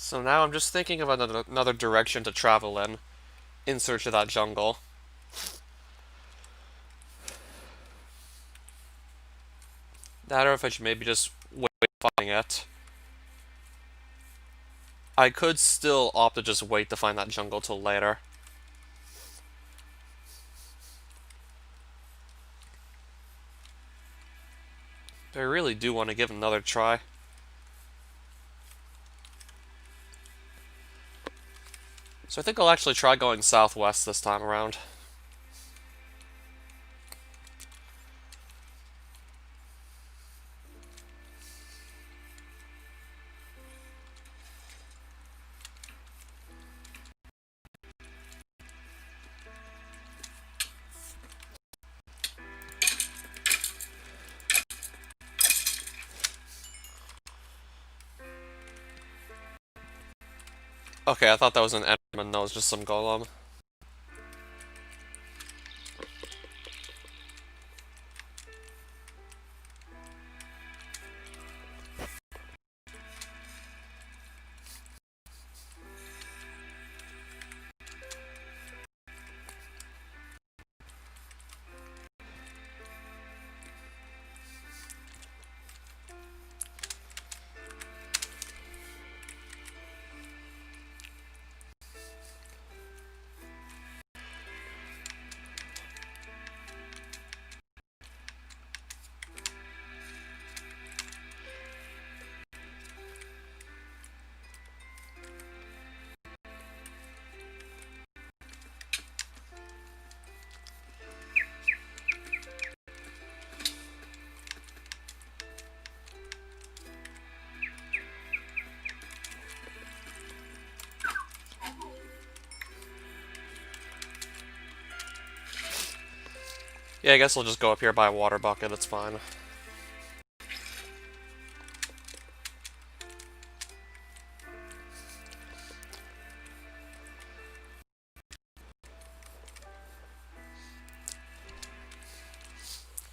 So now I'm just thinking of another direction to travel in search of that jungle. That or if I should maybe just wait finding it. I could still opt to just wait to find that jungle till later. But I really do want to give it another try. So I think I'll actually try going southwest this time around. Okay, I thought that was an Enderman. No, it's just some golem. Yeah, I guess I'll just go up here by a water bucket. It's fine.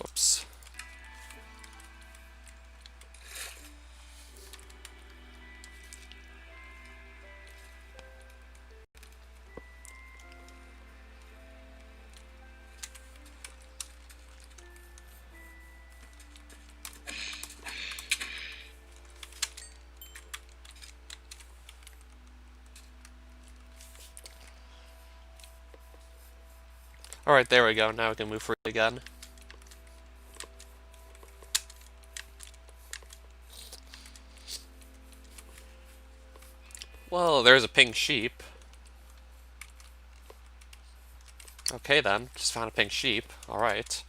Whoops. Alright, there we go. Now we can move free again. Well, there's a pink sheep. Okay then, just found a pink sheep. Alright.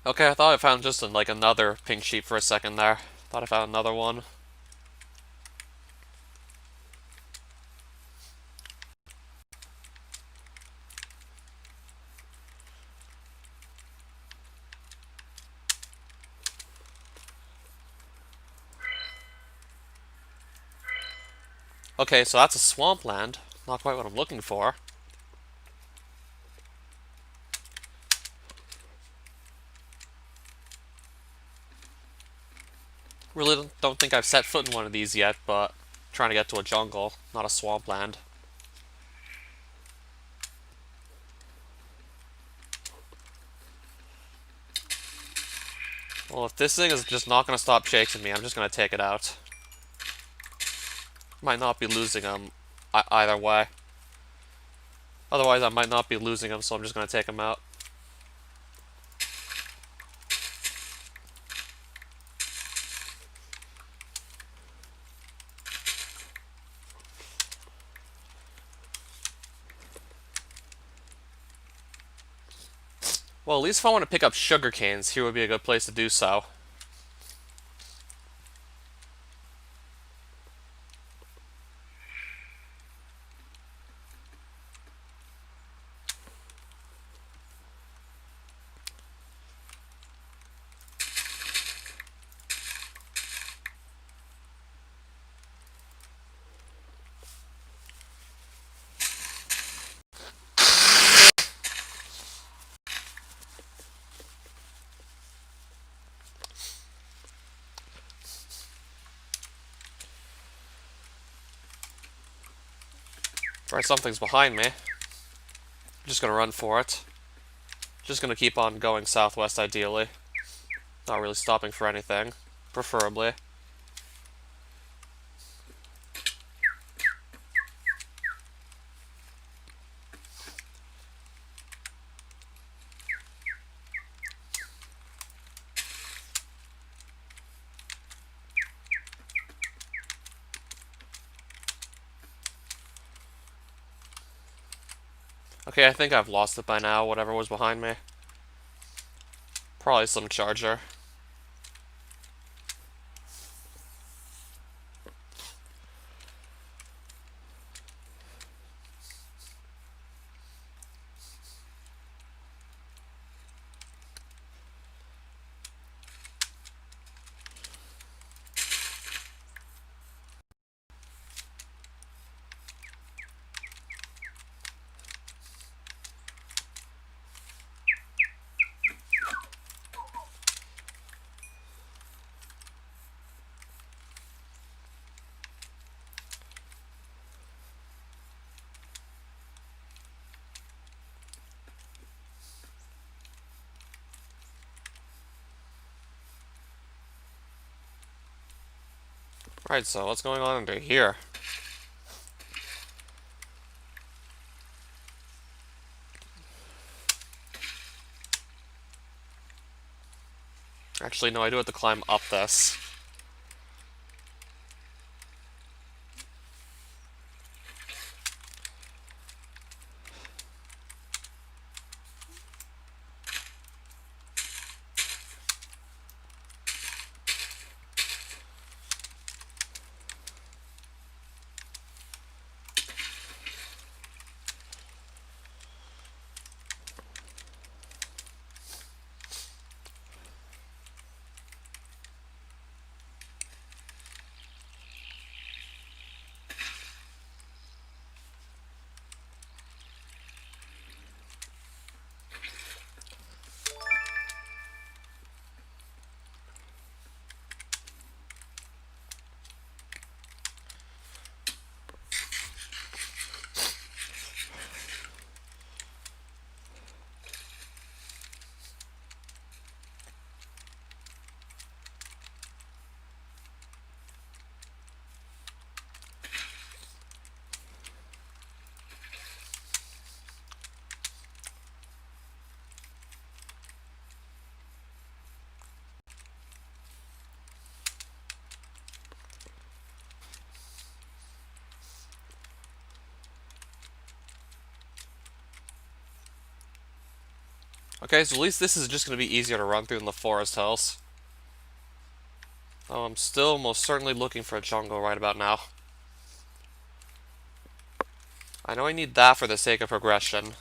Okay, I thought I found just like another pink sheep for a second there. Thought I found another one. Okay, so that's a swampland. Not quite what I'm looking for. Really don't think I've set foot in one of these yet, but trying to get to a jungle, not a swampland. Well, if this thing is just not going to stop chasing me, I'm just going to take it out. Might not be losing him either way. Otherwise, I might not be losing him, so I'm just going to take him out. Well, at least if I want to pick up sugar canes, here would be a good place to do so. Alright, something's behind me. I'm just gonna run for it. Just gonna keep on going southwest, ideally. Not really stopping for anything, preferably. Okay, I think I've lost it by now, whatever was behind me. Probably some charger. Alright, so what's going on under here? Actually, no, I do have to climb up this. Okay, so at least this is just going to be easier to run through than the forest hills. Oh, I'm still most certainly looking for a jungle right about now. I know I need that for the sake of progression.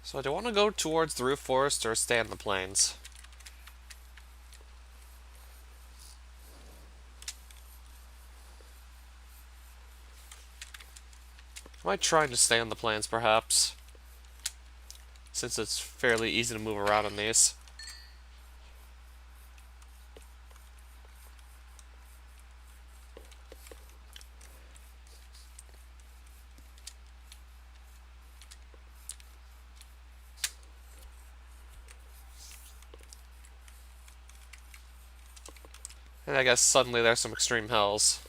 So do I want to go towards the roof forest or stay in the plains? I might try to stay in the plains, perhaps, since it's fairly easy to move around in these. And I guess suddenly there's some extreme hills.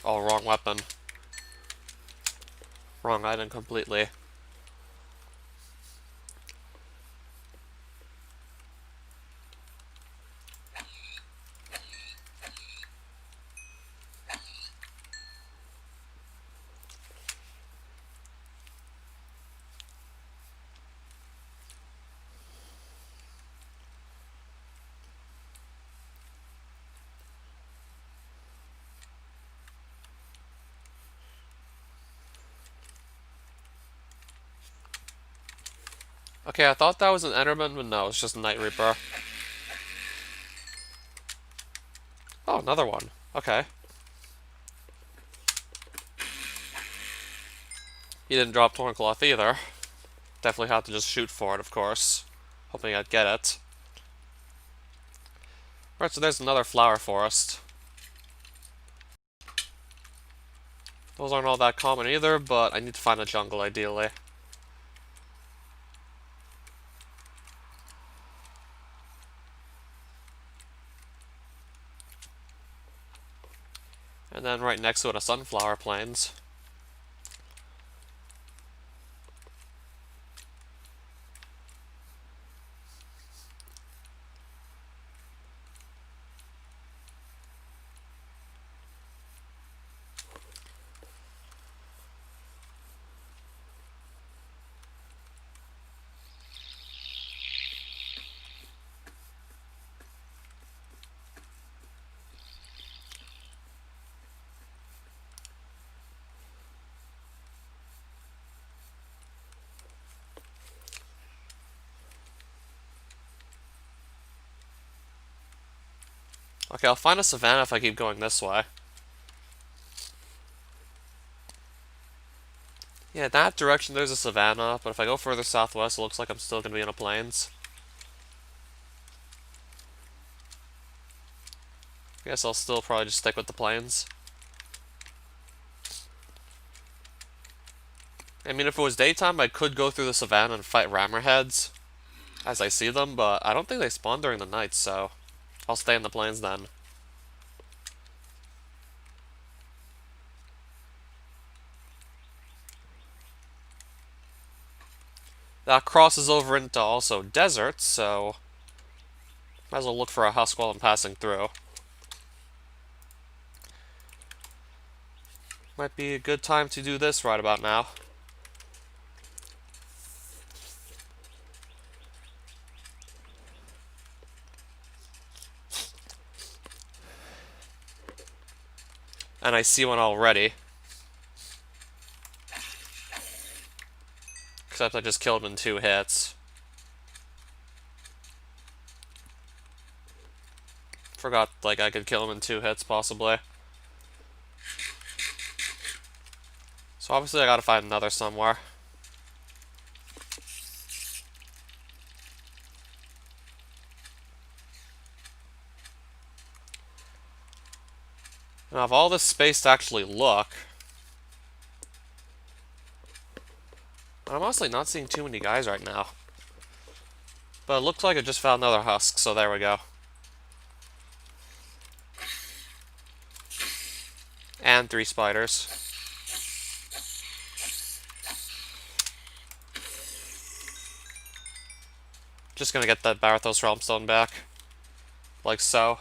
Oh, wrong weapon. Wrong item completely. Okay, I thought that was an Enderman, but no, it's just a Night Reaper. Oh, another one. Okay. He didn't drop Torn Cloth either. Definitely had to just shoot for it, of course. Hoping I'd get it. Right, so there's another flower forest. Those aren't all that common either, but I need to find a jungle ideally. And then right next to it, a sunflower plains. Okay, I'll find a savanna if I keep going this way. Yeah, in that direction there's a savanna, but if I go further southwest, it looks like I'm still going to be in a plains. I guess I'll still probably just stick with the plains. I mean, if it was daytime, I could go through the savanna and fight rammerheads as I see them, but I don't think they spawn during the night, so I'll stay in the plains then. That crosses over into also desert, so might as well look for a husk while I'm passing through. Might be a good time to do this right about now. And I see one already. Except I just killed him in 2 hits. Forgot, like, I could kill him in 2 hits, possibly. So obviously I gotta find another somewhere. Now, I have all this space to actually look. I'm honestly not seeing too many guys right now. But it looks like I just found another husk, so there we go. And 3 spiders. Just gonna get that Barathos Realmstone back. Like so.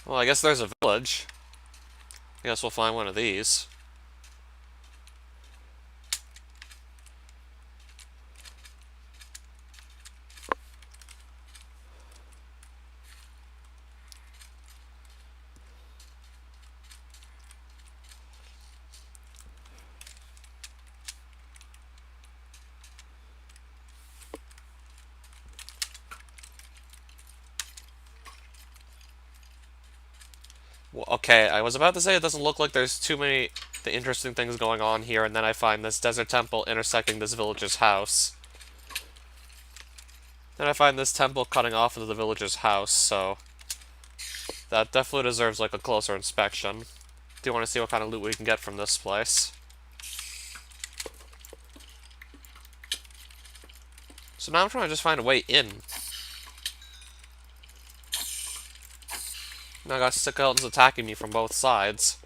Well, I guess there's a village. I guess we'll find one of these. Well, okay, I was about to say it doesn't look like there's too many interesting things going on here, and then I find this desert temple intersecting this villager's house. Then I find this temple cutting off into the villager's house, so that definitely deserves like a closer inspection. Do you want to see what kind of loot we can get from this place? So now I'm trying to just find a way in. Now I got skeletons attacking me from both sides.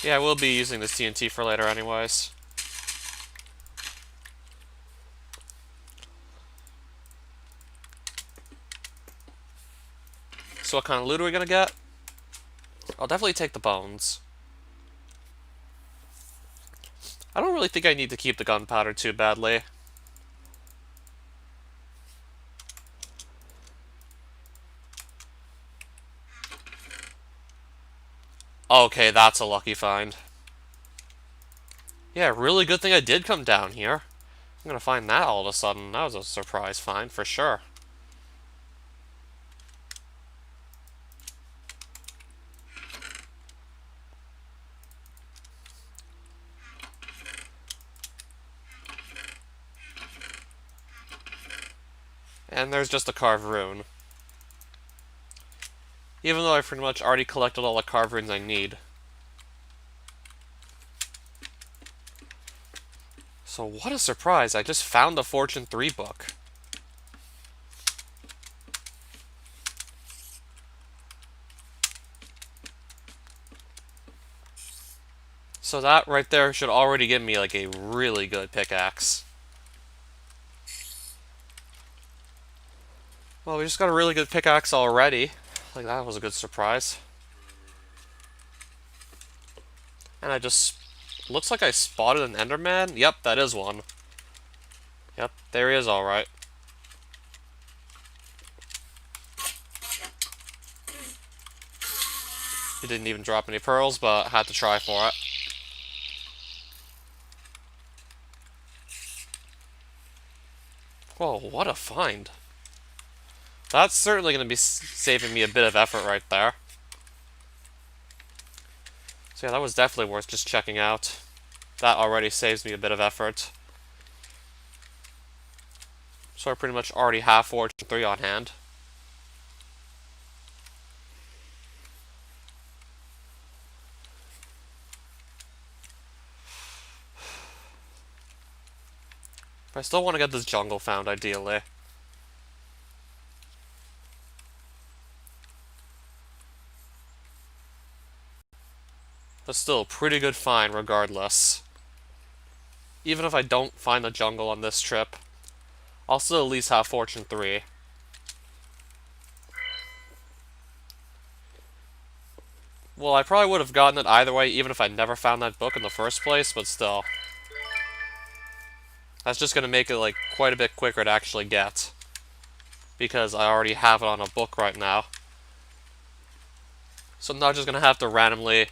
Yeah, I will be using this TNT for later anyways. So what kind of loot are we gonna get? I'll definitely take the bones. I don't really think I need to keep the gunpowder too badly. Okay, that's a lucky find. Yeah, really good thing I did come down here. I'm gonna find that all of a sudden. That was a surprise find, for sure. And there's just a carved rune. Even though I pretty much already collected all the carved runes I need. So what a surprise, I just found the Fortune 3 book. So that right there should already give me like a really good pickaxe. Well, we just got a really good pickaxe already. Like, that was a good surprise. And I just Looks like I spotted an Enderman. Yep, that is one. Yep, there he is, alright. He didn't even drop any pearls, but had to try for it. Whoa, what a find. That's certainly going to be saving me a bit of effort right there. So yeah, that was definitely worth just checking out. That already saves me a bit of effort. So I pretty much already have Fortune 3 on hand. But I still want to get this jungle found, ideally. But still, pretty good find regardless. Even if I don't find the jungle on this trip, I'll still at least have Fortune 3. Well, I probably would have gotten it either way, even if I never found that book in the first place, but still. That's just going to make it, like, quite a bit quicker to actually get. Because I already have it on a book right now. So I'm not just going to have to randomly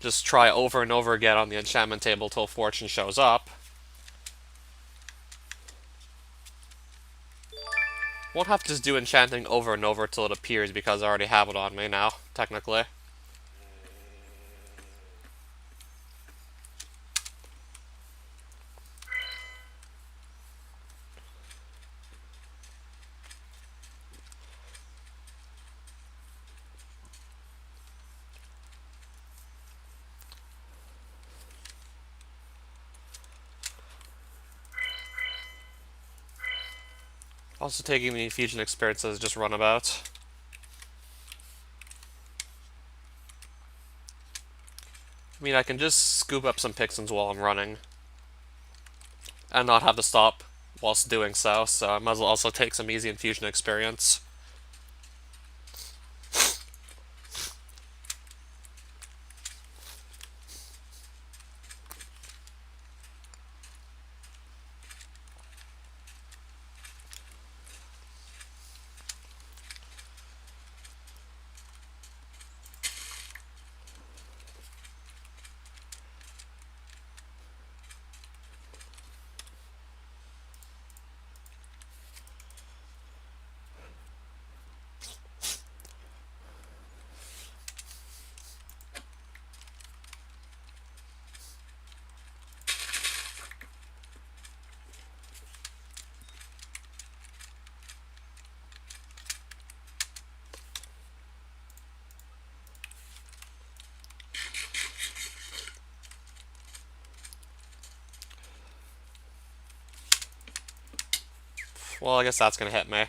just try over and over again on the enchantment table till Fortune shows up. Won't have to just do enchanting over and over till it appears because I already have it on me now, technically. Also taking the infusion experiences just runabout. I mean, I can just scoop up some pixins while I'm running. And not have to stop whilst doing so, so I might as well also take some easy infusion experience. Well, I guess that's gonna hit me.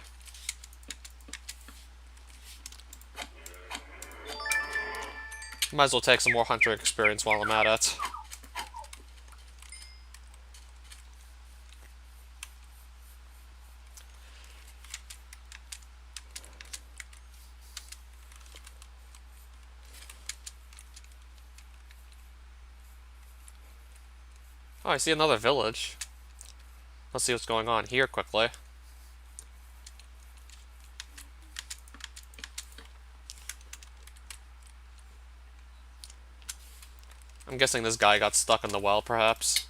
Might as well take some more hunter experience while I'm at it. Oh, I see another village. Let's see what's going on here quickly. I'm guessing this guy got stuck in the well, perhaps.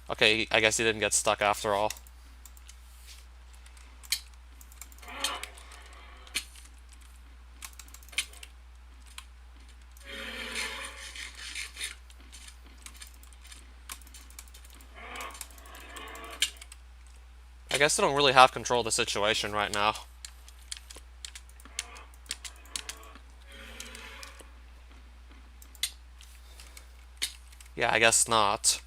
Okay, I guess he didn't get stuck after all. I guess I don't really have control of the situation right now. Yeah, I guess not.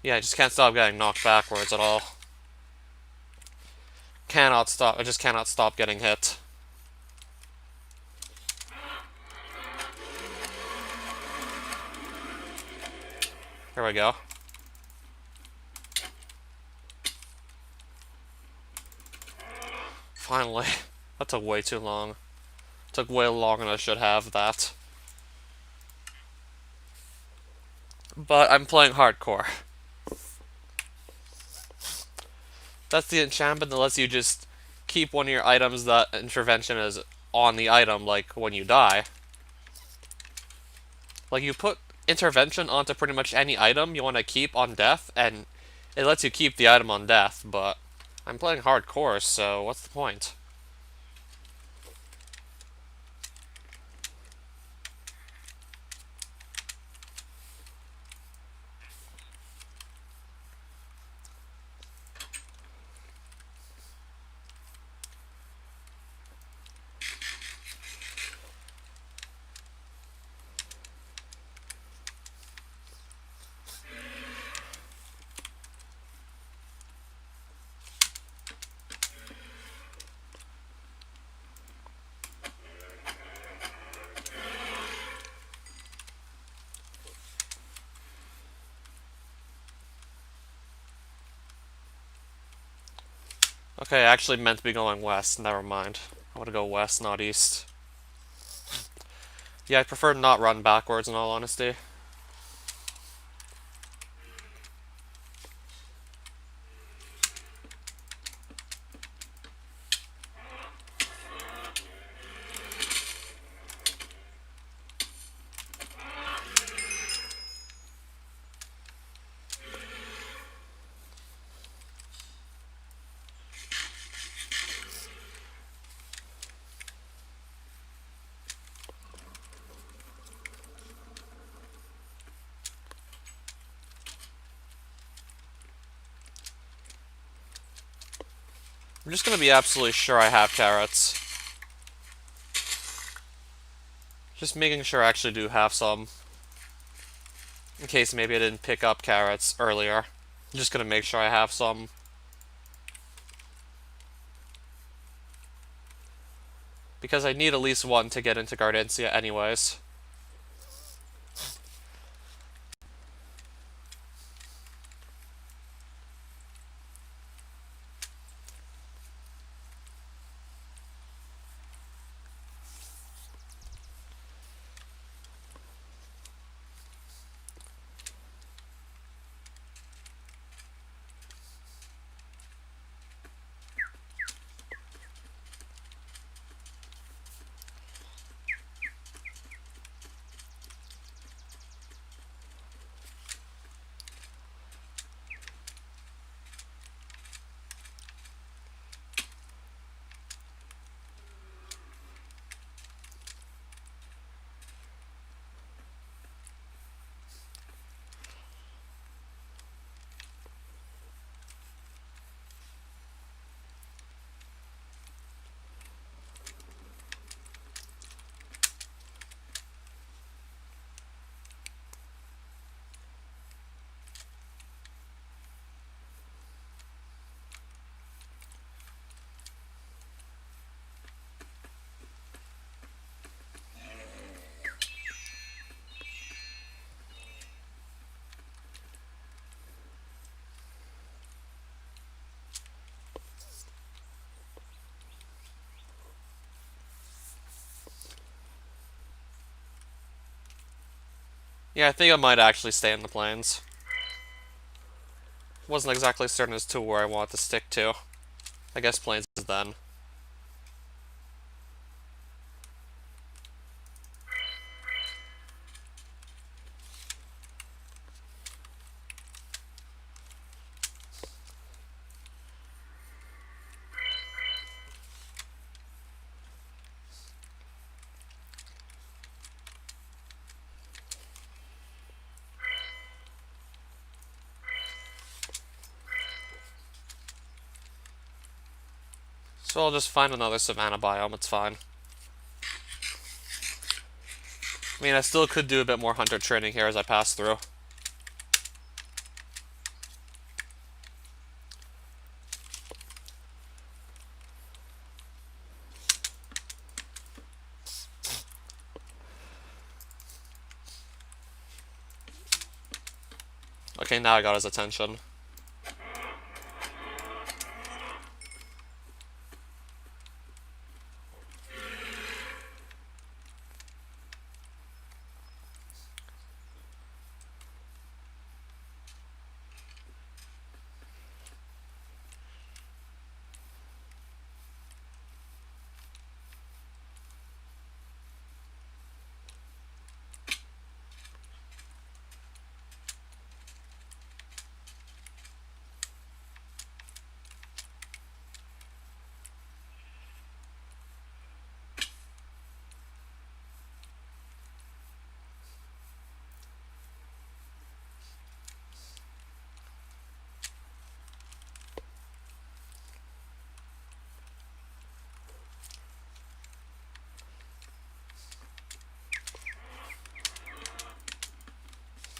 Yeah, I just can't stop getting knocked backwards at all. Cannot stop. I just cannot stop getting hit. Here we go. Finally. That took way too long. Took way longer than I should have that. But I'm playing hardcore. That's the enchantment that lets you just keep one of your items that intervention is on the item, like when you die. Like, you put intervention onto pretty much any item you want to keep on death, and it lets you keep the item on death, but I'm playing hardcore, so what's the point? Okay, I actually meant to be going west, never mind. I want to go west, not east. Yeah, I prefer not run backwards in all honesty. I'm just gonna be absolutely sure I have carrots. Just making sure I actually do have some. In case maybe I didn't pick up carrots earlier. I'm just gonna make sure I have some. Because I need at least one to get into Gardencia anyways. Yeah, I think I might actually stay in the plains. Wasn't exactly certain as to where I want to stick to. I guess plains is then. So I'll just find another savanna biome, it's fine. I mean, I still could do a bit more hunter training here as I pass through. Okay, now I got his attention.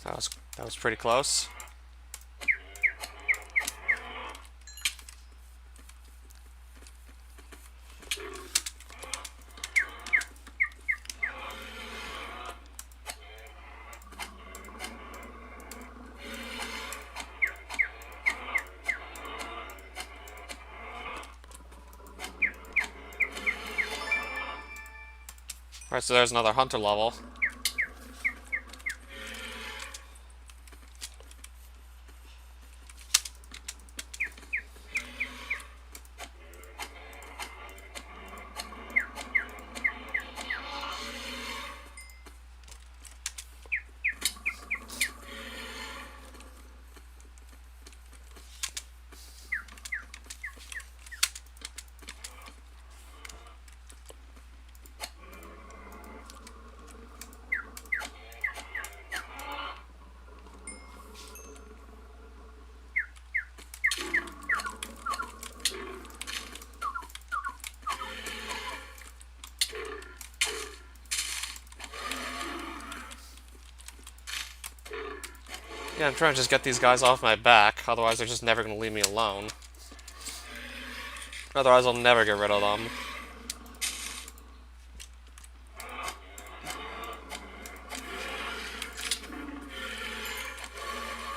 That was pretty close. Alright, so there's another hunter level. Yeah, I'm trying to just get these guys off my back, otherwise they're just never going to leave me alone. Otherwise I'll never get rid of them.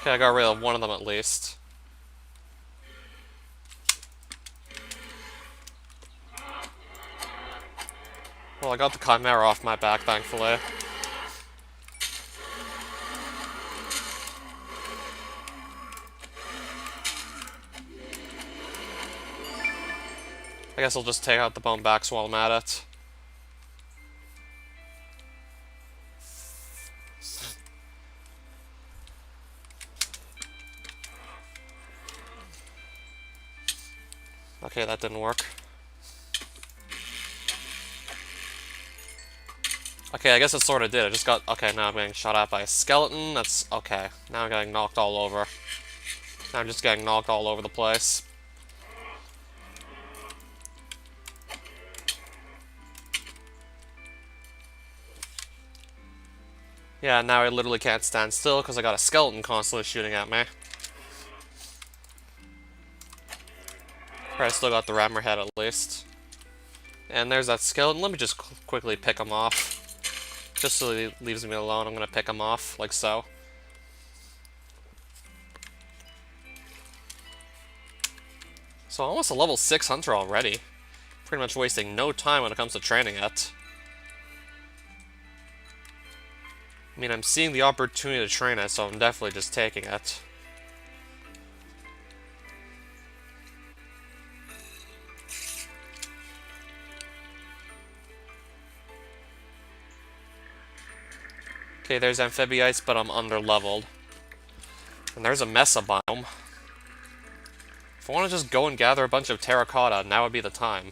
Okay, I got rid of one of them at least. Well, I got the Chimera off my back, thankfully. I guess I'll just take out the bone backs while I'm at it. Okay, that didn't work. Okay, I guess it sort of did. I just got... Okay, now I'm getting shot at by a skeleton. That's... Okay, now I'm getting knocked all over. Now I'm just getting knocked all over the place. Yeah, now I literally can't stand still because I got a skeleton constantly shooting at me. I still got the rammer head at least. And there's that skeleton. Let me just quickly pick him off. Just so he leaves me alone, I'm gonna pick him off, like so. So almost a level 6 hunter already. Pretty much wasting no time when it comes to training it. I mean, I'm seeing the opportunity to train it, so I'm definitely just taking it. Okay, there's amphibiites, but I'm under-leveled. And there's a mesa biome. If I want to just go and gather a bunch of terracotta, now would be the time.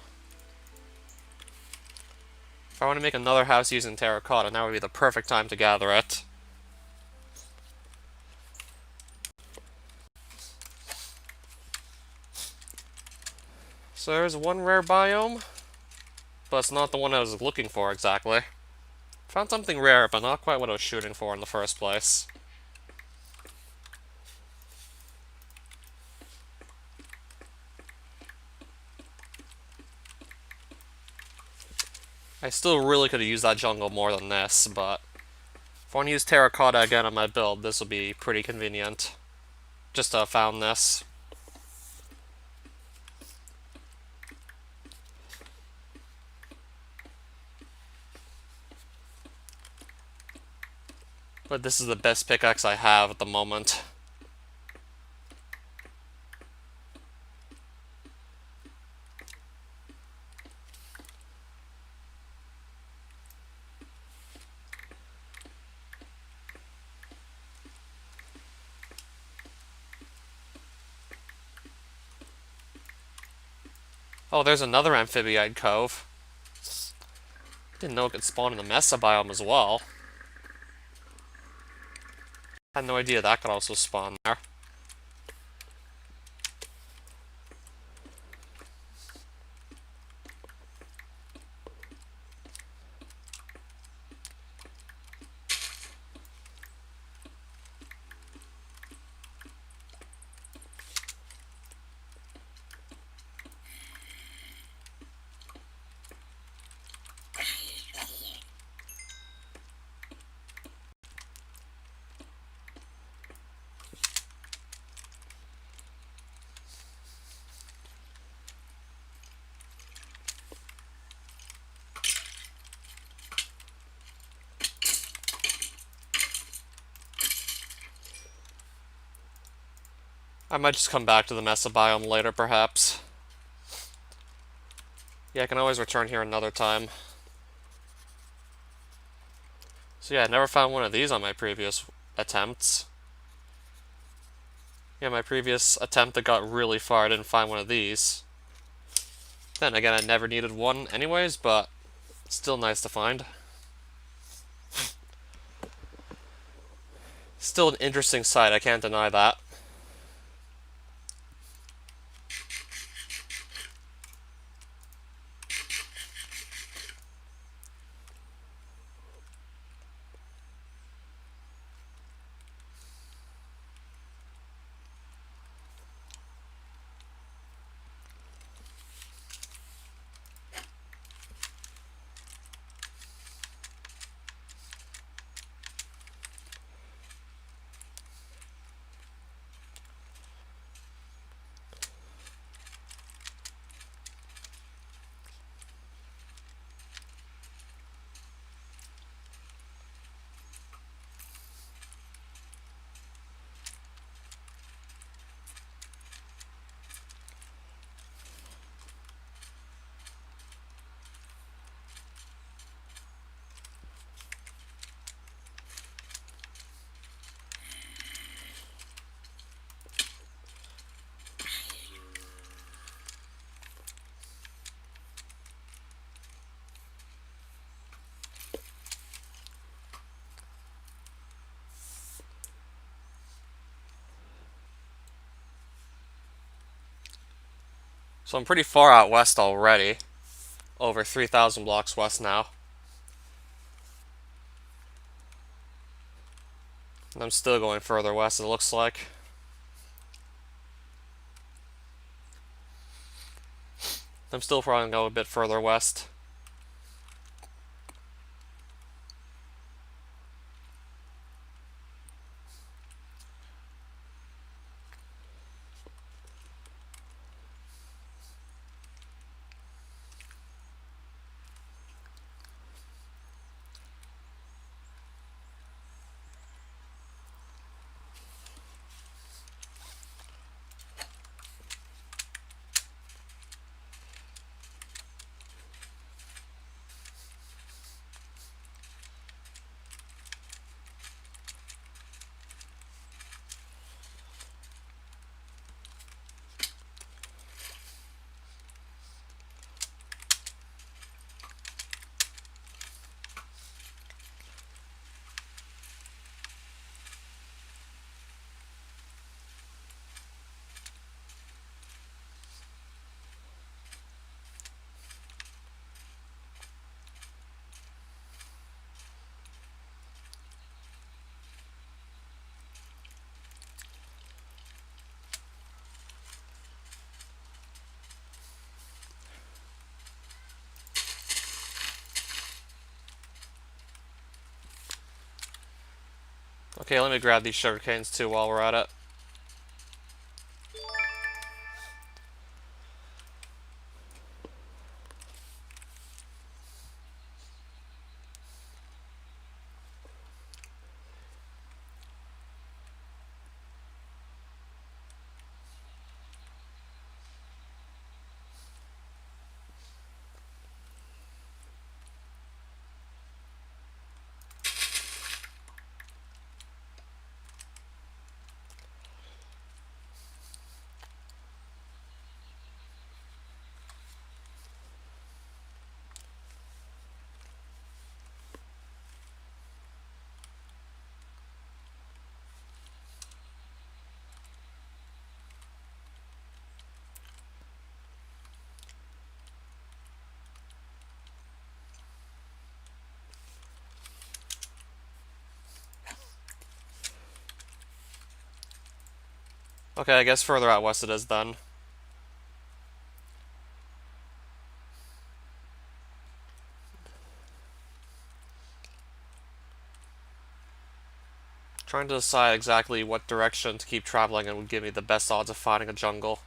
If I want to make another house using terracotta, now would be the perfect time to gather it. So there's one rare biome, but it's not the one I was looking for exactly. Found something rare, but not quite what I was shooting for in the first place. I still really could have used that jungle more than this, but if I want to use terracotta again on my build, this will be pretty convenient. Just to have found this. But this is the best pickaxe I have at the moment. Oh, there's another amphibiite cove. Didn't know it could spawn in the mesa biome as well. Had no idea that could also spawn there. I might just come back to the Mesa biome later, perhaps. Yeah, I can always return here another time. So yeah, I never found one of these on my previous attempts. Yeah, my previous attempt that got really far, I didn't find one of these. Then again, I never needed one anyways, but still nice to find. Still an interesting sight, I can't deny that. So I'm pretty far out west already. Over 3,000 blocks west now. And I'm still going further west, it looks like. I'm still probably going to go a bit further west. Okay, let me grab these sugar canes too while we're at it. Okay, I guess further out west it is then. Trying to decide exactly what direction to keep traveling and would give me the best odds of finding a jungle.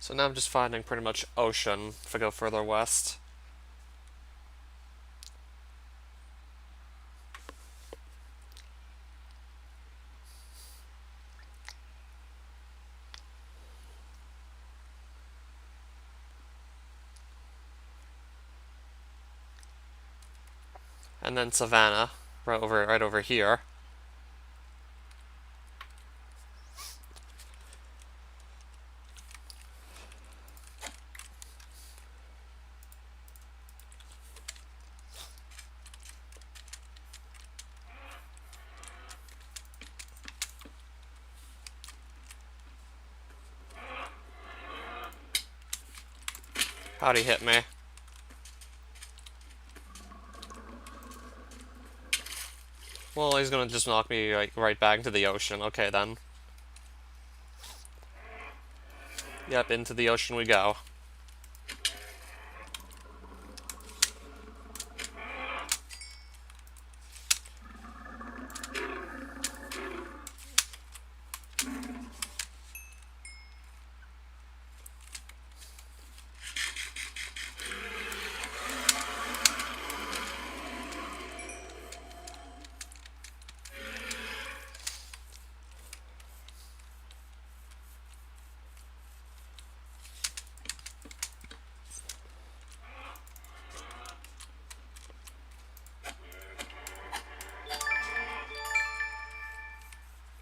So now I'm just finding pretty much ocean if I go further west. And then Savannah, right over here. How'd he hit me? Well, he's gonna just knock me right back into the ocean. Okay, then. Yep, into the ocean we go.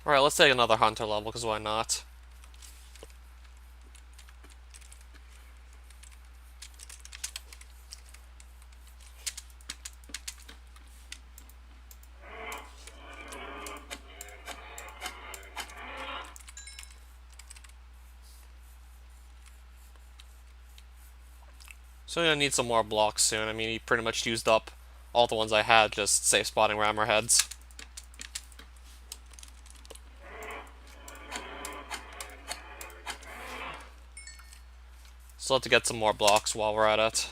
Alright, let's take another hunter level, because why not? So I'm gonna need some more blocks soon. I mean, he pretty much used up all the ones I had, just safe spotting rammer heads. So let's get some more blocks while we're at it.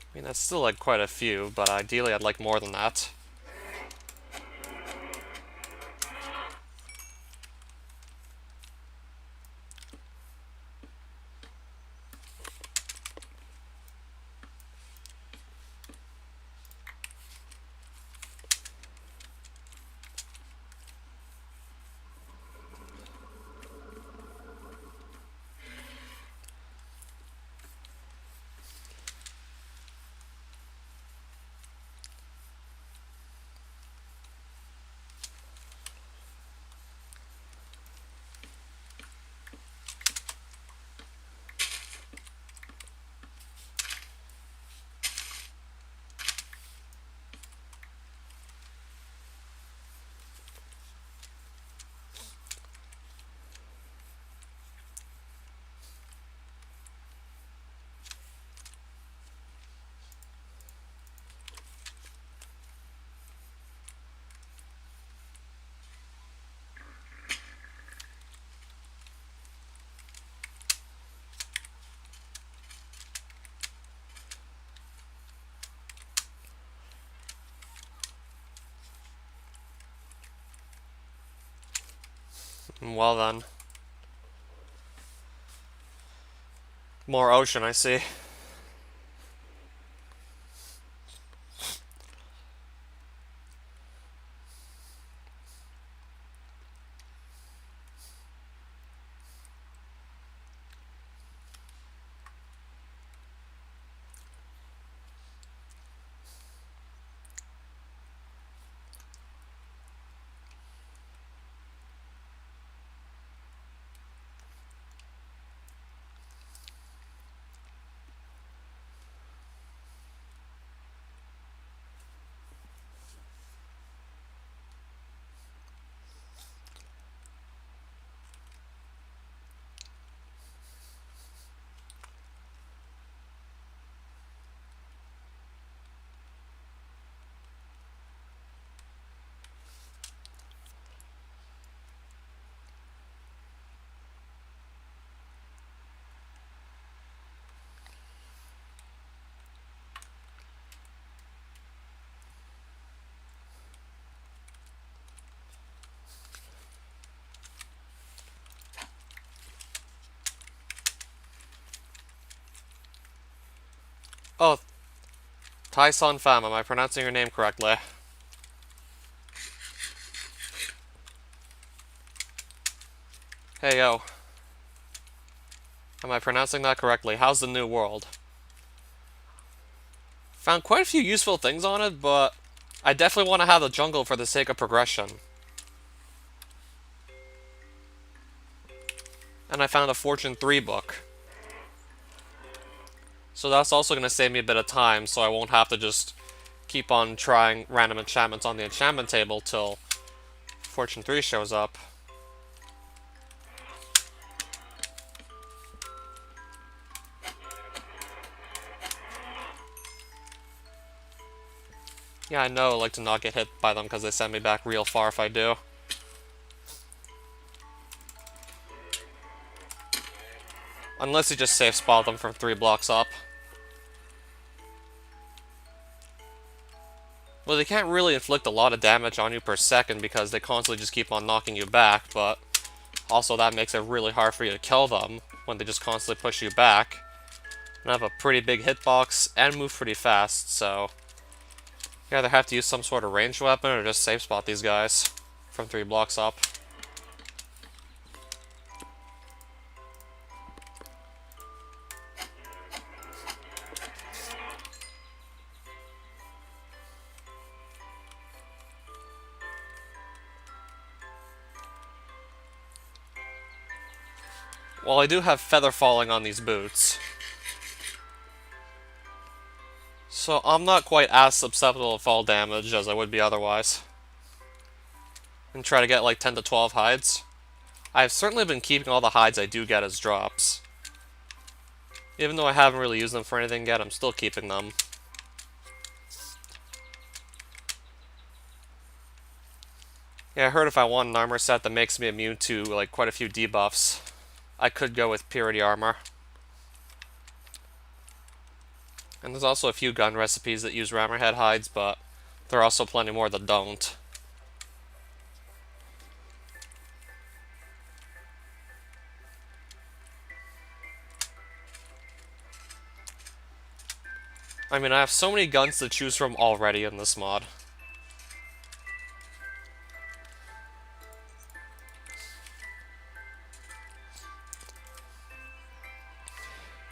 I mean, that's still like quite a few, but ideally I'd like more than that. Well then. More ocean, I see. Tyson Pham, am I pronouncing your name correctly? Hey yo. Am I pronouncing that correctly? How's the new world? Found quite a few useful things on it, but I definitely want to have the jungle for the sake of progression. And I found a Fortune 3 book. So that's also going to save me a bit of time, so I won't have to just keep on trying random enchantments on the enchantment table till Fortune 3 shows up. Yeah, I know I like to not get hit by them because they send me back real far if I do. Unless you just safe spot them from 3 blocks up. Well, they can't really inflict a lot of damage on you per second because they constantly just keep on knocking you back, but also that makes it really hard for you to kill them when they just constantly push you back. And have a pretty big hitbox and move pretty fast, so you either have to use some sort of ranged weapon or just safe spot these guys from 3 blocks up. Well, I do have feather falling on these boots, so I'm not quite as susceptible to fall damage as I would be otherwise. And try to get like 10 to 12 hides. I've certainly been keeping all the hides I do get as drops. Even though I haven't really used them for anything yet, I'm still keeping them. Yeah, I heard if I want an armor set that makes me immune to like quite a few debuffs, I could go with Purity Armor. And there's also a few gun recipes that use Rammerhead hides, but there are also plenty more that don't. I mean, I have so many guns to choose from already in this mod.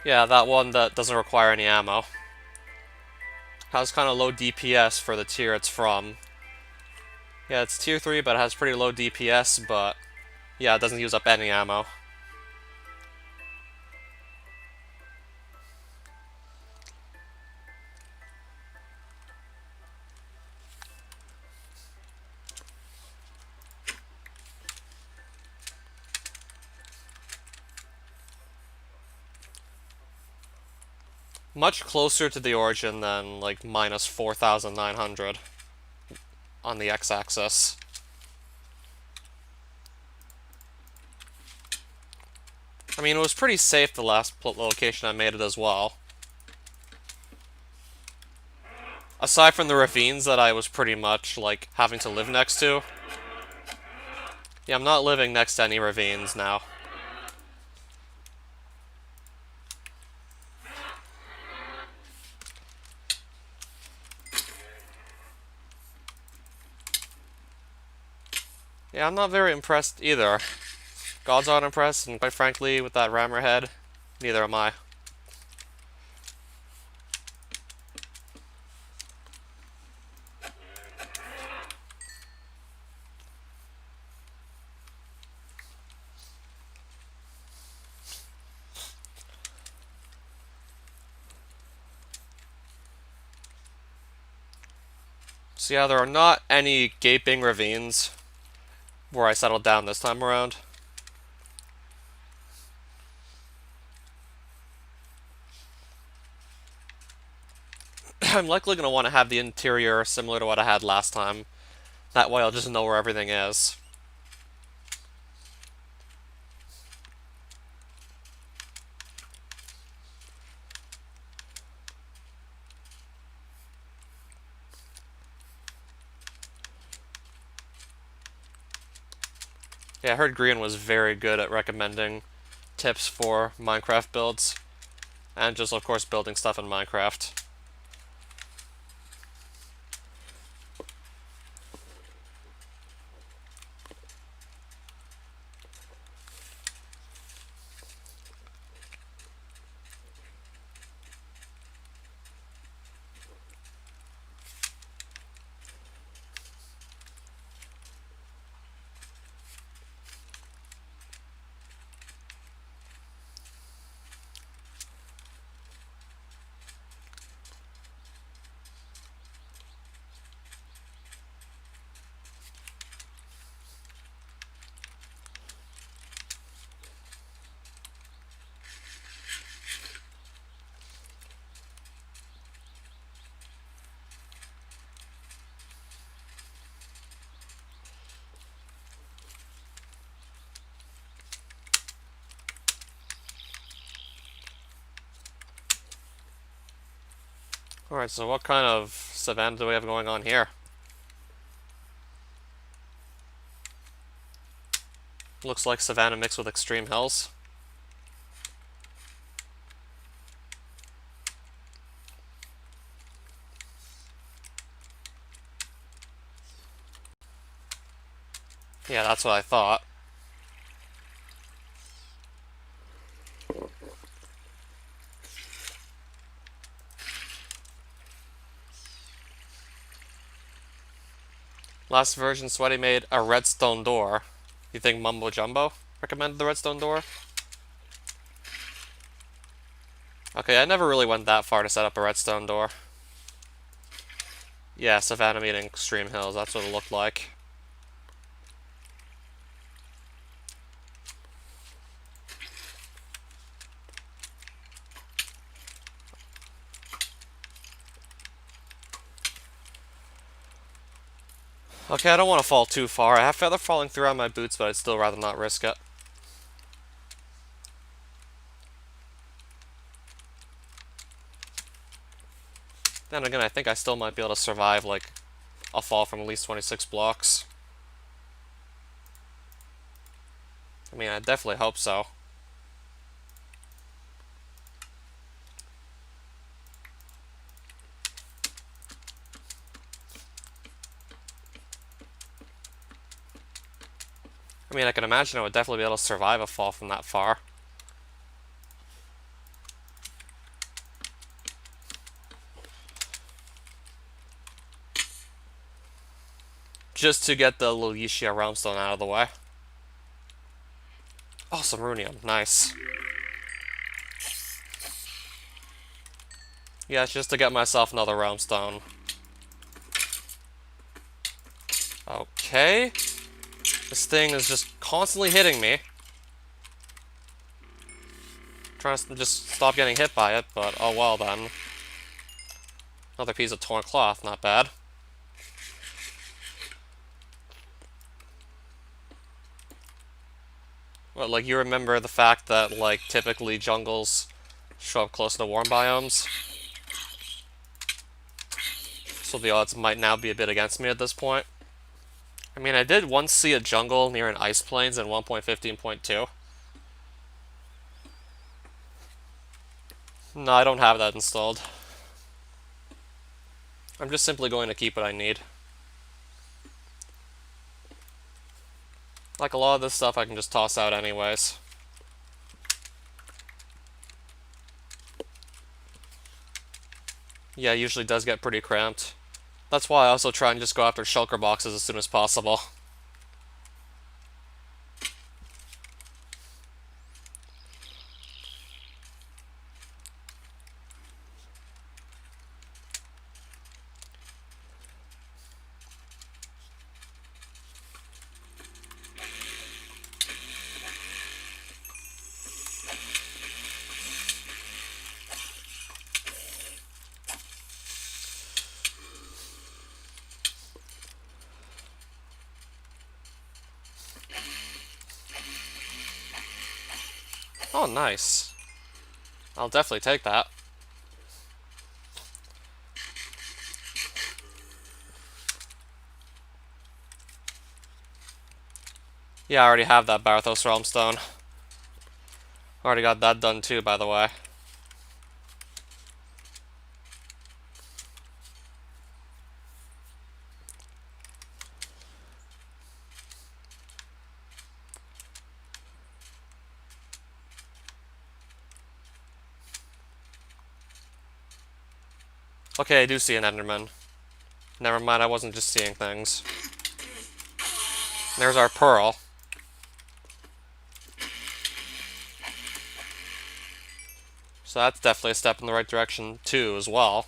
Yeah, that one that doesn't require any ammo. Has kind of low DPS for the tier it's from. Yeah, it's tier 3, but it has pretty low DPS, but yeah, it doesn't use up any ammo. Much closer to the origin than like minus 4,900 on the x-axis. I mean, it was pretty safe the last location I made it as well. Aside from the ravines that I was pretty much like having to live next to. Yeah, I'm not living next to any ravines now. Yeah, I'm not very impressed either. Gods aren't impressed, and quite frankly, with that rammer head, neither am I. So yeah, there are not any gaping ravines where I settled down this time around. I'm likely going to want to have the interior similar to what I had last time. That way I'll just know where everything is. Yeah, I heard Grian was very good at recommending tips for Minecraft builds. And just, of course, building stuff in Minecraft. Alright, so what kind of savannah do we have going on here? Looks like savannah mixed with extreme hills. Yeah, that's what I thought. Last version, Sweaty made a redstone door. You think Mumbo Jumbo recommended the redstone door? Okay, I never really went that far to set up a redstone door. Yeah, savannah meeting extreme hills, that's what it looked like. Okay, I don't want to fall too far. I have feather falling through on my boots, but I'd still rather not risk it. Then again, I think I still might be able to survive, like, a fall from at least 26 blocks. I mean, I definitely hope so. I mean, I can imagine I would definitely be able to survive a fall from that far. Just to get the Lilicia Realmstone out of the way. Oh, some runium. Nice. Yeah, it's just to get myself another Realmstone. Okay. This thing is just constantly hitting me. Trying to just stop getting hit by it, but oh well then. Another piece of torn cloth, not bad. Well, like, you remember the fact that, like, typically jungles show up close to warm biomes? So the odds might now be a bit against me at this point. I mean, I did once see a jungle near an ice plains in 1.15.2. No, I don't have that installed. I'm just simply going to keep what I need. Like, a lot of this stuff I can just toss out anyways. Yeah, it usually does get pretty cramped. That's why I also try and just go after shulker boxes as soon as possible. Oh, nice. I'll definitely take that. Yeah, I already have that Barthos Realmstone. Already got that done too, by the way. Okay, I do see an Enderman. Never mind, I wasn't just seeing things. There's our pearl. So that's definitely a step in the right direction too, as well.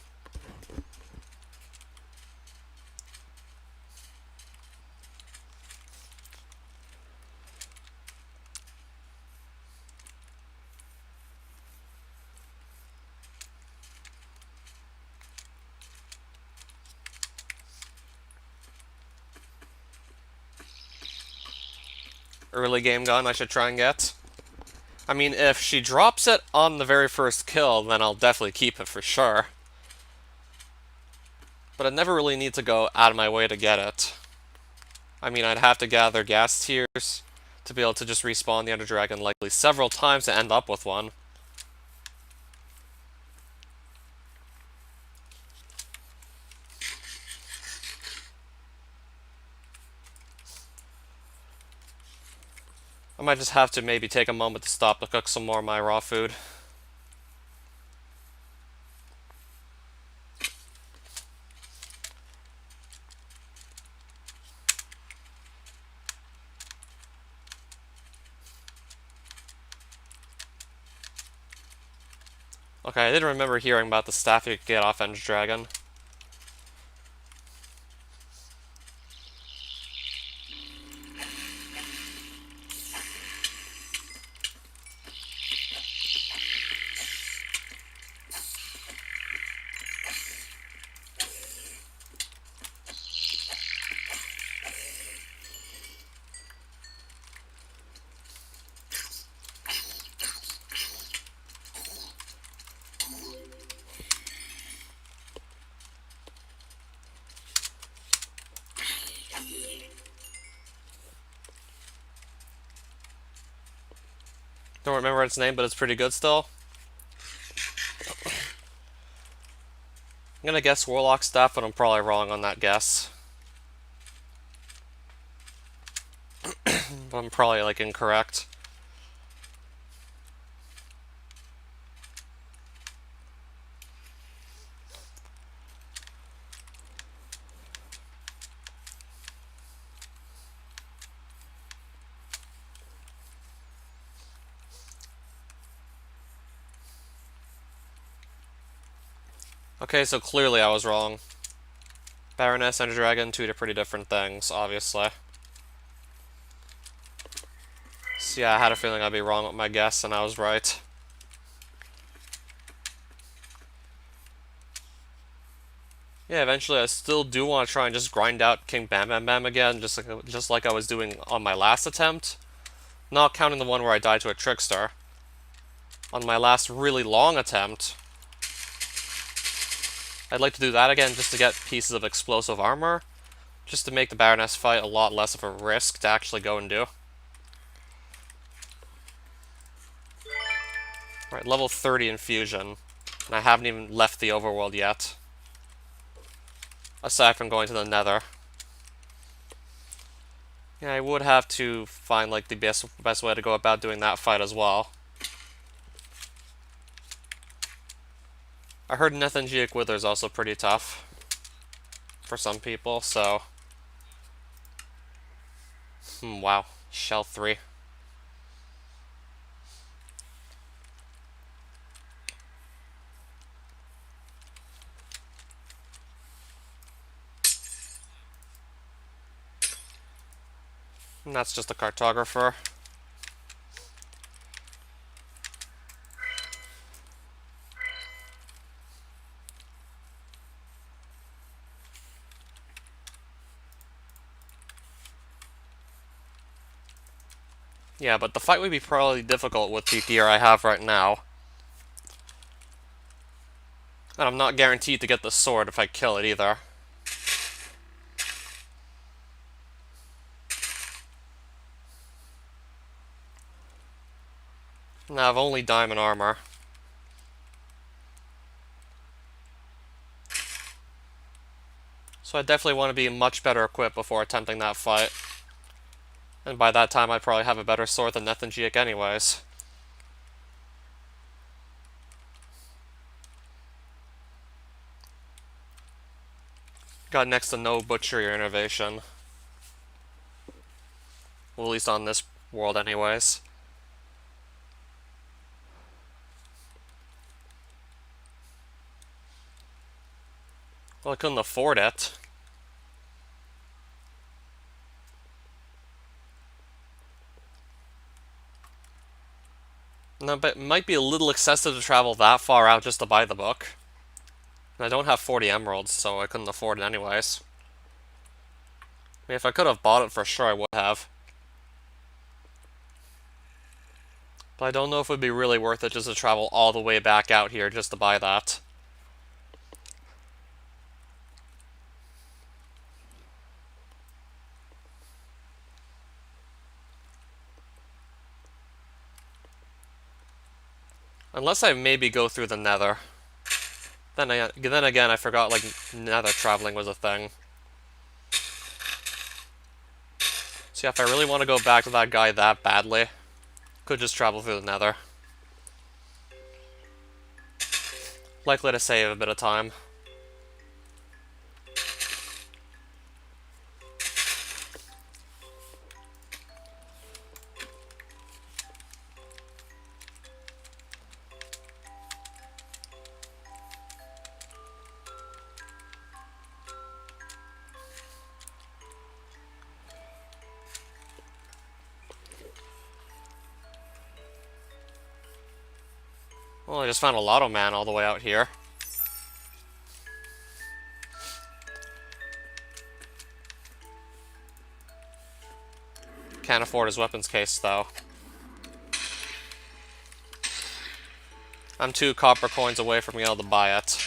Early game gun I should try and get. I mean, if she drops it on the very first kill, then I'll definitely keep it for sure. but I'd never really need to go out of my way to get it. I mean, I'd have to gather gas tiers to be able to just respawn the Ender Dragon likely several times to end up with one. I might just have to maybe take a moment to stop to cook some more of my raw food. Okay, I didn't remember hearing about the staff you could get off Ender Dragon. Don't remember its name, but it's pretty good still. I'm gonna guess Warlock Staff, but I'm probably wrong on that guess. But I'm probably, like, incorrect. Okay, so clearly I was wrong. Baroness, Ender Dragon, two pretty different things, obviously. So yeah, I had a feeling I'd be wrong with my guess, and I was right. Yeah, eventually I still do want to try and just grind out King Bam Bam Bam again, just like I was doing on my last attempt. Not counting the one where I died to a Trickster. On my last really long attempt, I'd like to do that again just to get pieces of explosive armor, just to make the Baroness fight a lot less of a risk to actually go and do. Alright, level 30 infusion, and I haven't even left the overworld yet. Aside from going to the Nether. Yeah, I would have to find like the best way to go about doing that fight as well. I heard Nethangiac Wither is also pretty tough for some people, so... wow. Shell 3. And that's just a cartographer. Yeah, but the fight would be probably difficult with the gear I have right now. And I'm not guaranteed to get the sword if I kill it either. And I have only diamond armor. So I definitely want to be much better equipped before attempting that fight. And by that time I'd probably have a better sword than Nethangiac anyways. Got next to no butchery or innovation. Well, at least on this world anyways. Well, I couldn't afford it. No, but it might be a little excessive to travel that far out just to buy the book. And I don't have 40 emeralds, so I couldn't afford it anyways. I mean, if I could have bought it for sure, I would have. But I don't know if it would be really worth it just to travel all the way back out here just to buy that. Unless I maybe go through the nether. Then again, I forgot, like, nether traveling was a thing. So yeah, if I really want to go back to that guy that badly, could just travel through the nether. Likely to save a bit of time. Well, I just found a Lotto Man all the way out here. Can't afford his weapons case, though. I'm 2 copper coins away from being able to buy it.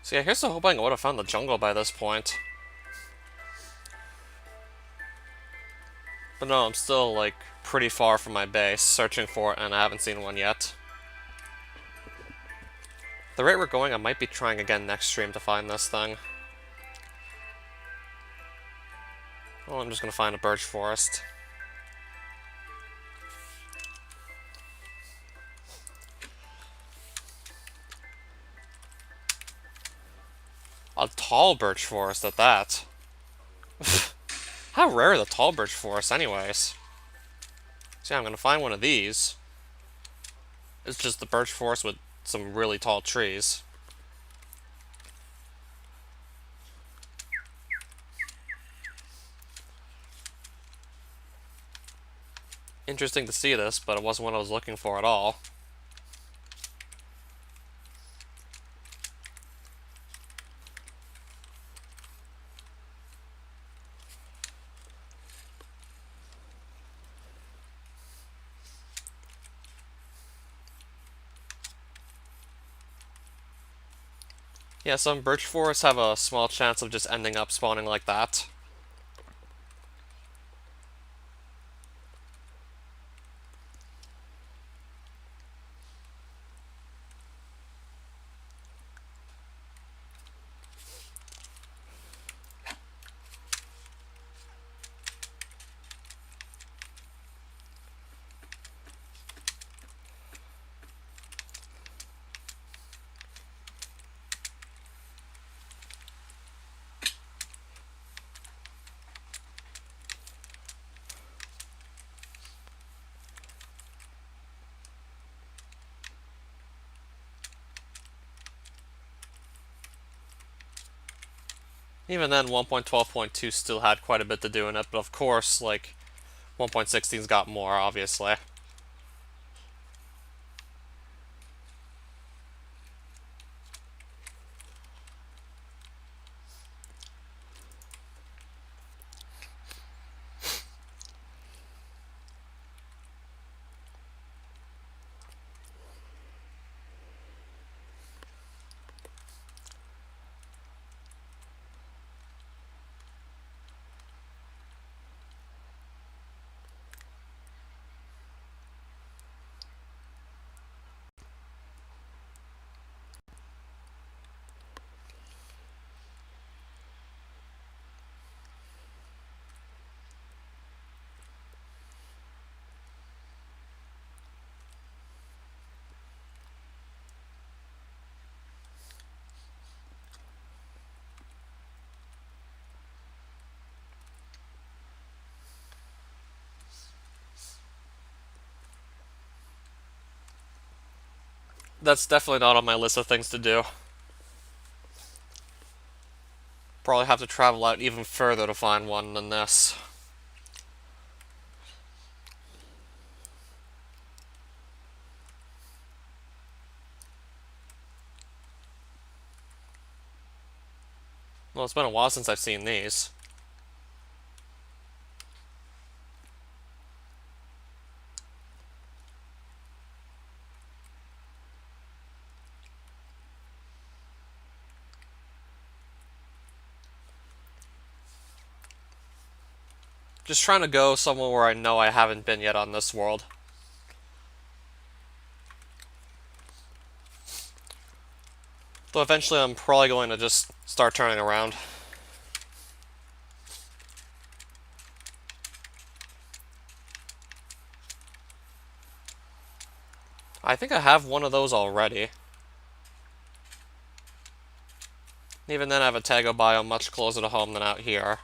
So yeah, here's the hoping I would have found the jungle by this point. But no, I'm still, like, pretty far from my base, searching for it, and I haven't seen one yet. The rate we're going, I might be trying again next stream to find this thing. Well, I'm just gonna find a birch forest. A tall birch forest at that. How rare are the tall birch forests anyways? So yeah, I'm gonna find one of these. It's just the birch forest with some really tall trees. Interesting to see this, but it wasn't what I was looking for at all. Yeah, some birch forests have a small chance of just ending up spawning like that. Even then, 1.12.2 still had quite a bit to do in it, but of course, like, 1.16's got more, obviously. That's definitely not on my list of things to do. Probably have to travel out even further to find one than this. Well, it's been a while since I've seen these. Just trying to go somewhere where I know I haven't been yet on this world. Though eventually I'm probably going to just start turning around. I think I have one of those already. Even then I have a Tago biome much closer to home than out here.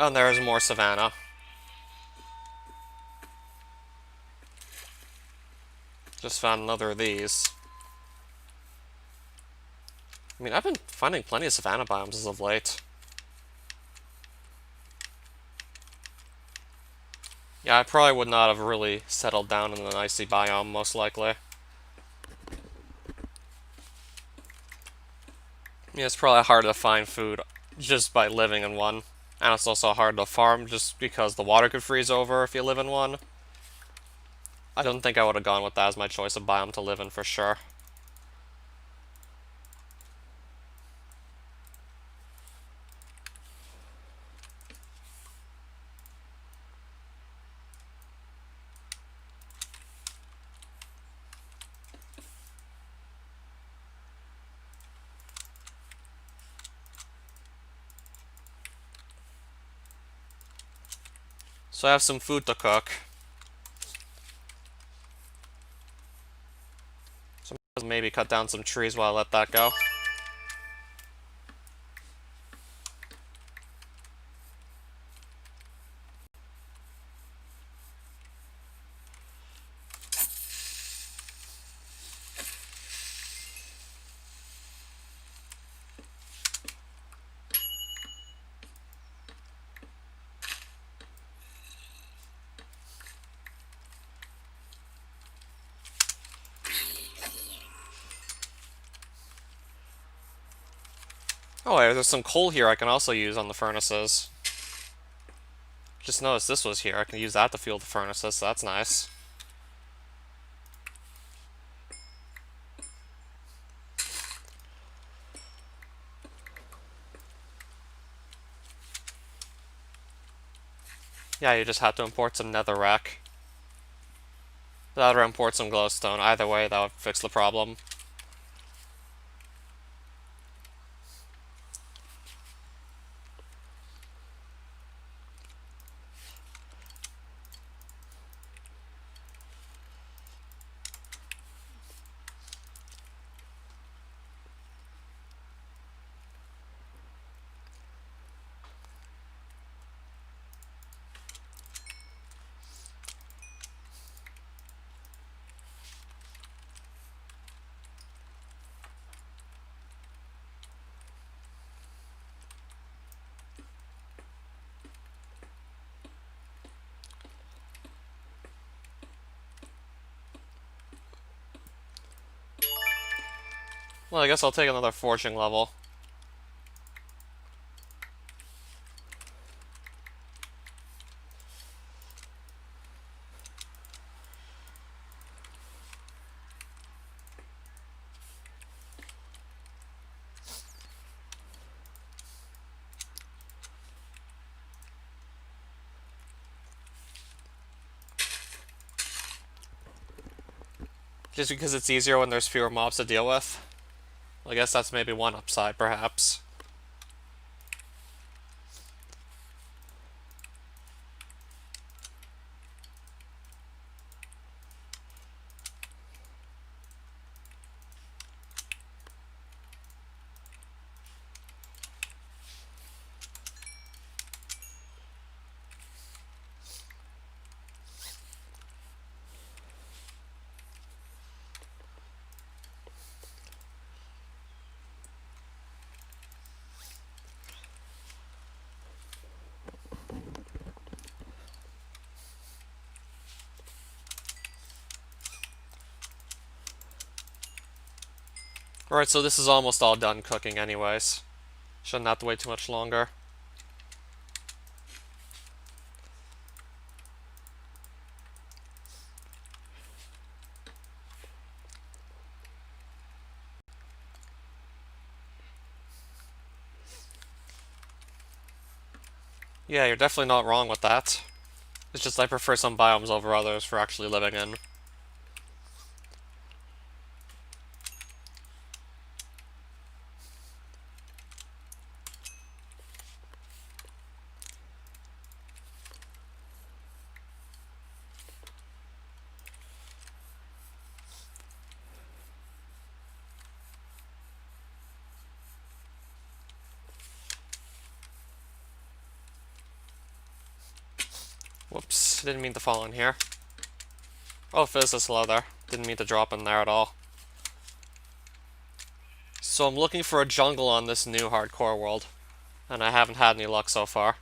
Oh, and there's more savanna. Just found another of these. I mean, I've been finding plenty of savanna biomes as of late. Yeah, I probably would not have really settled down in an icy biome, most likely. Yeah, it's probably hard to find food just by living in one. And it's also hard to farm just because the water could freeze over if you live in one. I don't think I would have gone with that as my choice of biome to live in for sure. So I have some food to cook. So maybe cut down some trees while I let that go. Oh, wait, there's some coal here I can also use on the furnaces. Just noticed this was here. I can use that to fuel the furnaces, so that's nice. Yeah, you just have to import some netherrack. That or import some glowstone. Either way, that would fix the problem. Well, I guess I'll take another forging level. Just because it's easier when there's fewer mobs to deal with. I guess that's maybe one upside, perhaps. Alright, so this is almost all done cooking anyways. Shouldn't have to wait too much longer. Yeah, you're definitely not wrong with that. It's just I prefer some biomes over others for actually living in. Whoops, didn't mean to fall in here. Oh, physicist hello there. Didn't mean to drop in there at all. So I'm looking for a jungle on this new hardcore world, and I haven't had any luck so far.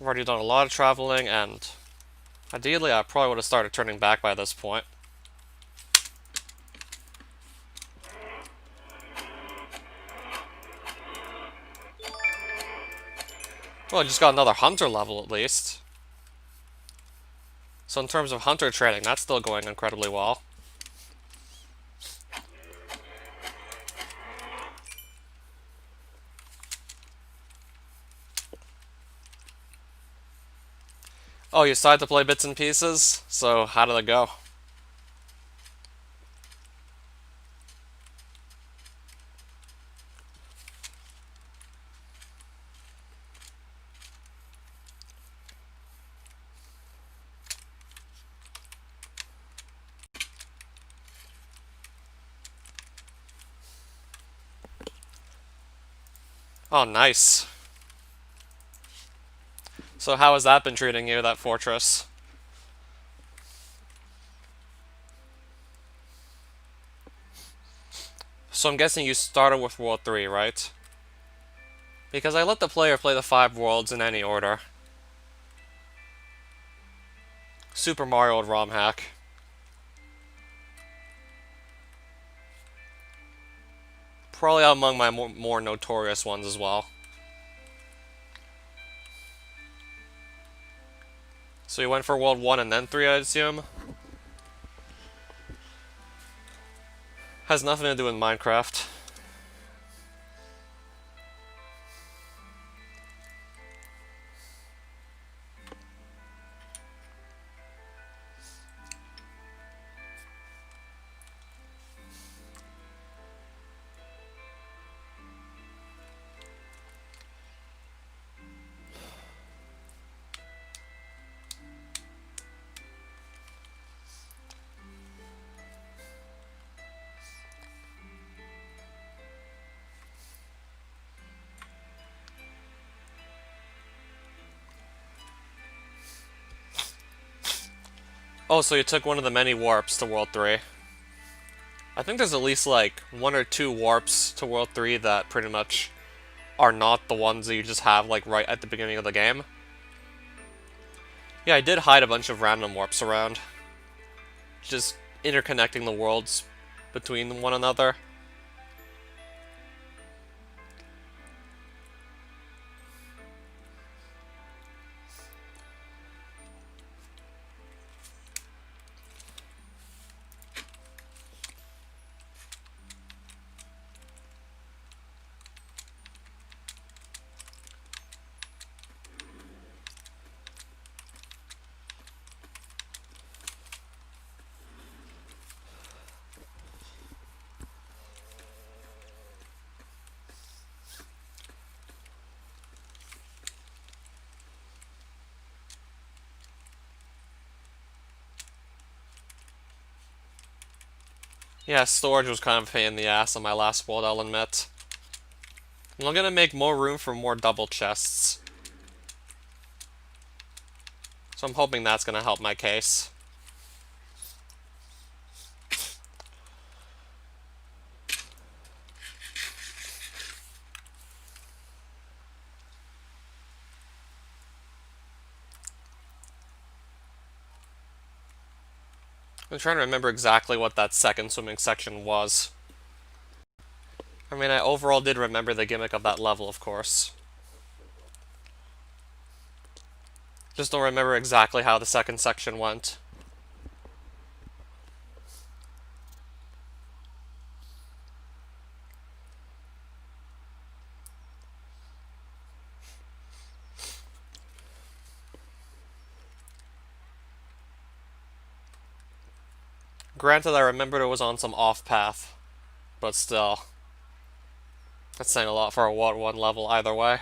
I've already done a lot of traveling, and ideally I probably would have started turning back by this point. Well, I just got another hunter level at least. So in terms of hunter training, that's still going incredibly well. Oh, you decided to play bits and pieces? So how did it go? Oh, nice. So how has that been treating you, that fortress? So I'm guessing you started with World 3, right? Because I let the player play the 5 worlds in any order. Super Mario and ROM hack. Probably among my more notorious ones as well. So you went for World 1 and then 3, I assume? Has nothing to do with Minecraft. Oh, so you took one of the many warps to World 3. I think there's at least like 1 or 2 warps to World 3 that pretty much are not the ones that you just have like right at the beginning of the game. Yeah, I did hide a bunch of random warps around. Just interconnecting the worlds between one another. Yeah, storage was kind of a pain in the ass on my last world, I'll admit. I'm gonna make more room for more double chests. So I'm hoping that's gonna help my case. I'm trying to remember exactly what that second swimming section was. I mean, I overall did remember the gimmick of that level, of course. Just don't remember exactly how the second section went. Granted, I remembered it was on some off path, but still. That's saying a lot for a World 1 level either way.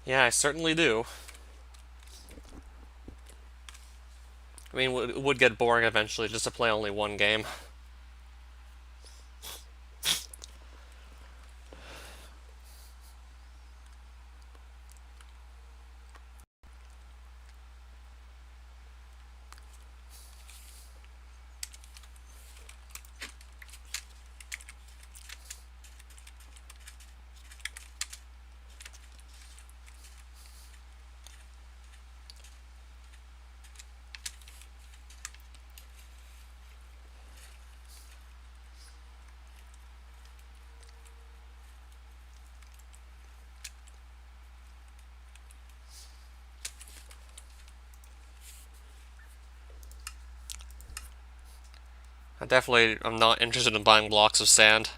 Yeah, I certainly do. I mean, it would get boring eventually just to play only one game. I definitely am not interested in buying blocks of sand.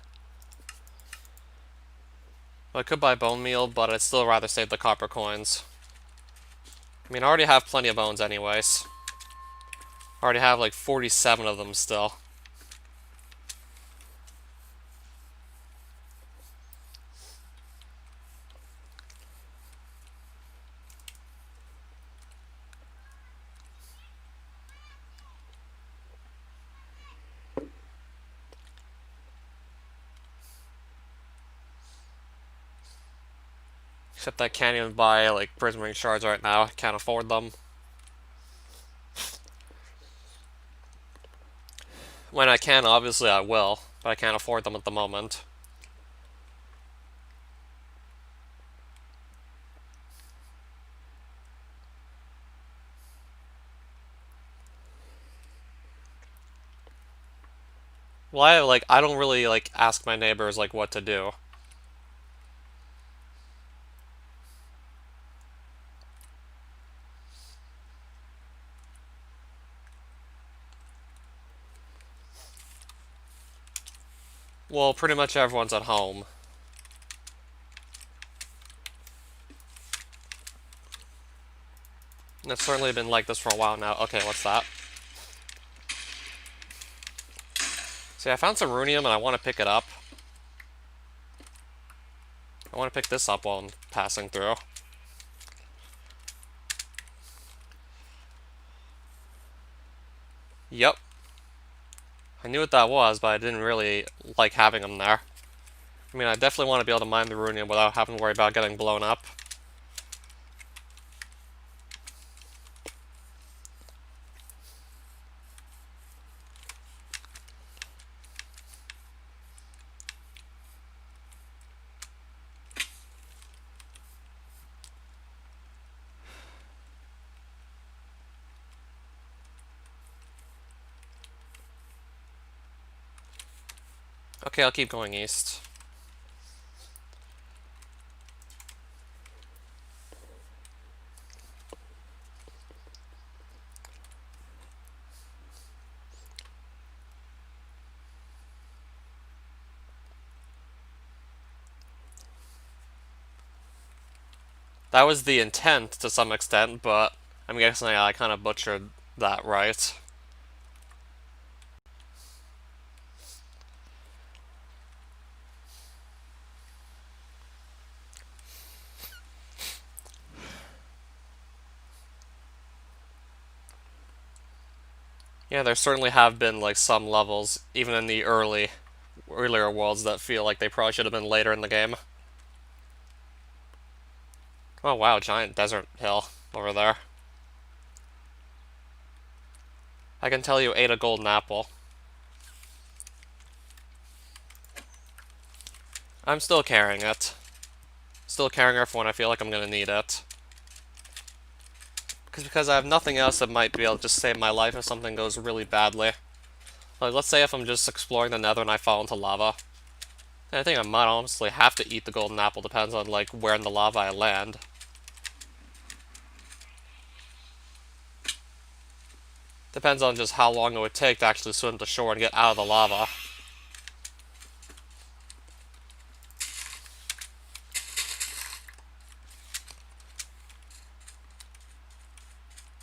I could buy bone meal, but I'd still rather save the copper coins. I mean, I already have plenty of bones anyways. I already have like 47 of them still. Except I can't even buy like prism ring shards right now. I can't afford them. When I can, obviously I will, but I can't afford them at the moment. Well, I don't really like ask my neighbors like what to do. Well, pretty much everyone's at home. And it's certainly been like this for a while now. Okay, what's that? See, I found some runium and I want to pick it up. I want to pick this up while I'm passing through. Yep. I knew what that was, but I didn't really like having them there. I mean, I definitely want to be able to mine the Runium without having to worry about getting blown up. Okay, I'll keep going east. That was the intent to some extent, but I'm guessing I kind of butchered that, right? Yeah, there certainly have been like some levels, even in the earlier worlds, that feel like they probably should have been later in the game. Oh wow, giant desert hill over there. I can tell you ate a golden apple. I'm still carrying it. Still carrying her for when I feel like I'm gonna need it. Because I have nothing else that might be able to just save my life if something goes really badly. Like, let's say if I'm just exploring the nether and I fall into lava. I think I might honestly have to eat the golden apple, depends on, like, where in the lava I land. Depends on just how long it would take to actually swim to shore and get out of the lava.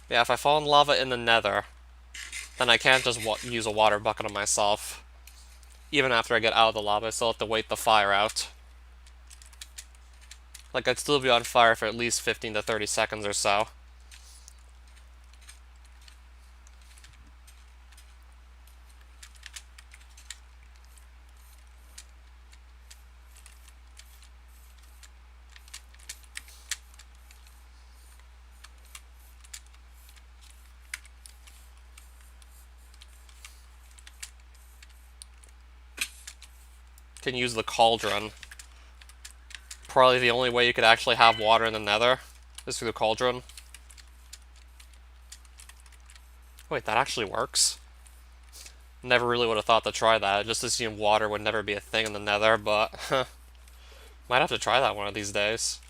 Yeah, if I fall in lava in the nether, then I can't just use a water bucket on myself. Even after I get out of the lava, I still have to wait the fire out. Like, I'd still be on fire for at least 15 to 30 seconds or so. Can use the cauldron. Probably the only way you could actually have water in the nether is through the cauldron. Wait, that actually works? Never really would have thought to try that. I just assumed water would never be a thing in the nether, but might have to try that one of these days.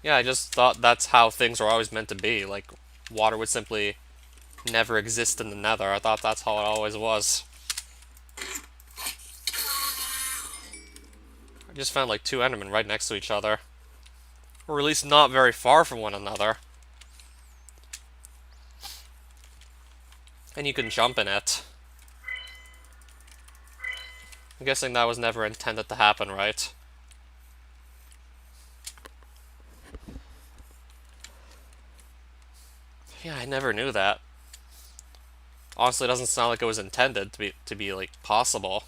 Yeah, I just thought that's how things were always meant to be. Like, water would simply never exist in the nether. I thought that's how it always was. I just found like two endermen right next to each other. Or at least not very far from one another. And you can jump in it. I'm guessing that was never intended to happen, right? Yeah, I never knew that. Honestly, it doesn't sound like it was intended to be like possible.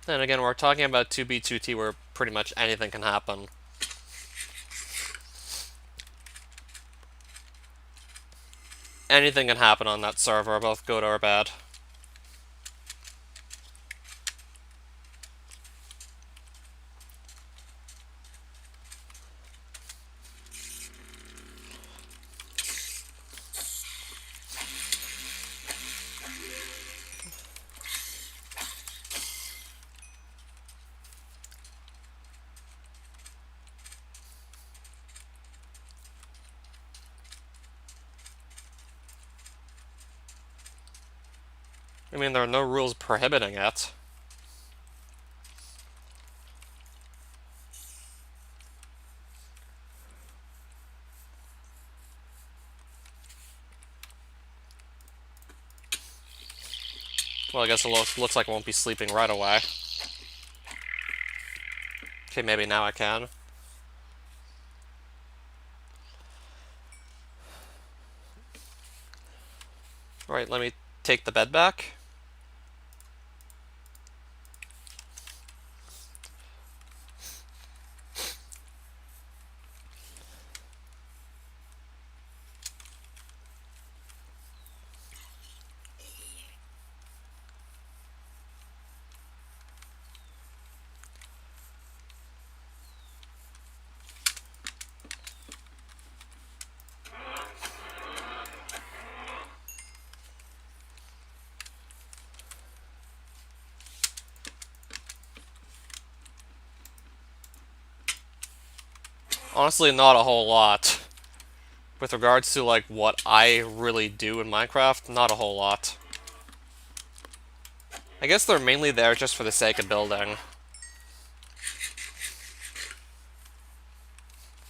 Then again, we're talking about 2B2T where pretty much anything can happen. Anything can happen on that server, both good or bad. I mean, there are no rules prohibiting it. Well, I guess it looks like I won't be sleeping right away. Okay, maybe now I can. Alright, let me take the bed back. Honestly, not a whole lot. With regards to, like, what I really do in Minecraft, not a whole lot. I guess they're mainly there just for the sake of building.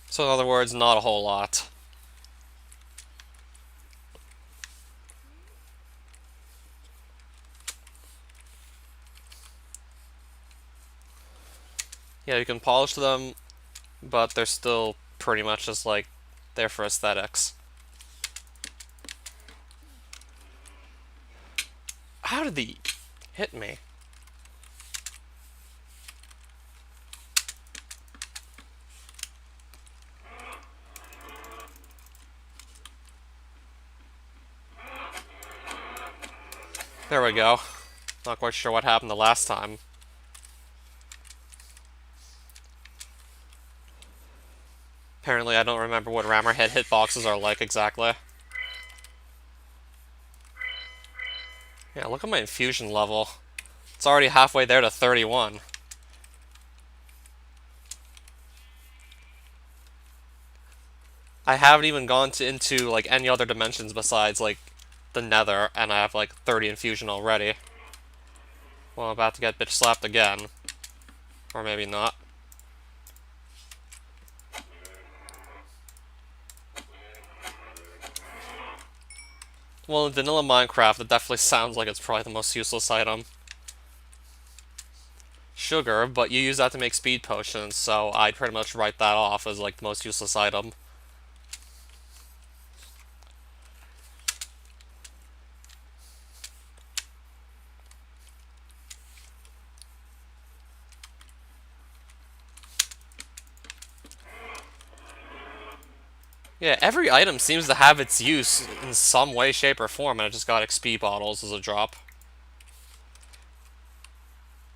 So in other words, not a whole lot. Yeah, you can polish them, but they're still pretty much just, like, there for aesthetics. How did he hit me? There we go. Not quite sure what happened the last time. Apparently, I don't remember what Rammerhead hitboxes are like exactly. Yeah, look at my infusion level. It's already halfway there to 31. I haven't even gone into like any other dimensions besides like the Nether, and I have like 30 infusion already. Well, I'm about to get bitch slapped again. Or maybe not. Well, in vanilla Minecraft, it definitely sounds like it's probably the most useless item. Sugar, but you use that to make speed potions, so I'd pretty much write that off as like the most useless item. Yeah, every item seems to have its use in some way, shape, or form, and I just got XP bottles as a drop.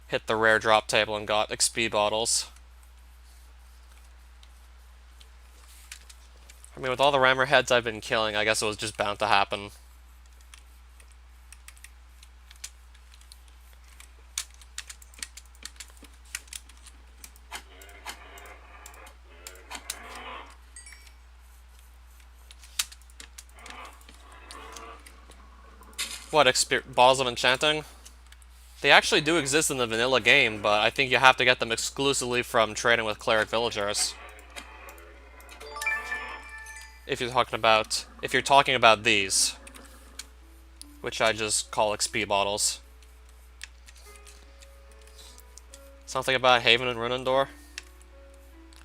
Hit the rare drop table and got XP bottles. I mean, with all the rammer heads I've been killing, I guess it was just bound to happen. What, bottles of enchanting? They actually do exist in the vanilla game, but I think you have to get them exclusively from trading with cleric villagers. If you're talking about these, which I just call XP bottles. Something about Haven and Runendor?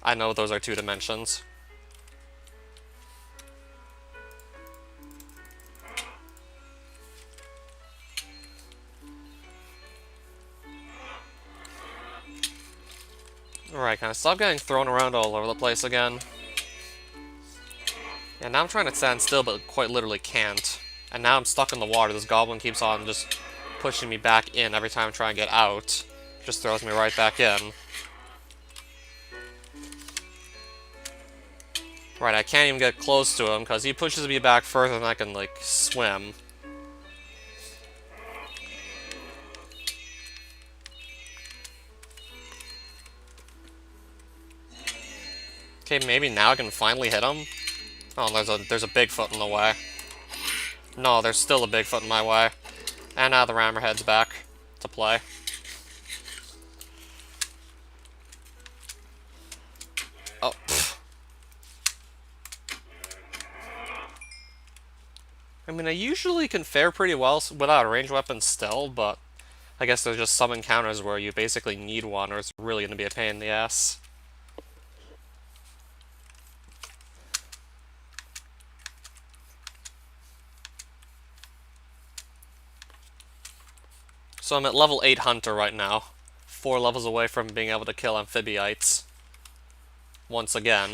I know those are 2 dimensions. Alright, can I stop getting thrown around all over the place again? Yeah, now I'm trying to stand still, but quite literally can't. And now I'm stuck in the water. This goblin keeps on just pushing me back in every time I try and get out. Just throws me right back in. Right, I can't even get close to him, because he pushes me back further than I can, like, swim. Okay, maybe now I can finally hit him. Oh, there's a Bigfoot in the way. No, there's still a Bigfoot in my way. And now the Rammerhead's back to play. Oh, pfft. I mean, I usually can fare pretty well without a ranged weapon still, but I guess there's just some encounters where you basically need one, or it's really going to be a pain in the ass. So I'm at level 8 Hunter right now. 4 levels away from being able to kill Amphibyites. Once again.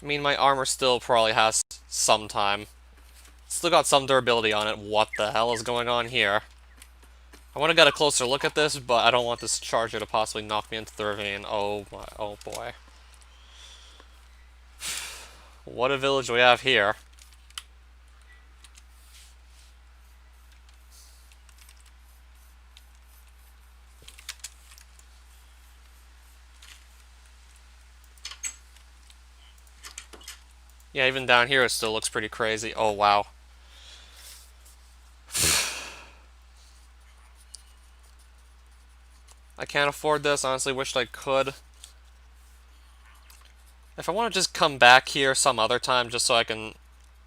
I mean, my armor still probably has some time. Still got some durability on it. What the hell is going on here? I want to get a closer look at this, but I don't want this charger to possibly knock me into the ravine. Oh my, oh boy. What a village we have here. Yeah, even down here it still looks pretty crazy. Oh wow. I can't afford this. Honestly, wished I could. If I want to just come back here some other time just so I can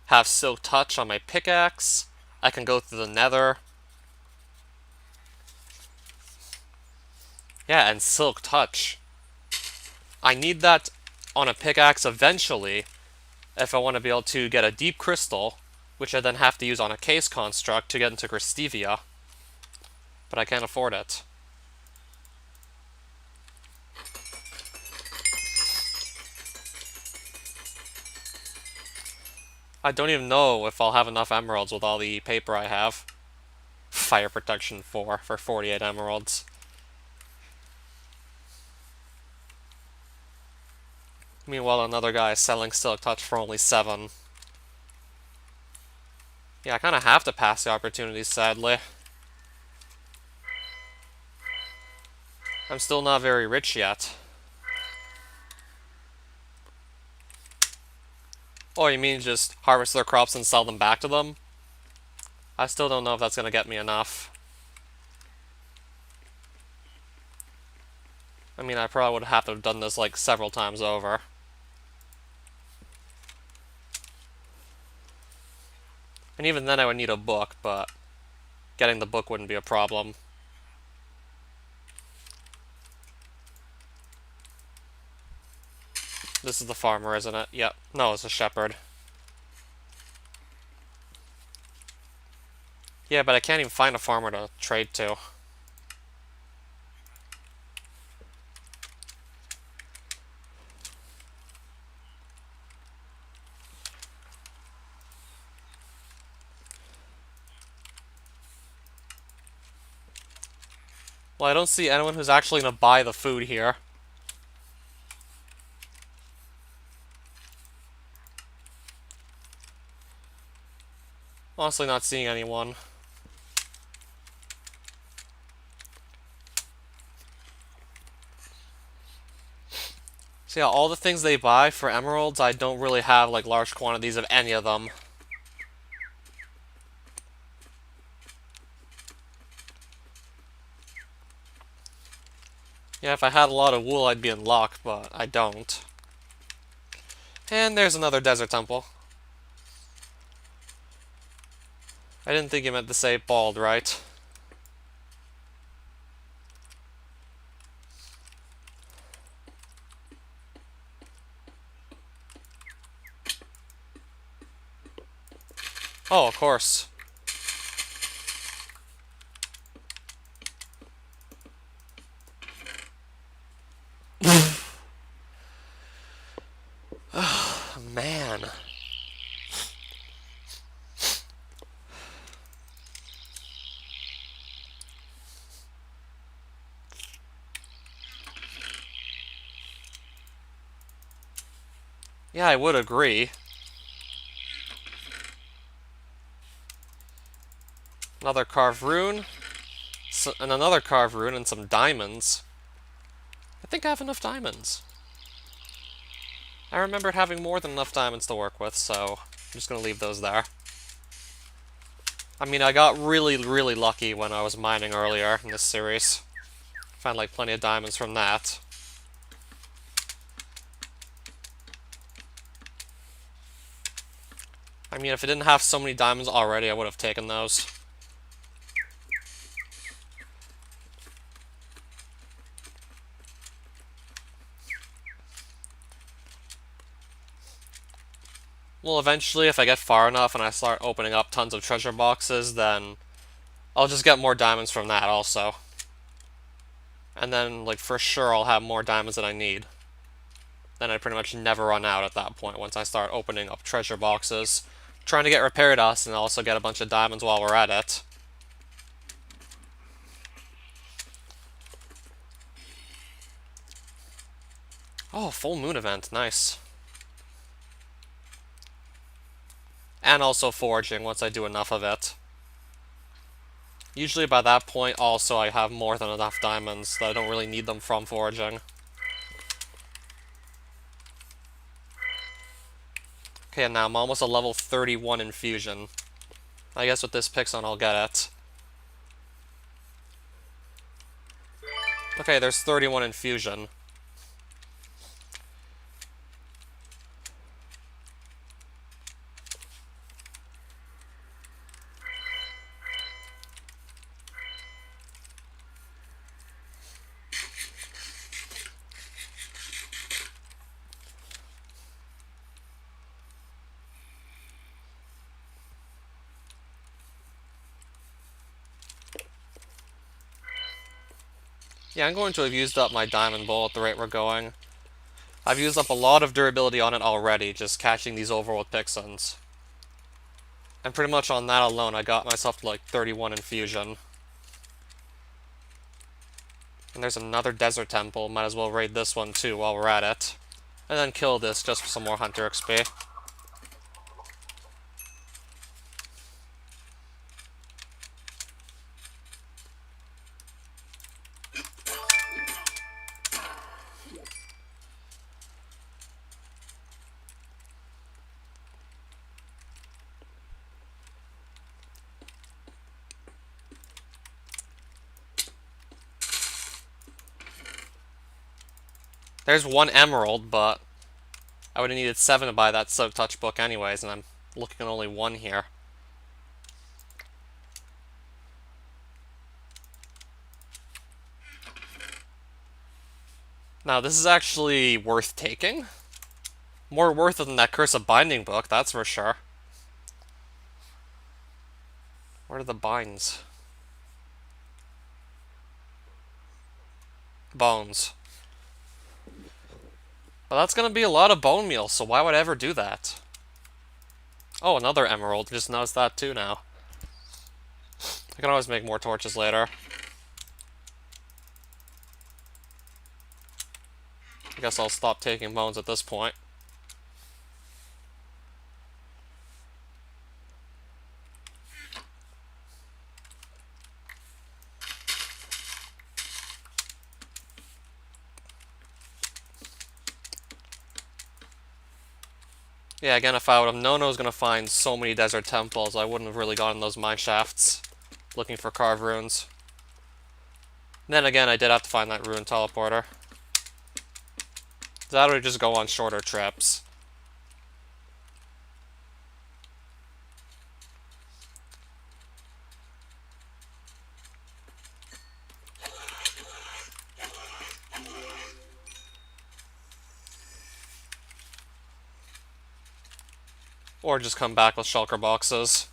have Silk Touch on my pickaxe, I can go through the Nether. Yeah, and Silk Touch. I need that on a pickaxe eventually if I want to be able to get a Deep Crystal, which I then have to use on a Case Construct to get into Christevia. But I can't afford it. I don't even know if I'll have enough emeralds with all the paper I have. Fire protection 4 for 48 emeralds. Meanwhile, another guy is selling Silk Touch for only 7. Yeah, I kind of have to pass the opportunities, sadly. I'm still not very rich yet. Oh, you mean just harvest their crops and sell them back to them? I still don't know if that's going to get me enough. I mean, I probably would have to have done this like several times over. And even then I would need a book, but getting the book wouldn't be a problem. This is the farmer, isn't it? Yep. No, it's a shepherd. Yeah, but I can't even find a farmer to trade to. Well, I don't see anyone who's actually going to buy the food here. Honestly, not seeing anyone. So yeah, all the things they buy for emeralds, I don't really have like large quantities of any of them. Yeah, if I had a lot of wool, I'd be in luck, but I don't. And there's another desert temple. I didn't think you meant to say bald, right? Oh, of course. Oh, man. Yeah, I would agree. Another carved rune. And another carved rune and some diamonds. I think I have enough diamonds. I remembered having more than enough diamonds to work with, so I'm just gonna leave those there. I mean, I got really, really lucky when I was mining earlier in this series. Found like plenty of diamonds from that. I mean, if I didn't have so many diamonds already, I would have taken those. Well, eventually, if I get far enough and I start opening up tons of treasure boxes, then I'll just get more diamonds from that also. And then, like, for sure, I'll have more diamonds than I need. Then I pretty much never run out at that point once I start opening up treasure boxes. Trying to get repair dust and also get a bunch of diamonds while we're at it. Oh, full moon event, nice. And also foraging once I do enough of it. Usually by that point also I have more than enough diamonds that I don't really need them from foraging. Okay, and now I'm almost a level 31 in fusion. I guess with this Pixon I'll get it. Okay, there's 31 in fusion. Yeah, I'm going to have used up my diamond bowl at the rate we're going. I've used up a lot of durability on it already, just catching these overworld Pixons. And pretty much on that alone, I got myself to like 31 in fusion. And there's another desert temple, might as well raid this one too while we're at it. And then kill this just for some more hunter XP. There's one emerald, but I would have needed 7 to buy that Silk Touch book anyways, and I'm looking at only 1 here. Now, this is actually worth taking. More worth it than that Curse of Binding book, that's for sure. Where are the binds? Bones. Well, that's gonna be a lot of bone meal, so why would I ever do that? Oh, another emerald. Just noticed that too now. I can always make more torches later. I guess I'll stop taking bones at this point. Yeah, again, if I would have known I was going to find so many desert temples, I wouldn't have really gone in those mine shafts looking for carved runes. And then again, I did have to find that rune teleporter. That would just go on shorter trips. Or just come back with shulker boxes.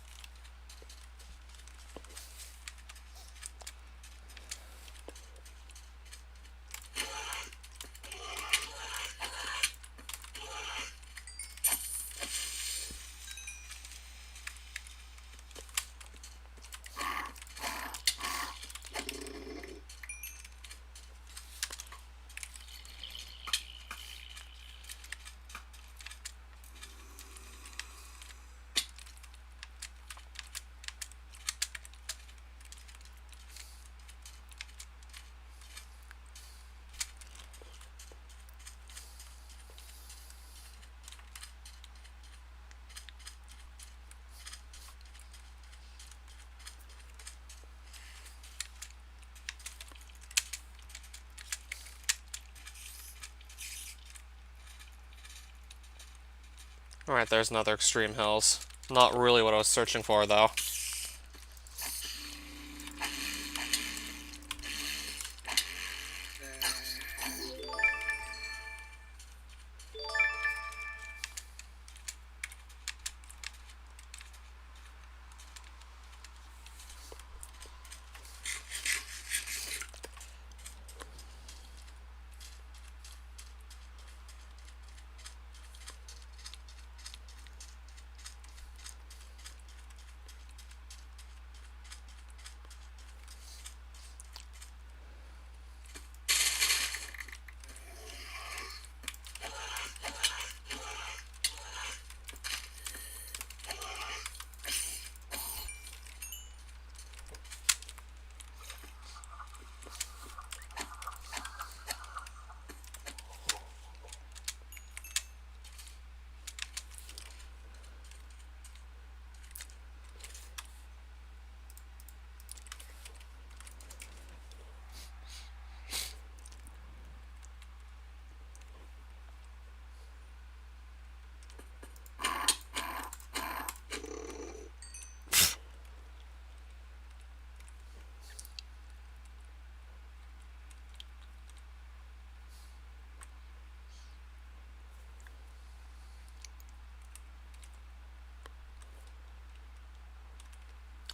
Alright, there's another Extreme Hills. Not really what I was searching for, though.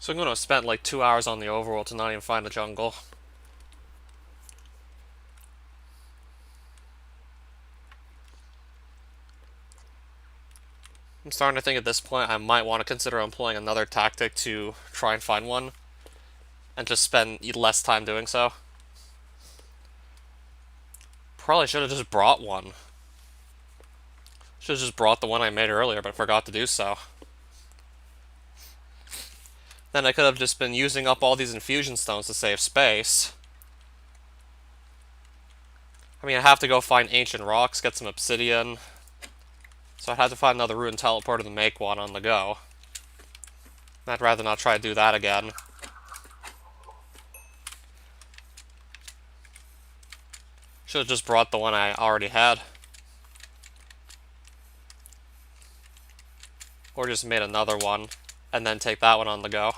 So I'm going to have spent like 2 hours on the overworld to not even find a jungle. I'm starting to think at this point I might want to consider employing another tactic to try and find one, and just spend less time doing so. Probably should have just brought one. Should have just brought the one I made earlier, but forgot to do so. Then I could have just been using up all these infusion stones to save space. I mean, I have to go find ancient rocks, get some obsidian. So I'd have to find another ruined teleporter to make one on the go. I'd rather not try to do that again. Should have just brought the one I already had. Or just made another one, and then take that one on the go.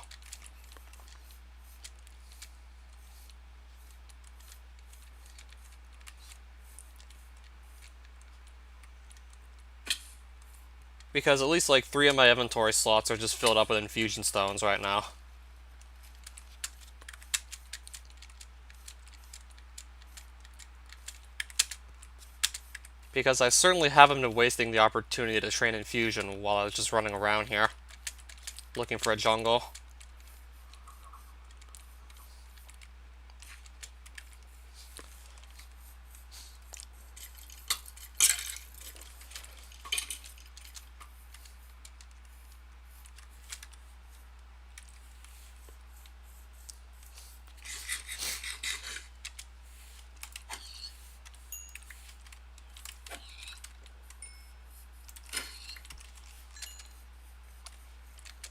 Because at least like 3 of my inventory slots are just filled up with infusion stones right now. Because I certainly haven't been wasting the opportunity to train infusion while I was just running around here, looking for a jungle.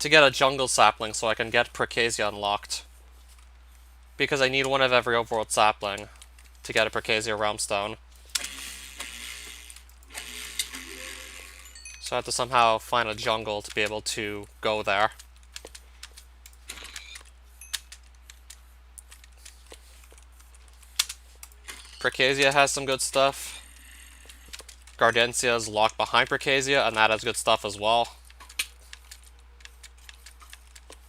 To get a jungle sapling so I can get Precasia unlocked. Because I need one of every overworld sapling to get a Precasia Realmstone. So I have to somehow find a jungle to be able to go there. Precasia has some good stuff. Gardencia is locked behind Precasia, and that has good stuff as well.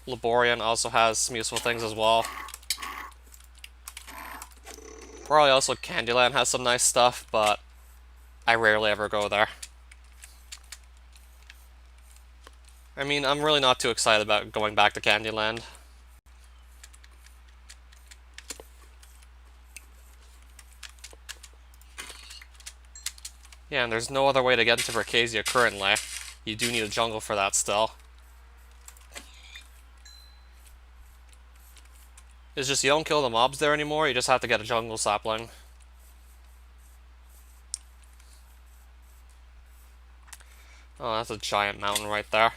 Laborian also has some useful things as well. Probably also Candyland has some nice stuff, but I rarely ever go there. I mean, I'm really not too excited about going back to Candyland. Yeah, and there's no other way to get into Precasia currently. You do need a jungle for that still. It's just you don't kill the mobs there anymore, you just have to get a jungle sapling. Oh, that's a giant mountain right there.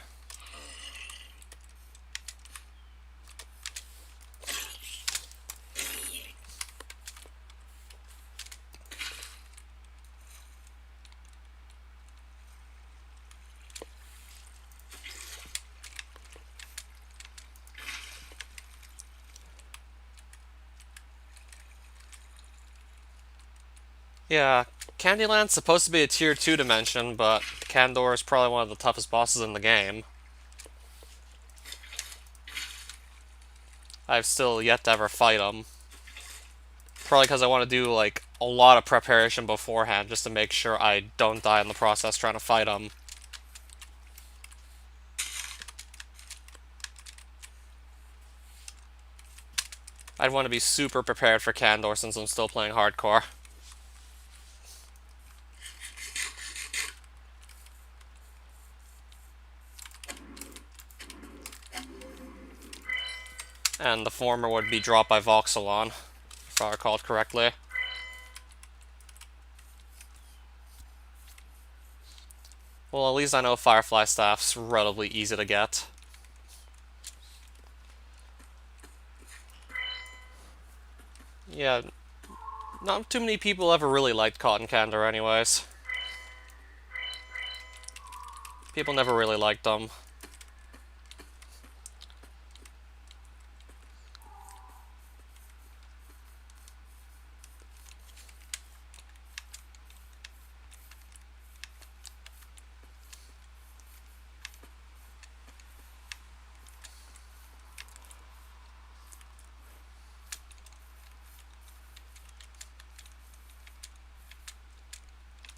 Yeah, Candyland's supposed to be a tier 2 dimension, but Kandor is probably one of the toughest bosses in the game. I've still yet to ever fight him. Probably because I want to do, like, a lot of preparation beforehand just to make sure I don't die in the process trying to fight him. I'd want to be super prepared for Kandor since I'm still playing hardcore. And the former would be dropped by Voxelon, if I recall correctly. Well, at least I know Firefly Staff's relatively easy to get. Yeah, not too many people ever really liked Cotton Candor anyways. People never really liked them.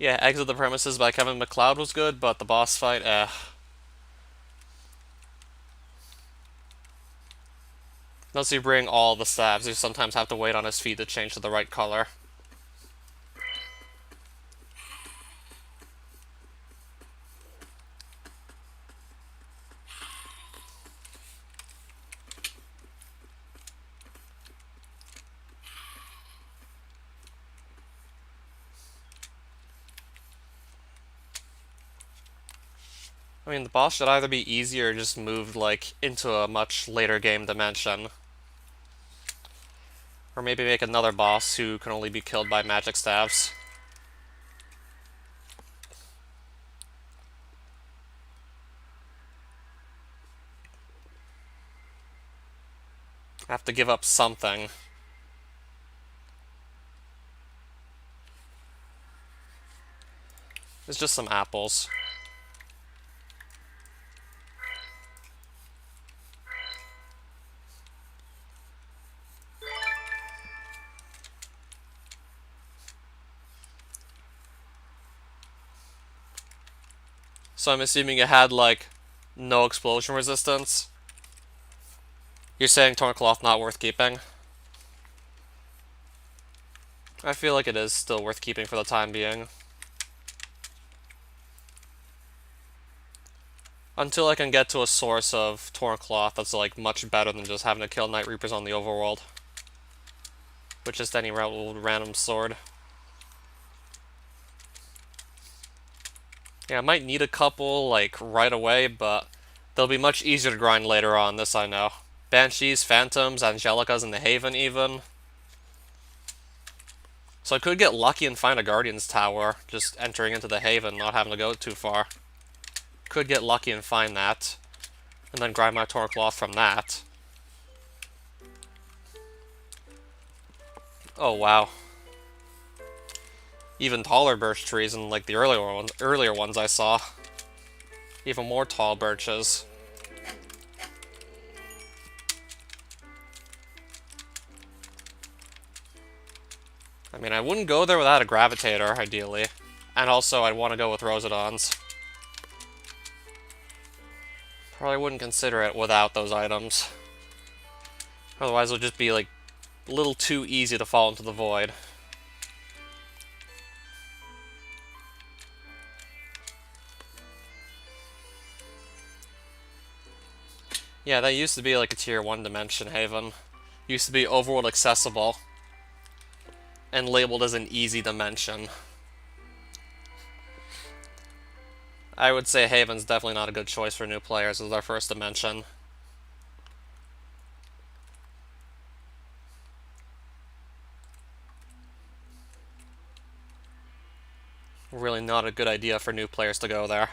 Yeah, Exit the Premises by Kevin MacLeod was good, but the boss fight, Unless you bring all the stabs, you sometimes have to wait on his feet to change to the right color. I mean, the boss should either be easier or just moved, like, into a much later game dimension. Or maybe make another boss who can only be killed by magic stabs. I have to give up something. It's just some apples. So I'm assuming it had, like, no explosion resistance. You're saying torn cloth not worth keeping? I feel like it is still worth keeping for the time being. Until I can get to a source of torn cloth that's, like, much better than just having to kill Night Reapers on the overworld. With just any random sword. Yeah, I might need a couple, like, right away, but they'll be much easier to grind later on, this I know. Banshees, Phantoms, Angelicas in the Haven, even. So I could get lucky and find a Guardian's Tower, just entering into the Haven, not having to go too far. Could get lucky and find that, and then grind my torn cloth from that. Oh, wow. Even taller birch trees than, like, the earlier ones I saw. Even more tall birches. I mean, I wouldn't go there without a Gravitator, ideally. And also, I'd want to go with Rosedons. Probably wouldn't consider it without those items. Otherwise, it'll just be, like, a little too easy to fall into the void. Yeah, that used to be like a tier 1 dimension haven. Used to be overworld accessible. And labeled as an easy dimension. I would say Haven's definitely not a good choice for new players as their first dimension. Really not a good idea for new players to go there.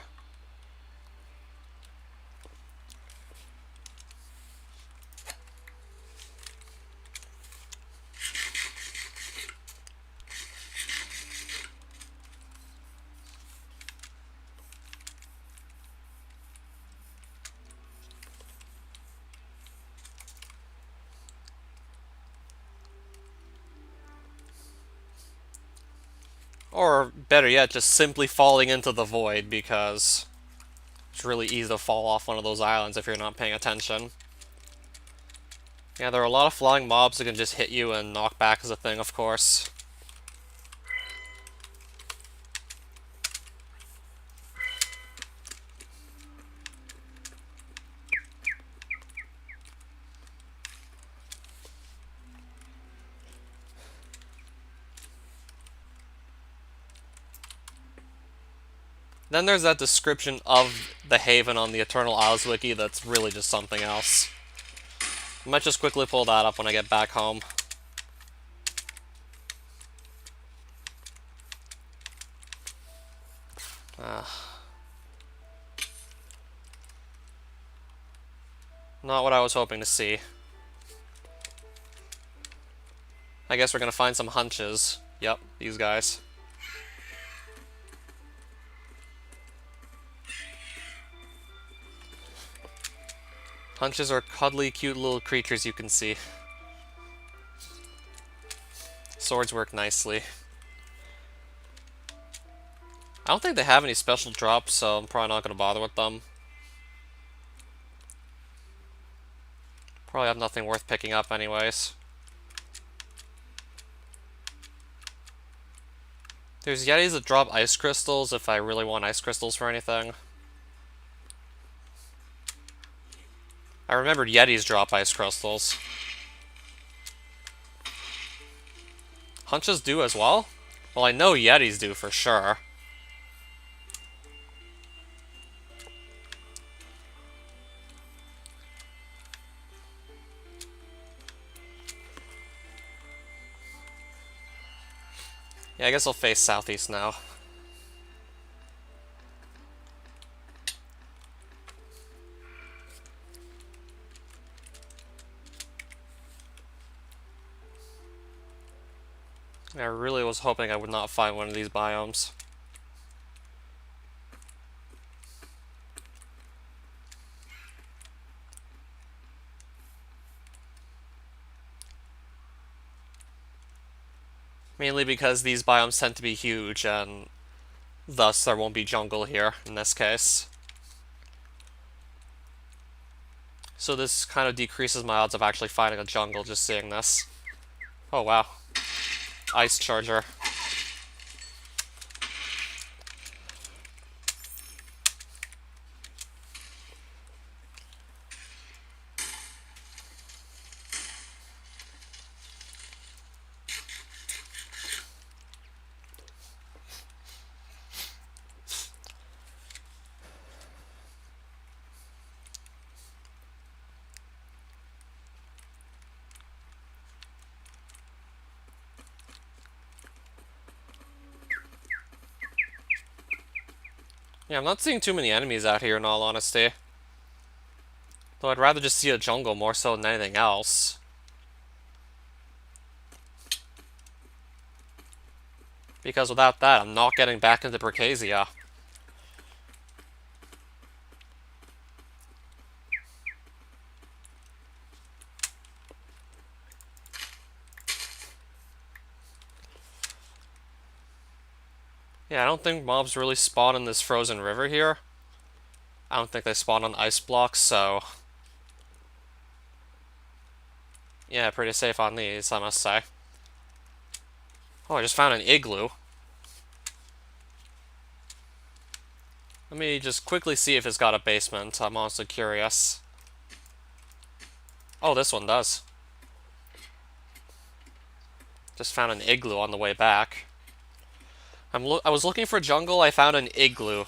Or, better yet, just simply falling into the void, because it's really easy to fall off one of those islands if you're not paying attention. Yeah, there are a lot of flying mobs that can just hit you, and knockback is a thing, of course. Then there's that description of the Haven on the Eternal Isles wiki that's really just something else. I might just quickly pull that up when I get back home. Not what I was hoping to see. I guess we're gonna find some hunches. Yep, these guys. Hunches are cuddly, cute little creatures you can see. Swords work nicely. I don't think they have any special drops, so I'm probably not going to bother with them. Probably have nothing worth picking up anyways. There's Yetis that drop ice crystals if I really want ice crystals for anything. I remembered Yetis drop ice crystals. Hunches do as well? Well, I know Yetis do for sure. Yeah, I guess I'll face southeast now. I really was hoping I would not find one of these biomes. Mainly because these biomes tend to be huge, and thus there won't be jungle here in this case. So this kind of decreases my odds of actually finding a jungle just seeing this. Oh wow. Ice Charger. Yeah, I'm not seeing too many enemies out here in all honesty. Though I'd rather just see a jungle more so than anything else. Because without that, I'm not getting back into Berkazia. Yeah, I don't think mobs really spawn in this frozen river here. I don't think they spawn on ice blocks, so... yeah, pretty safe on these, I must say. Oh, I just found an igloo. Let me just quickly see if it's got a basement. I'm honestly curious. Oh, this one does. Just found an igloo on the way back. I was looking for jungle, I found an igloo. Of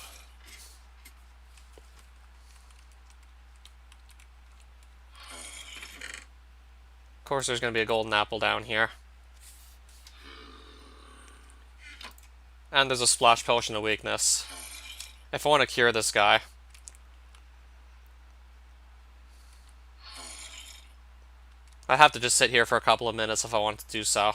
course there's gonna be a golden apple down here. And there's a splash potion of weakness. If I want to cure this guy. I'd have to just sit here for a couple of minutes if I wanted to do so.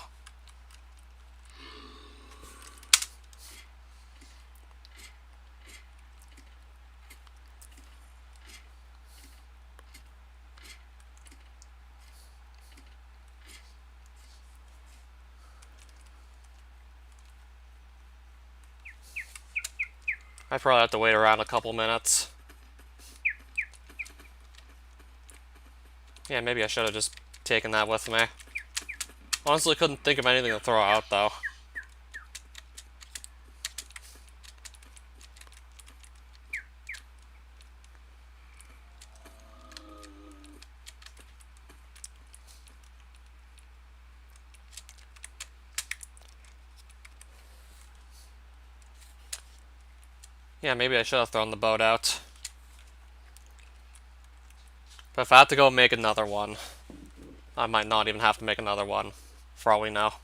I probably have to wait around a couple minutes. Yeah, maybe I should have just taken that with me. Honestly, couldn't think of anything to throw out, though. Yeah, maybe I should have thrown the boat out. But if I have to go make another one, I might not even have to make another one, for all we know.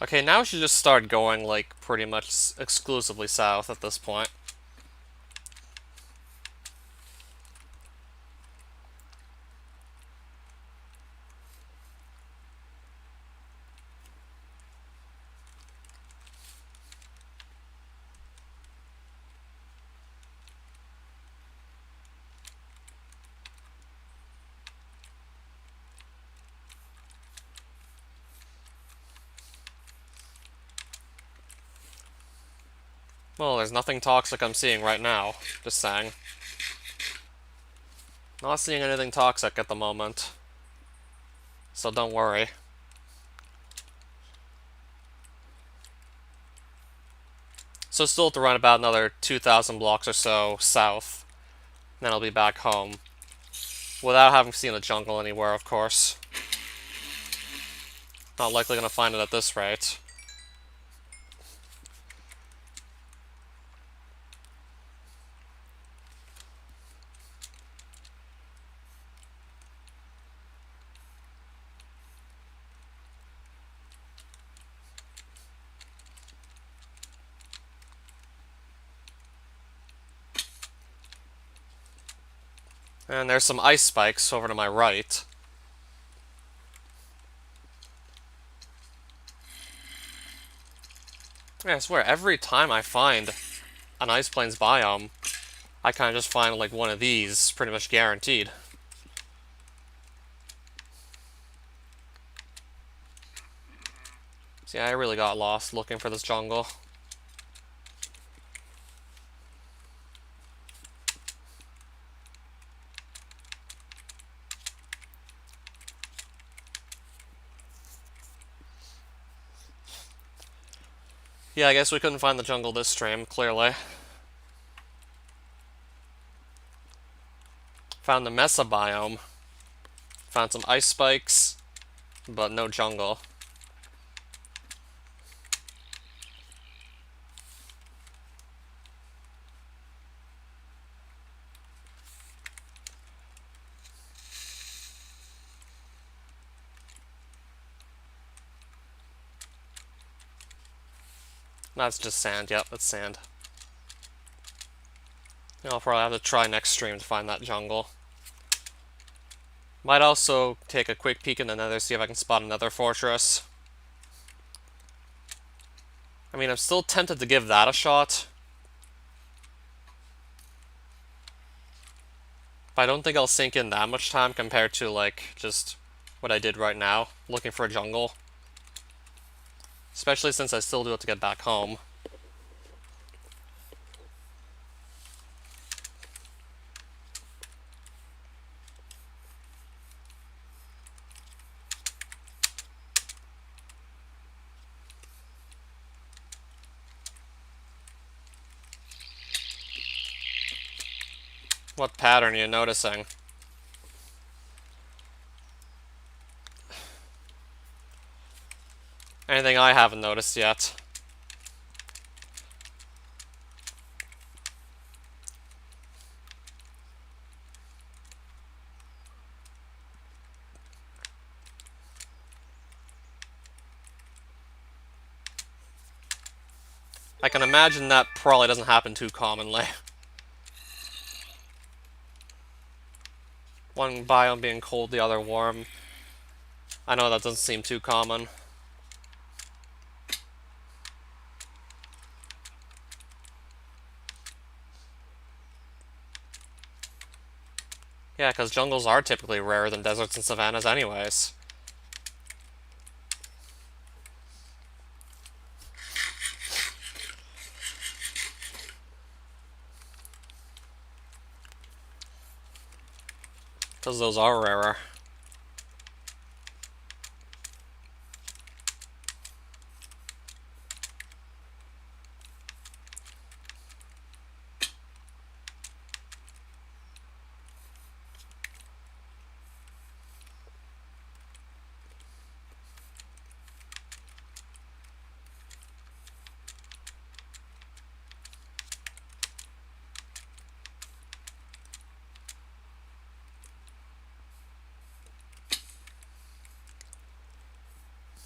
Okay, now we should just start going, like, pretty much exclusively south at this point. Well, there's nothing toxic I'm seeing right now. Just saying. Not seeing anything toxic at the moment. So don't worry. So still have to run about another 2,000 blocks or so south. Then I'll be back home. Without having seen a jungle anywhere, of course. Not likely gonna find it at this rate. And there's some ice spikes over to my right. Yeah, I swear, every time I find an Ice Plains biome, I kind of just find like one of these, pretty much guaranteed. See, I really got lost looking for this jungle. Yeah, I guess we couldn't find the jungle this stream, clearly. Found the Mesa biome. Found some ice spikes, but no jungle. That's just sand, yep, that's sand. I'll probably have to try next stream to find that jungle. Might also take a quick peek in the nether, see if I can spot another fortress. I mean, I'm still tempted to give that a shot. But I don't think I'll sink in that much time compared to, like, just what I did right now, looking for a jungle. Especially since I still do have to get back home. What pattern are you noticing? Anything I haven't noticed yet? I can imagine that probably doesn't happen too commonly. One biome being cold, the other warm. I know that doesn't seem too common. Yeah, because jungles are typically rarer than deserts and savannas anyways. Because those are rarer.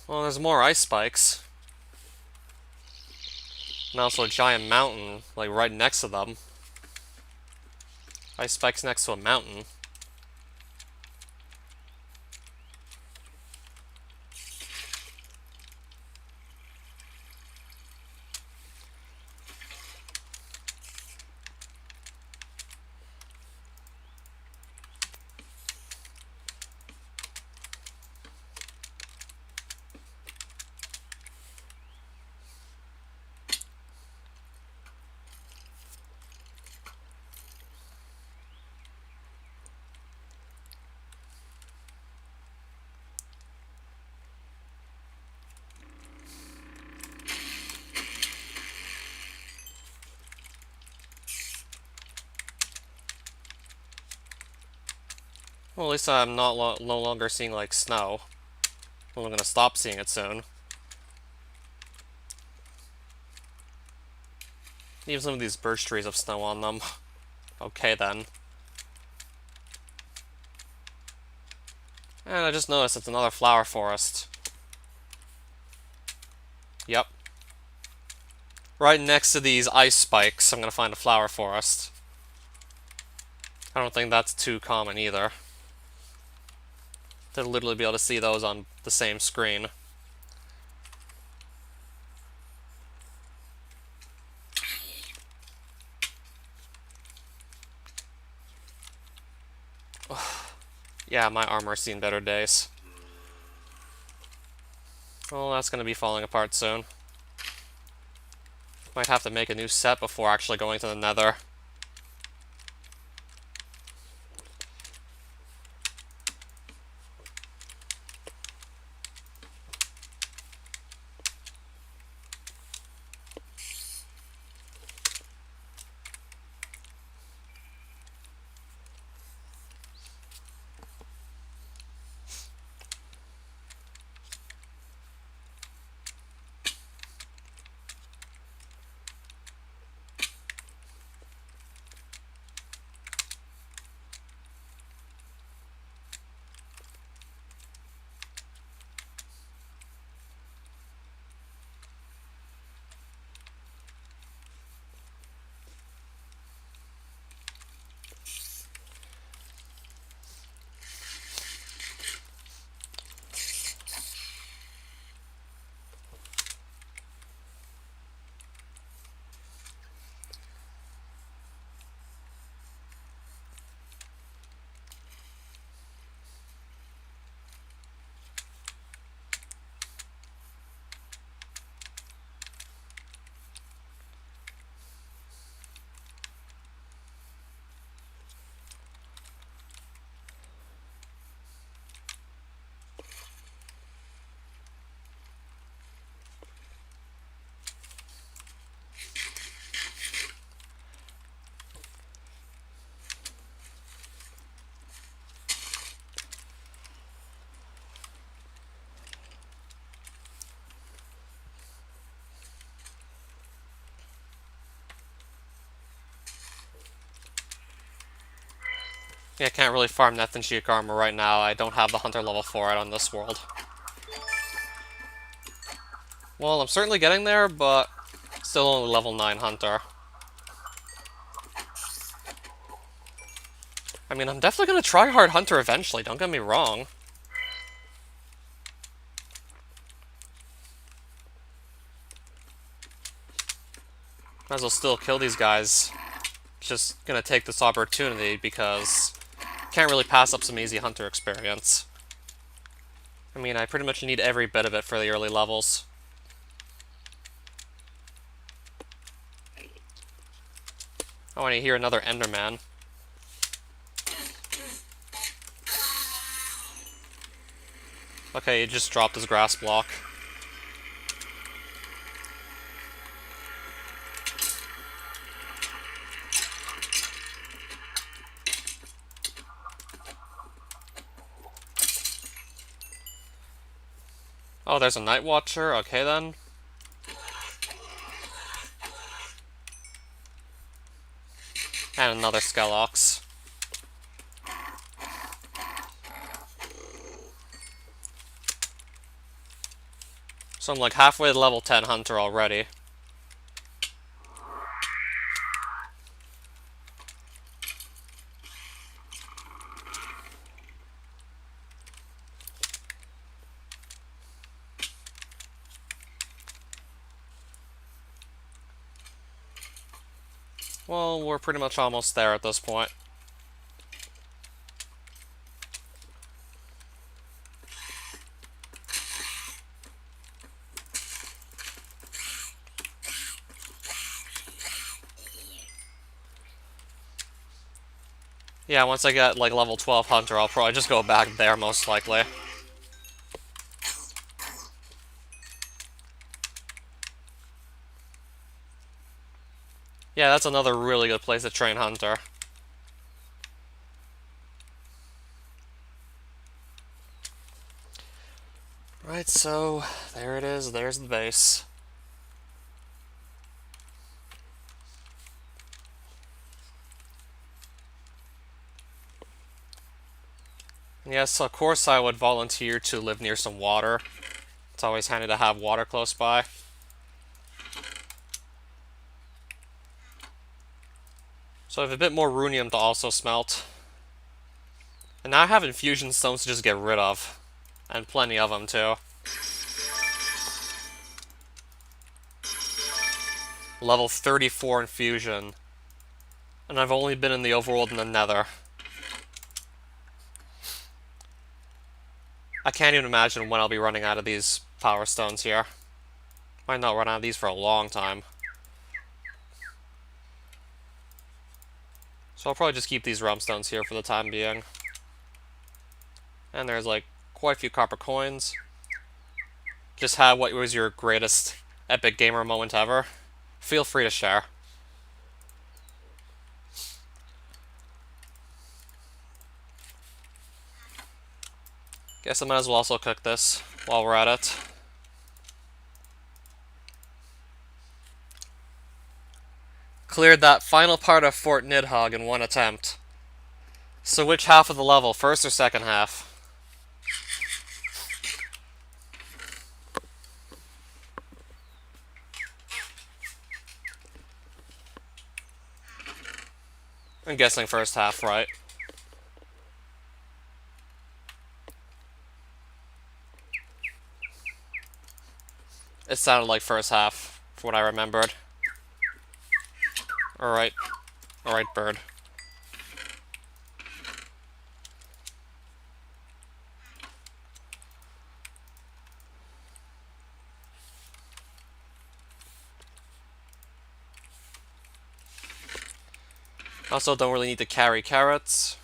Well, there's more ice spikes. And also a giant mountain, like right next to them. Ice spikes next to a mountain. Well, at least I'm not no longer seeing, like, snow. Well, I'm gonna stop seeing it soon. Even some of these birch trees have snow on them. Okay, then. And I just noticed it's another flower forest. Yep. Right next to these ice spikes, I'm gonna find a flower forest. I don't think that's too common either. To literally be able to see those on the same screen. Yeah, my armor's seen better days. Well, that's gonna be falling apart soon. Might have to make a new set before actually going to the Nether. Yeah, I can't really farm that Thinchic armor right now. I don't have the hunter level for it on this world. Well, I'm certainly getting there, but still only level 9 hunter. I mean, I'm definitely gonna try hard hunter eventually, don't get me wrong. Might as well still kill these guys. Just gonna take this opportunity because can't really pass up some easy hunter experience. I mean, I pretty much need every bit of it for the early levels. Oh, and I hear another Enderman. Okay, he just dropped his grass block. Oh, there's a Night Watcher. Okay, then. And another Skelox. So I'm like halfway to level 10 hunter already. Well, we're pretty much almost there at this point. Yeah, once I get like level 12 hunter, I'll probably just go back there most likely. Yeah, that's another really good place to train hunter. Alright, so there it is. There's the base. Yes, of course I would volunteer to live near some water. It's always handy to have water close by. So I have a bit more runium to also smelt. And now I have infusion stones to just get rid of. And plenty of them, too. Level 34 infusion. And I've only been in the overworld and the nether. I can't even imagine when I'll be running out of these power stones here. Might not run out of these for a long time. So I'll probably just keep these realm stones here for the time being. And there's like quite a few copper coins. Just have what was your greatest epic gamer moment ever. Feel free to share. Guess I might as well also cook this while we're at it. Cleared that final part of Fort Nidhogg in one attempt. So which half of the level, first or second half? I'm guessing first half, right? It sounded like first half, from what I remembered. Alright. Alright, bird. Also, don't really need to carry carrots.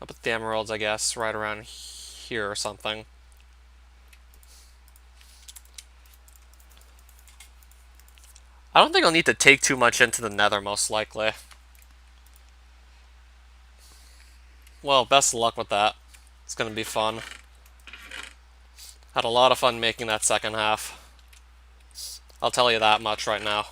I'll put the emeralds, I guess, right around here or something. I don't think I'll need to take too much into the nether, most likely. Well, best of luck with that. It's gonna be fun. Had a lot of fun making that second half. I'll tell you that much right now.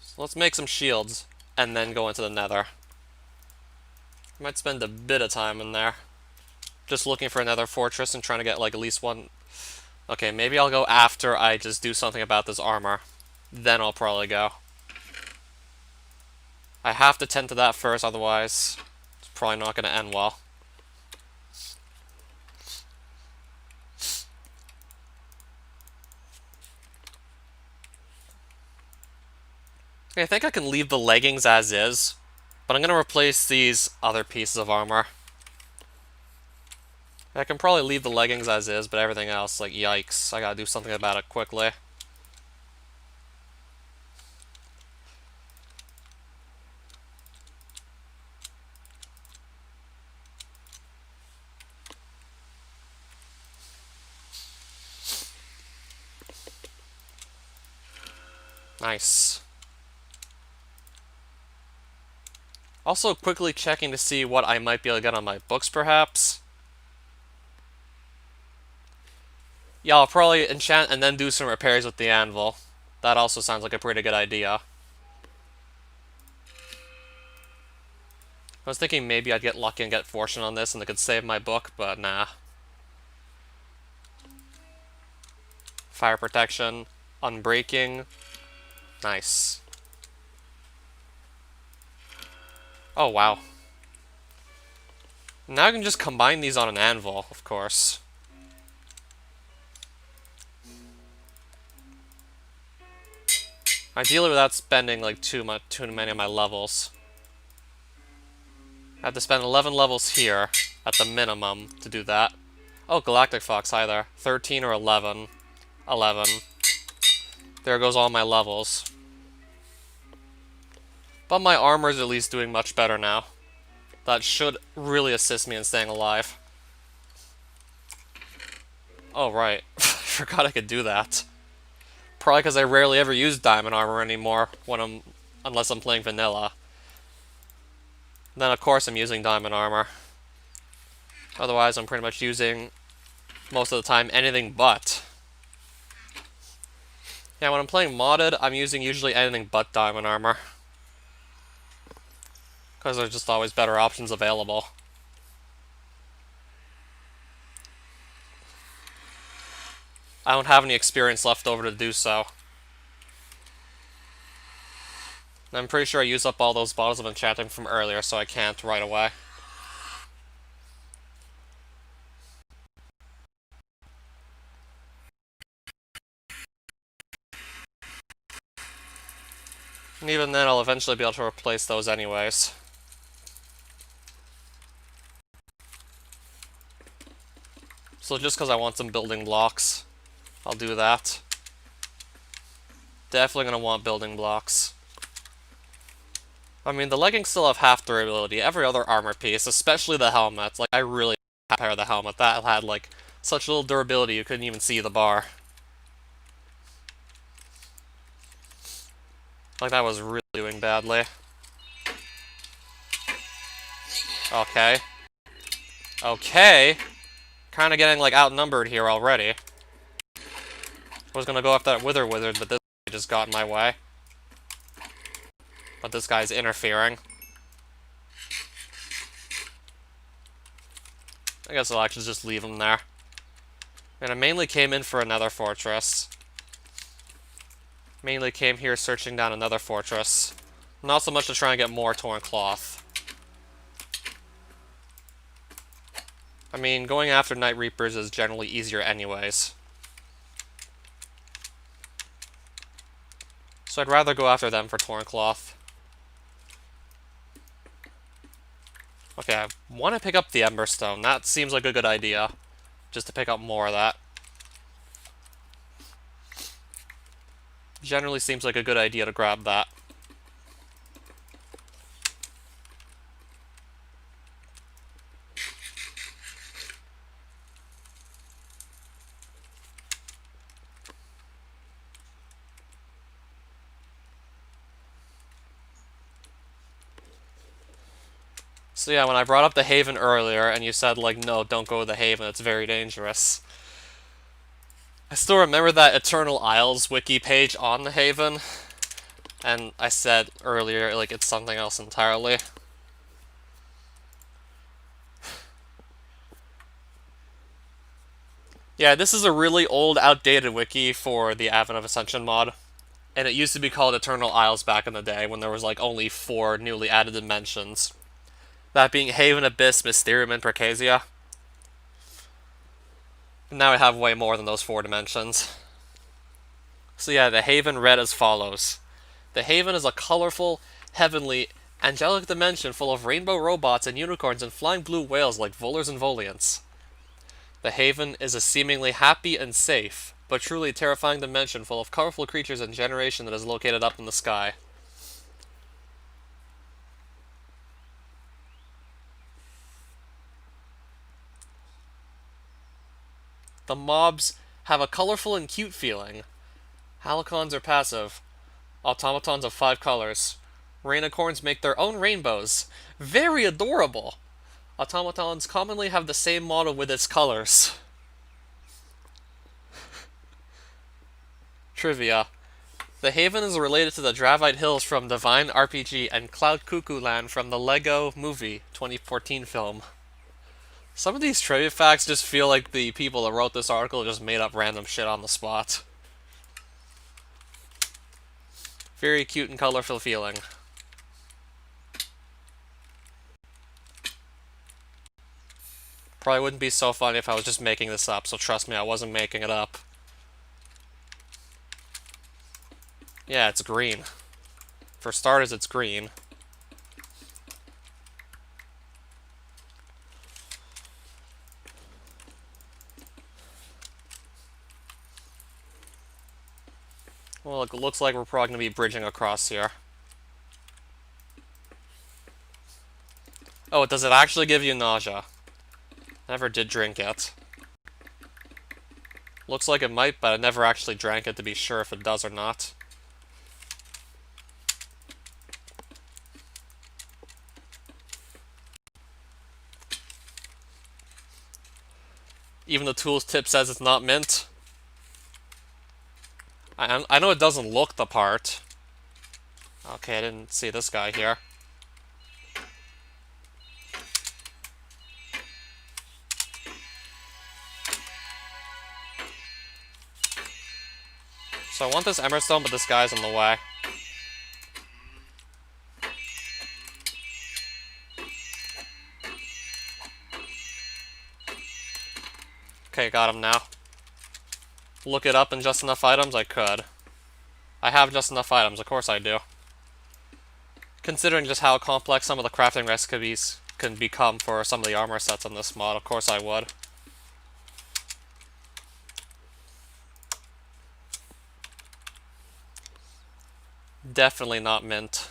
So let's make some shields, and then go into the nether. Might spend a bit of time in there. Just looking for another fortress and trying to get like at least one. Okay, maybe I'll go after I just do something about this armor. Then I'll probably go. I have to tend to that first, otherwise it's probably not going to end well. Okay, I think I can leave the leggings as is, but I'm going to replace these other pieces of armor. I can probably leave the leggings as is, but everything else, like, yikes. I gotta do something about it quickly. Nice. Also, quickly checking to see what I might be able to get on my books, perhaps. Yeah, I'll probably enchant and then do some repairs with the anvil. That also sounds like a pretty good idea. I was thinking maybe I'd get lucky and get fortune on this and it could save my book, but nah. Fire protection, unbreaking. Nice. Oh, wow. Now I can just combine these on an anvil, of course. Ideally without spending like too many of my levels. I have to spend 11 levels here at the minimum to do that. Oh, Galactic Fox, hi there. 13 or 11. 11. There goes all my levels. But my armor's at least doing much better now. That should really assist me in staying alive. Oh, right. I forgot I could do that. Probably because I rarely ever use diamond armor anymore when I'm unless I'm playing vanilla. Then of course I'm using diamond armor. Otherwise I'm pretty much using, most of the time, anything but. Yeah, when I'm playing modded, I'm using usually anything but diamond armor. Because there's just always better options available. I don't have any experience left over to do so. And I'm pretty sure I used up all those bottles of enchanting from earlier, so I can't right away. And even then, I'll eventually be able to replace those anyways. So just because I want some building blocks, I'll do that. Definitely going to want building blocks. I mean, the leggings still have half durability. Every other armor piece, especially the helmet, like, I really compare the helmet. That had, like, such little durability you couldn't even see the bar. Like, that was really doing badly. Okay. Okay. Kind of getting, like, outnumbered here already. I was gonna go after that Wither Wizard, but this guy just got in my way. But this guy's interfering. I guess I'll actually just leave him there. And I mainly came in for another fortress. Mainly came here searching down another fortress. Not so much to try and get more torn cloth. I mean, going after Night Reapers is generally easier anyways. So I'd rather go after them for torn cloth. Okay, I want to pick up the Emberstone. That seems like a good idea. Just to pick up more of that. Generally seems like a good idea to grab that. So yeah, when I brought up the Haven earlier, and you said, like, no, don't go to the Haven, it's very dangerous. I still remember that Eternal Isles wiki page on the Haven, and I said earlier, like, it's something else entirely. Yeah, this is a really old, outdated wiki for the Advent of Ascension mod. And it used to be called Eternal Isles back in the day, when there was, like, only 4 newly added dimensions. That being Haven, Abyss, Mysterium, and Percasia. Now I have way more than those 4 dimensions. So yeah, the Haven read as follows. The Haven is a colorful, heavenly, angelic dimension full of rainbow robots and unicorns and flying blue whales like volors and voliants. The Haven is a seemingly happy and safe, but truly terrifying dimension full of colorful creatures and generation that is located up in the sky. The mobs have a colorful and cute feeling. Halicons are passive. Automatons of 5 colors. Rainicorns make their own rainbows. Very adorable! Automatons commonly have the same model with its colors. Trivia. The Haven is related to the Dravite Hills from Divine RPG and Cloud Cuckoo Land from the Lego Movie 2014 film. Some of these trivia facts just feel like the people that wrote this article just made up random shit on the spot. Very cute and colorful feeling. Probably wouldn't be so funny if I was just making this up, so trust me, I wasn't making it up. Yeah, it's green. For starters, it's green. Well, it looks like we're probably going to be bridging across here. Oh, does it actually give you nausea? Never did drink it. Looks like it might, but I never actually drank it to be sure if it does or not. Even the tools tip says it's not mint. I know it doesn't look the part. Okay, I didn't see this guy here. So I want this Emerstone, but this guy's in the way. Okay, got him now. Look it up in just enough items? I could. I have just enough items, of course I do. Considering just how complex some of the crafting recipes can become for some of the armor sets on this mod, of course I would. Definitely not mint.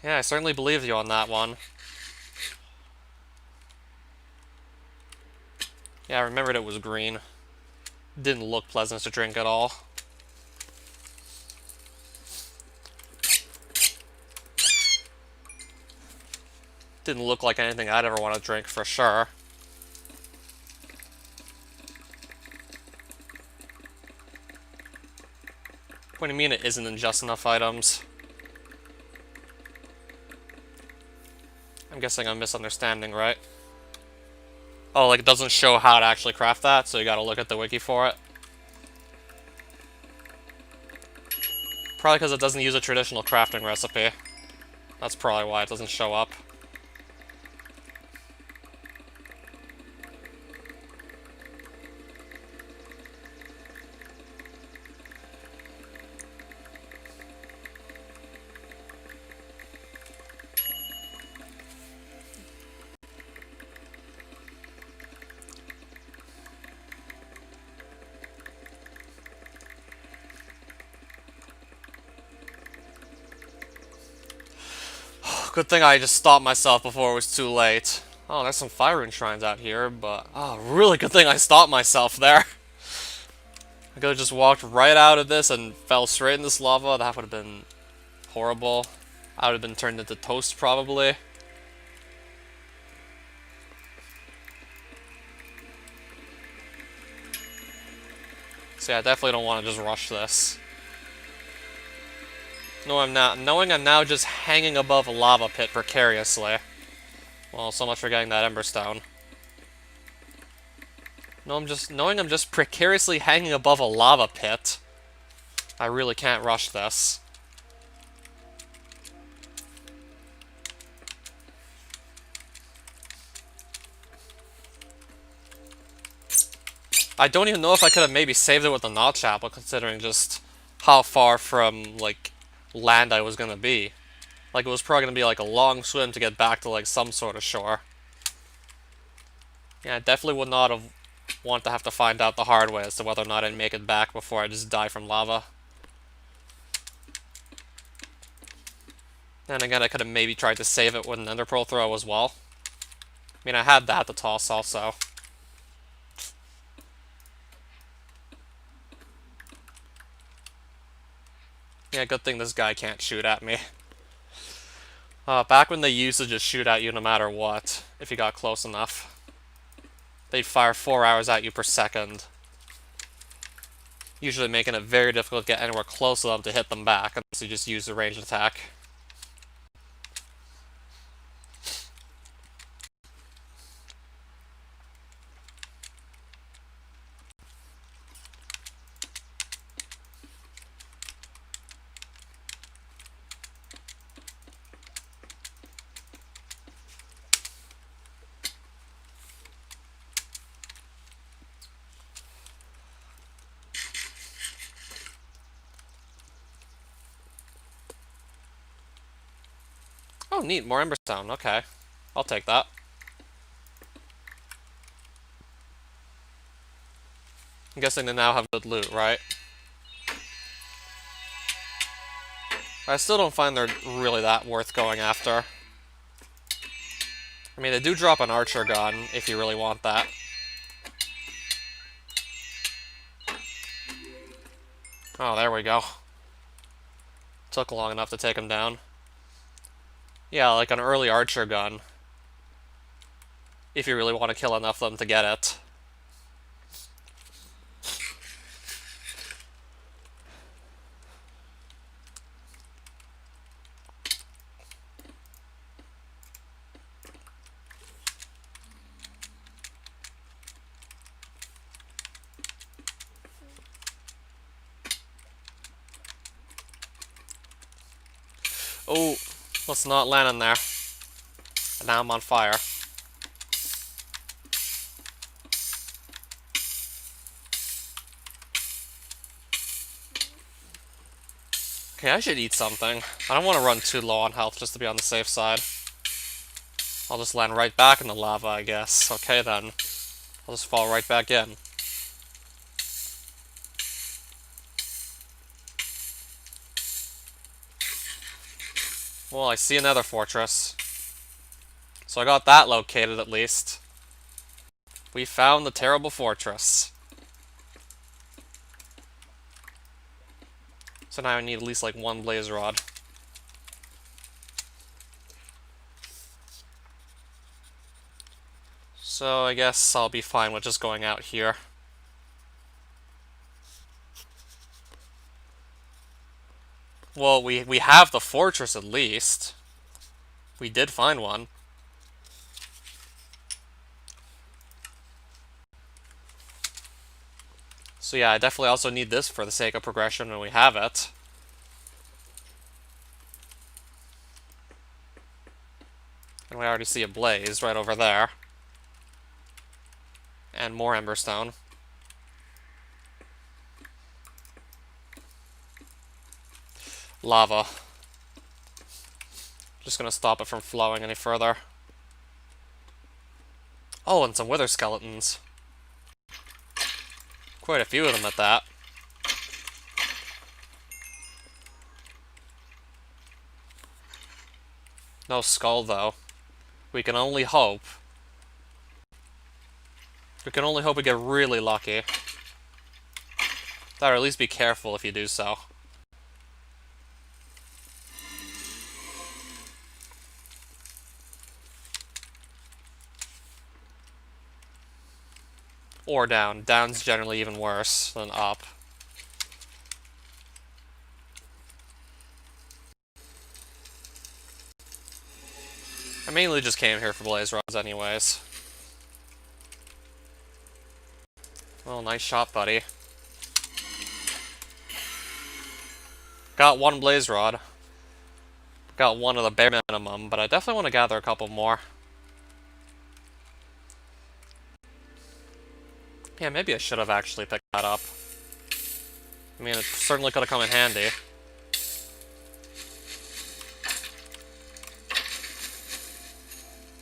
Yeah, I certainly believe you on that one. Yeah, I remembered it was green. Didn't look pleasant to drink at all. Didn't look like anything I'd ever want to drink for sure. What do you mean it isn't in just enough items? I'm guessing I'm misunderstanding, right? Oh, like it doesn't show how to actually craft that, so you gotta look at the wiki for it? Probably because it doesn't use a traditional crafting recipe. That's probably why it doesn't show up. Good thing I just stopped myself before it was too late. Oh, there's some fire rune shrines out here, but... Oh, really good thing I stopped myself there. I could have just walked right out of this and fell straight in this lava. That would have been horrible. I would have been turned into toast, probably. So yeah, I definitely don't want to just rush this. No, I'm not. Knowing I'm now just hanging above a lava pit precariously. Well, so much for getting that Emberstone. No, knowing I'm just precariously hanging above a lava pit. I really can't rush this. I don't even know if I could have maybe saved it with the Notch Apple, considering just how far from, like, land I was gonna be. Like, it was probably gonna be, like, a long swim to get back to, like, some sort of shore. Yeah, I definitely would not have wanted to have to find out the hard way as to whether or not I'd make it back before I just die from lava. And again, I could have maybe tried to save it with an Ender Pearl throw as well. I mean, I had that to toss also. Yeah, good thing this guy can't shoot at me. Back when they used to just shoot at you no matter what, if you got close enough. They'd fire 4 arrows at you per second. Usually making it very difficult to get anywhere close enough to hit them back, unless you just use the ranged attack. Oh, neat, more Emberstone, okay. I'll take that. I'm guessing they now have good loot, right? I still don't find they're really that worth going after. I mean, they do drop an archer gun, if you really want that. Oh, there we go. Took long enough to take him down. Yeah, like an early archer gun. If you really want to kill enough of them to get it. Oh, let's not land in there. And now I'm on fire. Okay, I should eat something. I don't want to run too low on health just to be on the safe side. I'll just land right back in the lava, I guess. Okay then. I'll just fall right back in. Well, I see another fortress. So I got that located at least. We found the terrible fortress. So now I need at least like one blaze rod. So I guess I'll be fine with just going out here. Well, we have the fortress at least. We did find one. So yeah, I definitely also need this for the sake of progression when we have it. And we already see a blaze right over there. And more emberstone. Lava. Just gonna stop it from flowing any further. Oh, and some wither skeletons. Quite a few of them at that. No skull, though. We can only hope. We can only hope we get really lucky. Or at least be careful if you do so. Or down. Down's generally even worse than up. I mainly just came here for blaze rods anyways. Oh, nice shot, buddy. Got one blaze rod. Got one of the bare minimum, but I definitely want to gather a couple more. Yeah, maybe I should have actually picked that up. I mean, it certainly could have come in handy.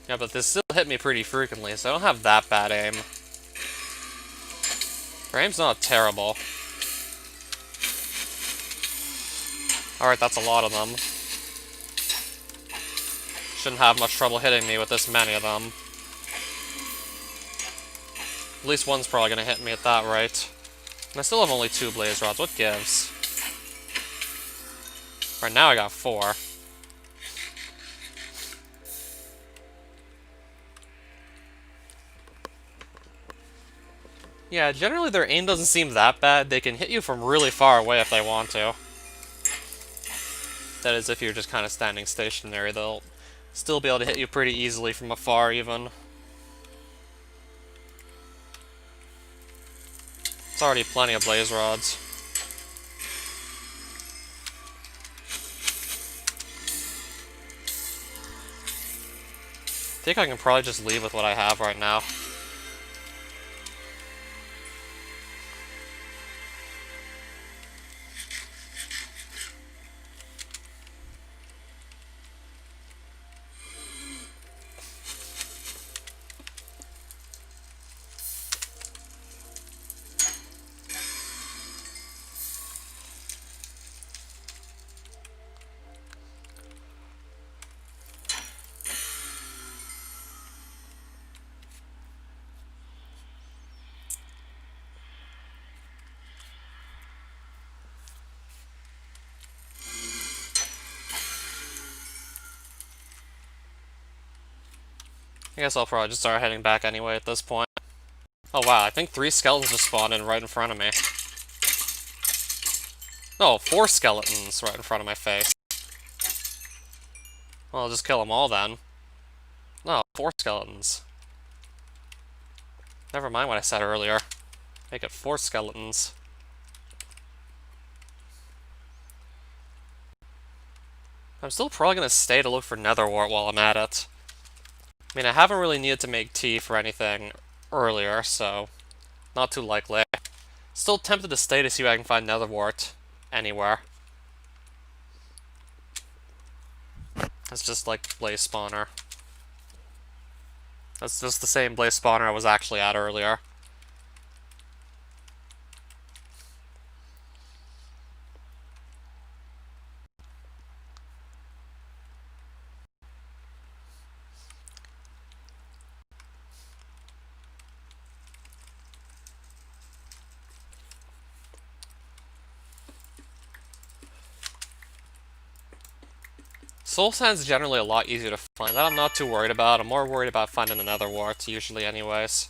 Yeah, but this still hit me pretty frequently, so I don't have that bad aim. Our aim's not terrible. Alright, that's a lot of them. Shouldn't have much trouble hitting me with this many of them. At least one's probably gonna hit me at that rate. And I still have only 2 blaze rods. What gives? Right now I got 4. Yeah, generally their aim doesn't seem that bad. They can hit you from really far away if they want to. That is, if you're just kind of standing stationary, they'll still be able to hit you pretty easily from afar, even. It's already plenty of blaze rods. I think I can probably just leave with what I have right now. I guess I'll probably just start heading back anyway at this point. Oh wow, I think 3 skeletons just spawned in right in front of me. No, 4 skeletons right in front of my face. Well, I'll just kill them all then. No, 4 skeletons. Never mind what I said earlier. Make it 4 skeletons. I'm still probably going to stay to look for netherwort while I'm at it. I mean, I haven't really needed to make tea for anything earlier, so not too likely. Still tempted to stay to see if I can find netherwort anywhere. It's just like blaze spawner. That's just the same blaze spawner I was actually at earlier. Soul Sand's generally a lot easier to find. That I'm not too worried about. I'm more worried about finding another wart, usually anyways.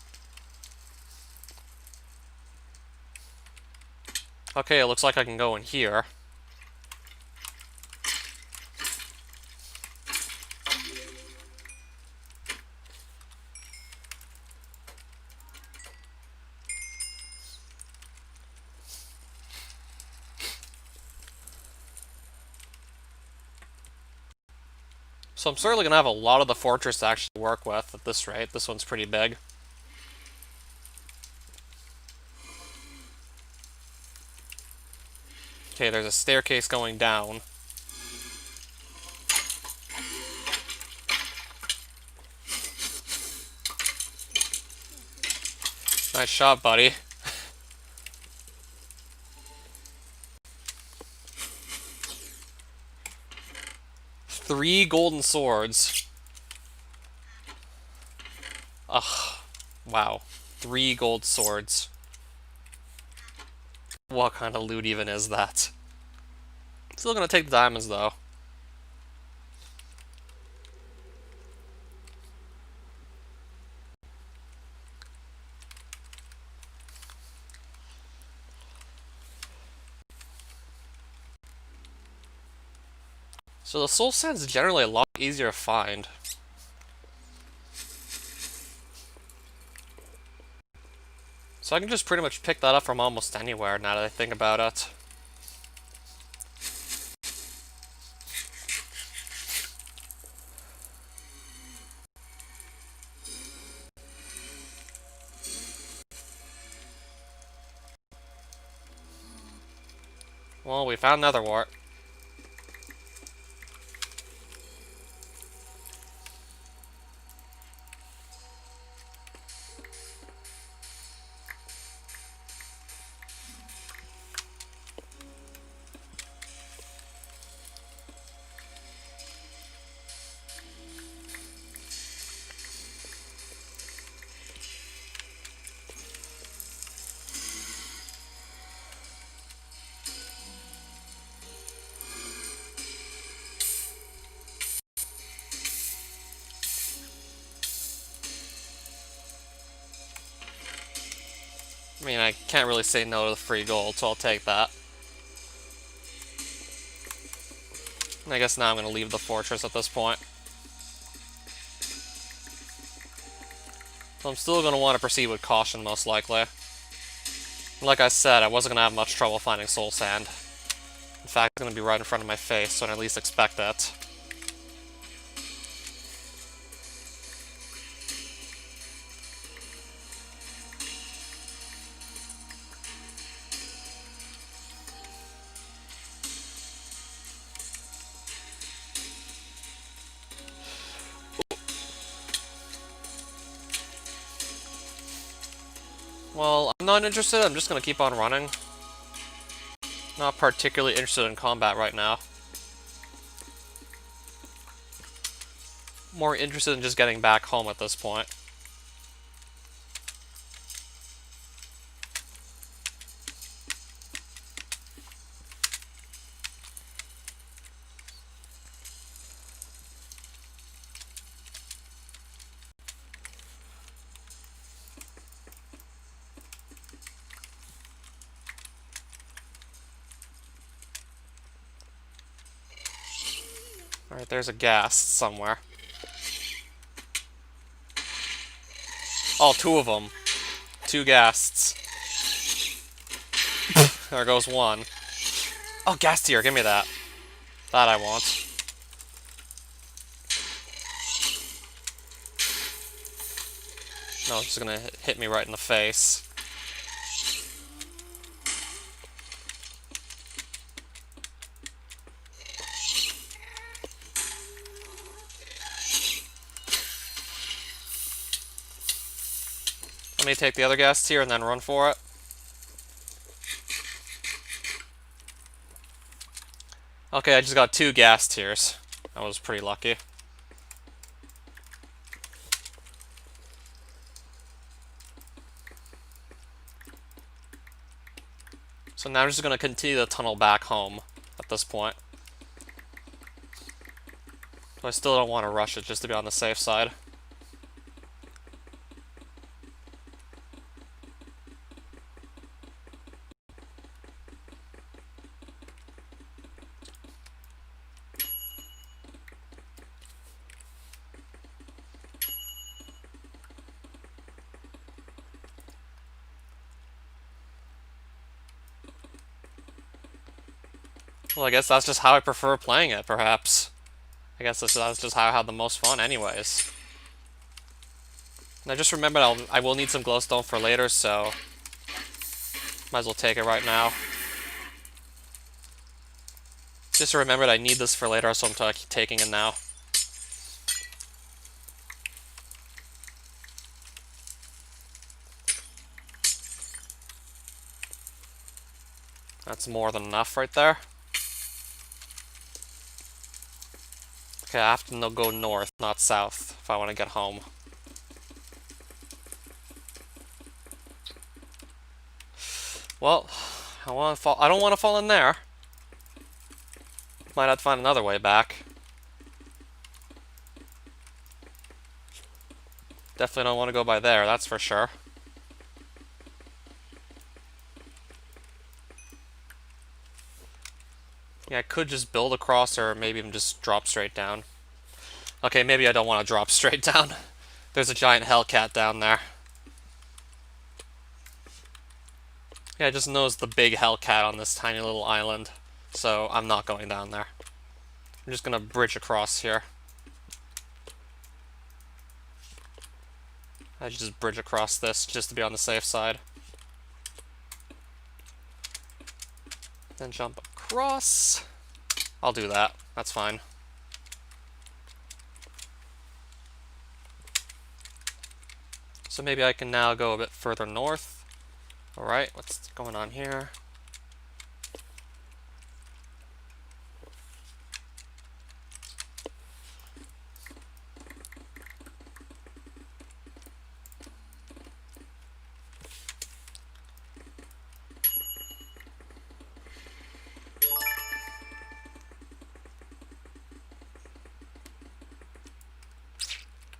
Okay, it looks like I can go in here. So I'm certainly going to have a lot of the fortress to actually work with at this rate. This one's pretty big. Okay, there's a staircase going down. Nice shot, buddy. 3 golden swords. Ugh. Wow. 3 gold swords. What kind of loot even is that? Still gonna take the diamonds, though. So the soul sand's generally a lot easier to find. So I can just pretty much pick that up from almost anywhere now that I think about it. Well, we found netherwort. I mean, I can't really say no to the free gold, so I'll take that. And I guess now I'm going to leave the fortress at this point. So I'm still going to want to proceed with caution, most likely. Like I said, I wasn't going to have much trouble finding soul sand. In fact, it's going to be right in front of my face, so I can at least expect it. Well, I'm not interested, I'm just going to keep on running. Not particularly interested in combat right now. More interested in just getting back home at this point. Alright, there's a ghast somewhere. Oh, two of them. Two ghasts. There goes one. Oh, ghast here, give me that. That I want. No, it's just gonna hit me right in the face. Let me take the other ghast here and then run for it. Okay, I just got two ghast tears. I was pretty lucky. So now I'm just going to continue the tunnel back home at this point. But I still don't want to rush it just to be on the safe side. Well, I guess that's just how I prefer playing it, perhaps. I guess that's just how I had the most fun anyways. And I just remembered I will need some glowstone for later, so might as well take it right now. Just remembered I need this for later, so I'm taking it now. That's more than enough right there. Okay, I have to go north, not south, if I want to get home. Well, I don't want to fall in there. Might have to find another way back. Definitely don't want to go by there, that's for sure. Yeah, I could just build across or maybe even just drop straight down. Okay, maybe I don't want to drop straight down. There's a giant hellcat down there. Yeah, I just noticed the big hellcat on this tiny little island, so I'm not going down there. I'm just gonna bridge across here. I should just bridge across this just to be on the safe side. Then jump across. I'll do that. That's fine. So maybe I can now go a bit further north. Alright, what's going on here?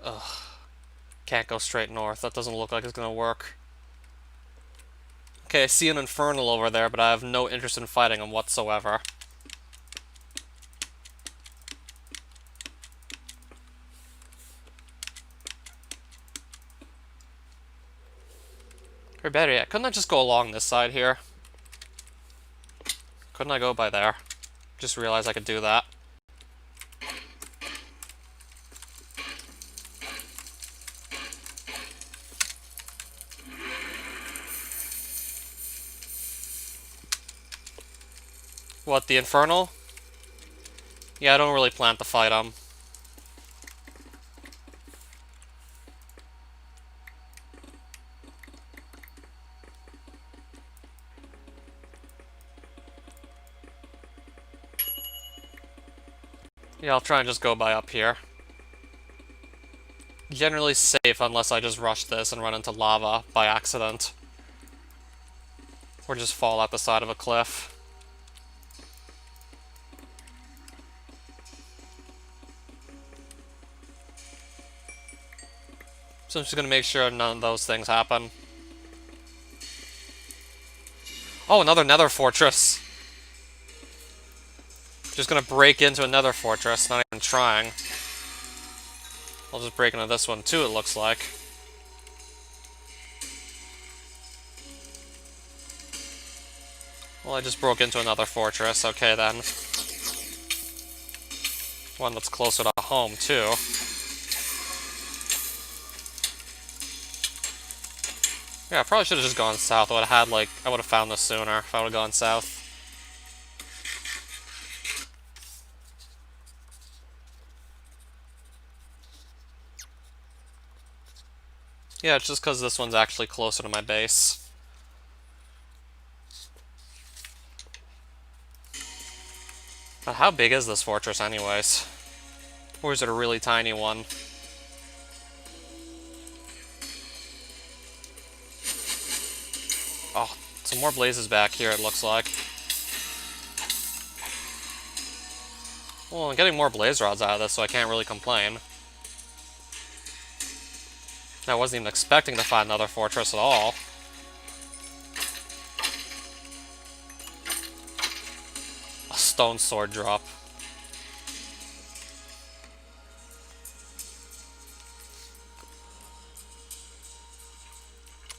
Ugh. Can't go straight north. That doesn't look like it's gonna work. Okay, I see an infernal over there, but I have no interest in fighting him whatsoever. Or better yet, couldn't I just go along this side here? Couldn't I go by there? Just realized I could do that. What, the Infernal? Yeah, I don't really plan to fight him. Yeah, I'll try and just go by up here. Generally safe unless I just rush this and run into lava by accident. Or just fall out the side of a cliff. So I'm just gonna make sure none of those things happen. Oh, another nether fortress! Just gonna break into another fortress, not even trying. I'll just break into this one too, it looks like. Well, I just broke into another fortress. Okay, then. One that's closer to home, too. Yeah, I probably should have just gone south. I would have had, like, I would have found this sooner if I would have gone south. Yeah, it's just because this one's actually closer to my base. But how big is this fortress, anyways? Or is it a really tiny one? Oh, some more blazes back here, it looks like. Well, I'm getting more blaze rods out of this, so I can't really complain. I wasn't even expecting to find another fortress at all. A stone sword drop.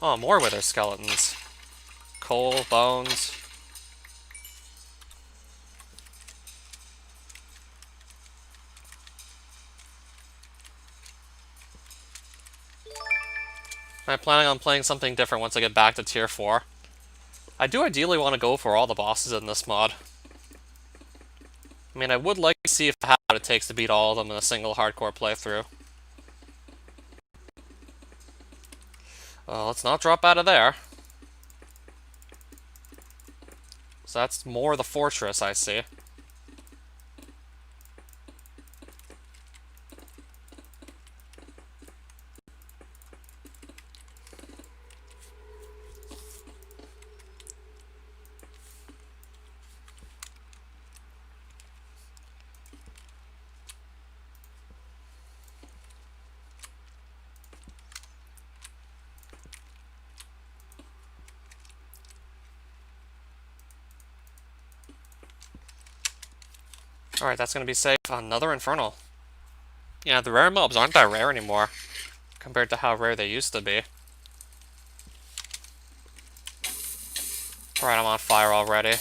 Oh, more wither skeletons. Coal, bones. I'm planning on playing something different once I get back to tier 4. I do ideally want to go for all the bosses in this mod. I mean, I would like to see if I have what it takes to beat all of them in a single hardcore playthrough. Let's not drop out of there. So that's more the fortress, I see. Alright, that's gonna be safe. Another Infernal. Yeah, the rare mobs aren't that rare anymore, compared to how rare they used to be. Alright, I'm on fire already.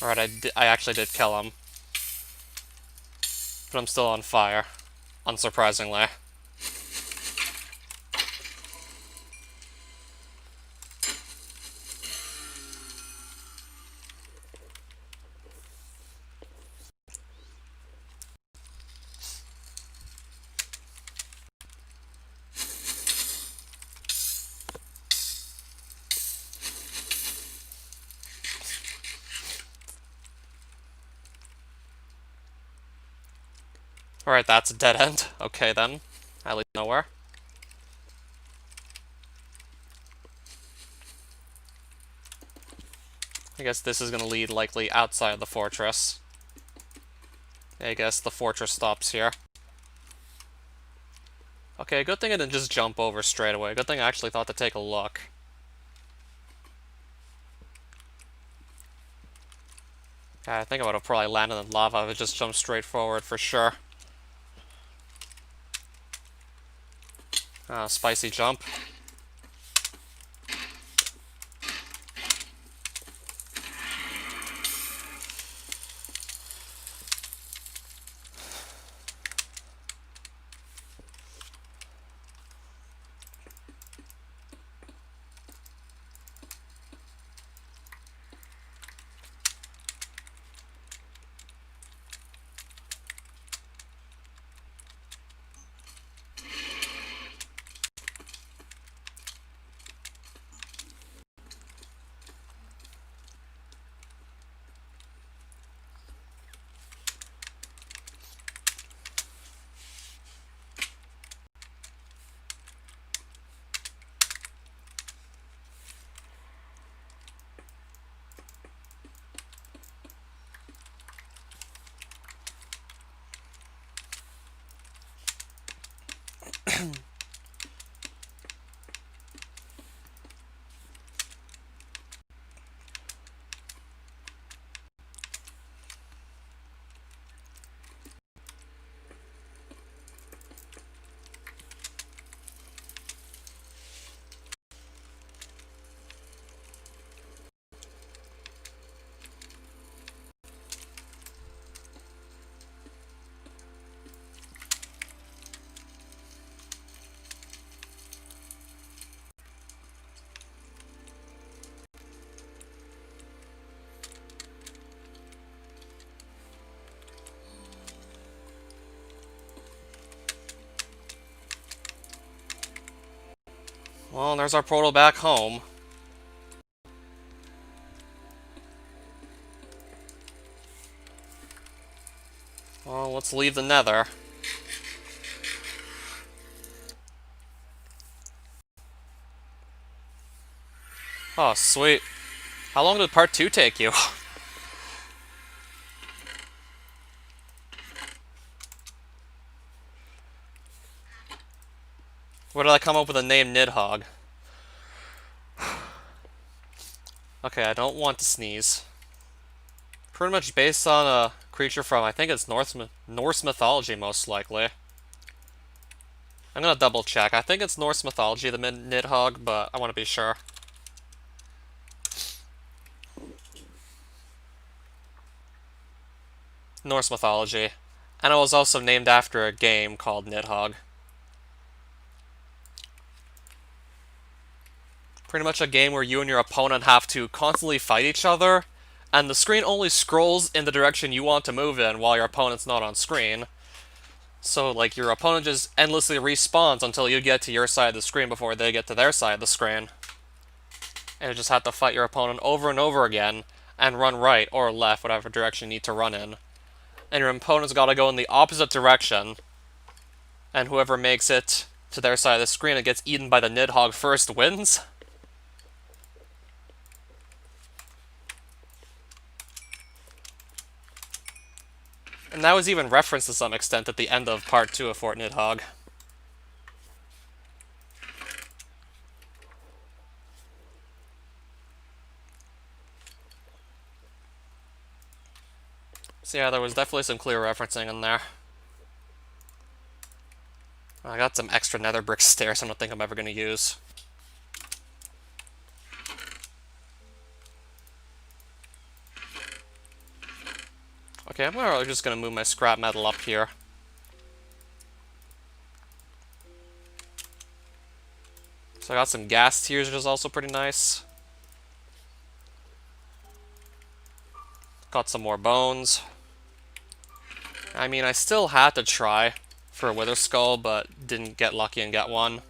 Alright, I actually did kill him. But I'm still on fire. Unsurprisingly. Alright, that's a dead end. Okay then. I lead nowhere. I guess this is gonna lead likely outside of the fortress. I guess the fortress stops here. Okay, good thing I didn't just jump over straight away. Good thing I actually thought to take a look. Yeah, I think I would have probably landed in lava if it just jumped straight forward for sure. Spicy jump. Well, there's our portal back home. Well, let's leave the Nether. Oh, sweet. How long did part 2 take you? Where did I come up with the name Nidhogg? Okay, I don't want to sneeze. Pretty much based on a creature from, I think it's Norse mythology, most likely. I'm gonna double check. I think it's Norse mythology, the Nidhogg, but I want to be sure. Norse mythology. And it was also named after a game called Nidhogg. Pretty much a game where you and your opponent have to constantly fight each other, and the screen only scrolls in the direction you want to move in while your opponent's not on screen. So, like, your opponent just endlessly respawns until you get to your side of the screen before they get to their side of the screen. And you just have to fight your opponent over and over again, and run right or left, whatever direction you need to run in. And your opponent's gotta go in the opposite direction, and whoever makes it to their side of the screen and gets eaten by the Nidhogg first wins. And that was even referenced to some extent at the end of part 2 of Fort Nidhogg. So yeah, there was definitely some clear referencing in there. I got some extra nether brick stairs I don't think I'm ever going to use. Okay, I'm just going to move my scrap metal up here. So I got some gas tiers, which is also pretty nice. Got some more bones. I mean, I still had to try for a Wither Skull, but didn't get lucky and get one.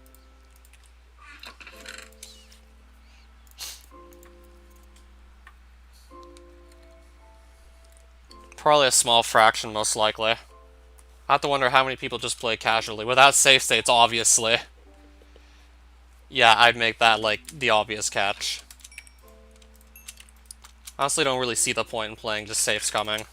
Probably a small fraction, most likely. I have to wonder how many people just play casually, without save states, obviously. Yeah, I'd make that, like, the obvious catch. Honestly, don't really see the point in playing just safe scumming.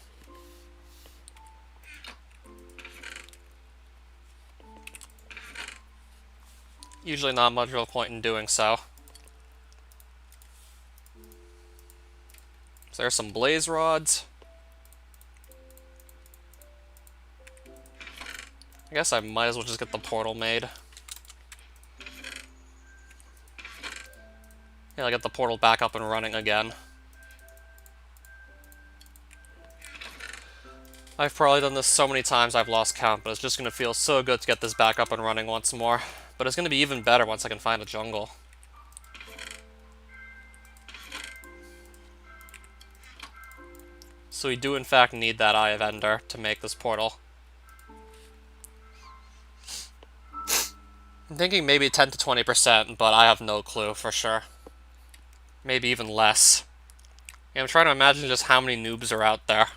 Usually not much of a point in doing so. So there's some blaze rods. I guess I might as well just get the portal made. Yeah, I'll get the portal back up and running again. I've probably done this so many times I've lost count, but it's just going to feel so good to get this back up and running once more. But it's going to be even better once I can find a jungle. So we do in fact need that Eye of Ender to make this portal. I'm thinking maybe 10 to 20%, but I have no clue for sure. Maybe even less. Yeah, I'm trying to imagine just how many noobs are out there.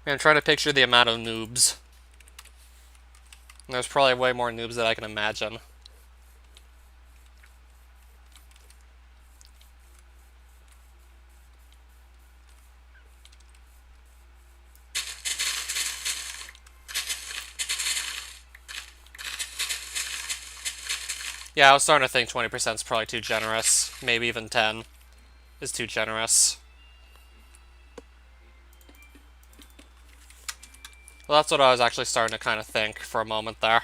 I'm trying to picture the amount of noobs. And there's probably way more noobs than I can imagine. Yeah, I was starting to think 20% is probably too generous. Maybe even 10 is too generous. Well, that's what I was actually starting to kind of think for a moment there.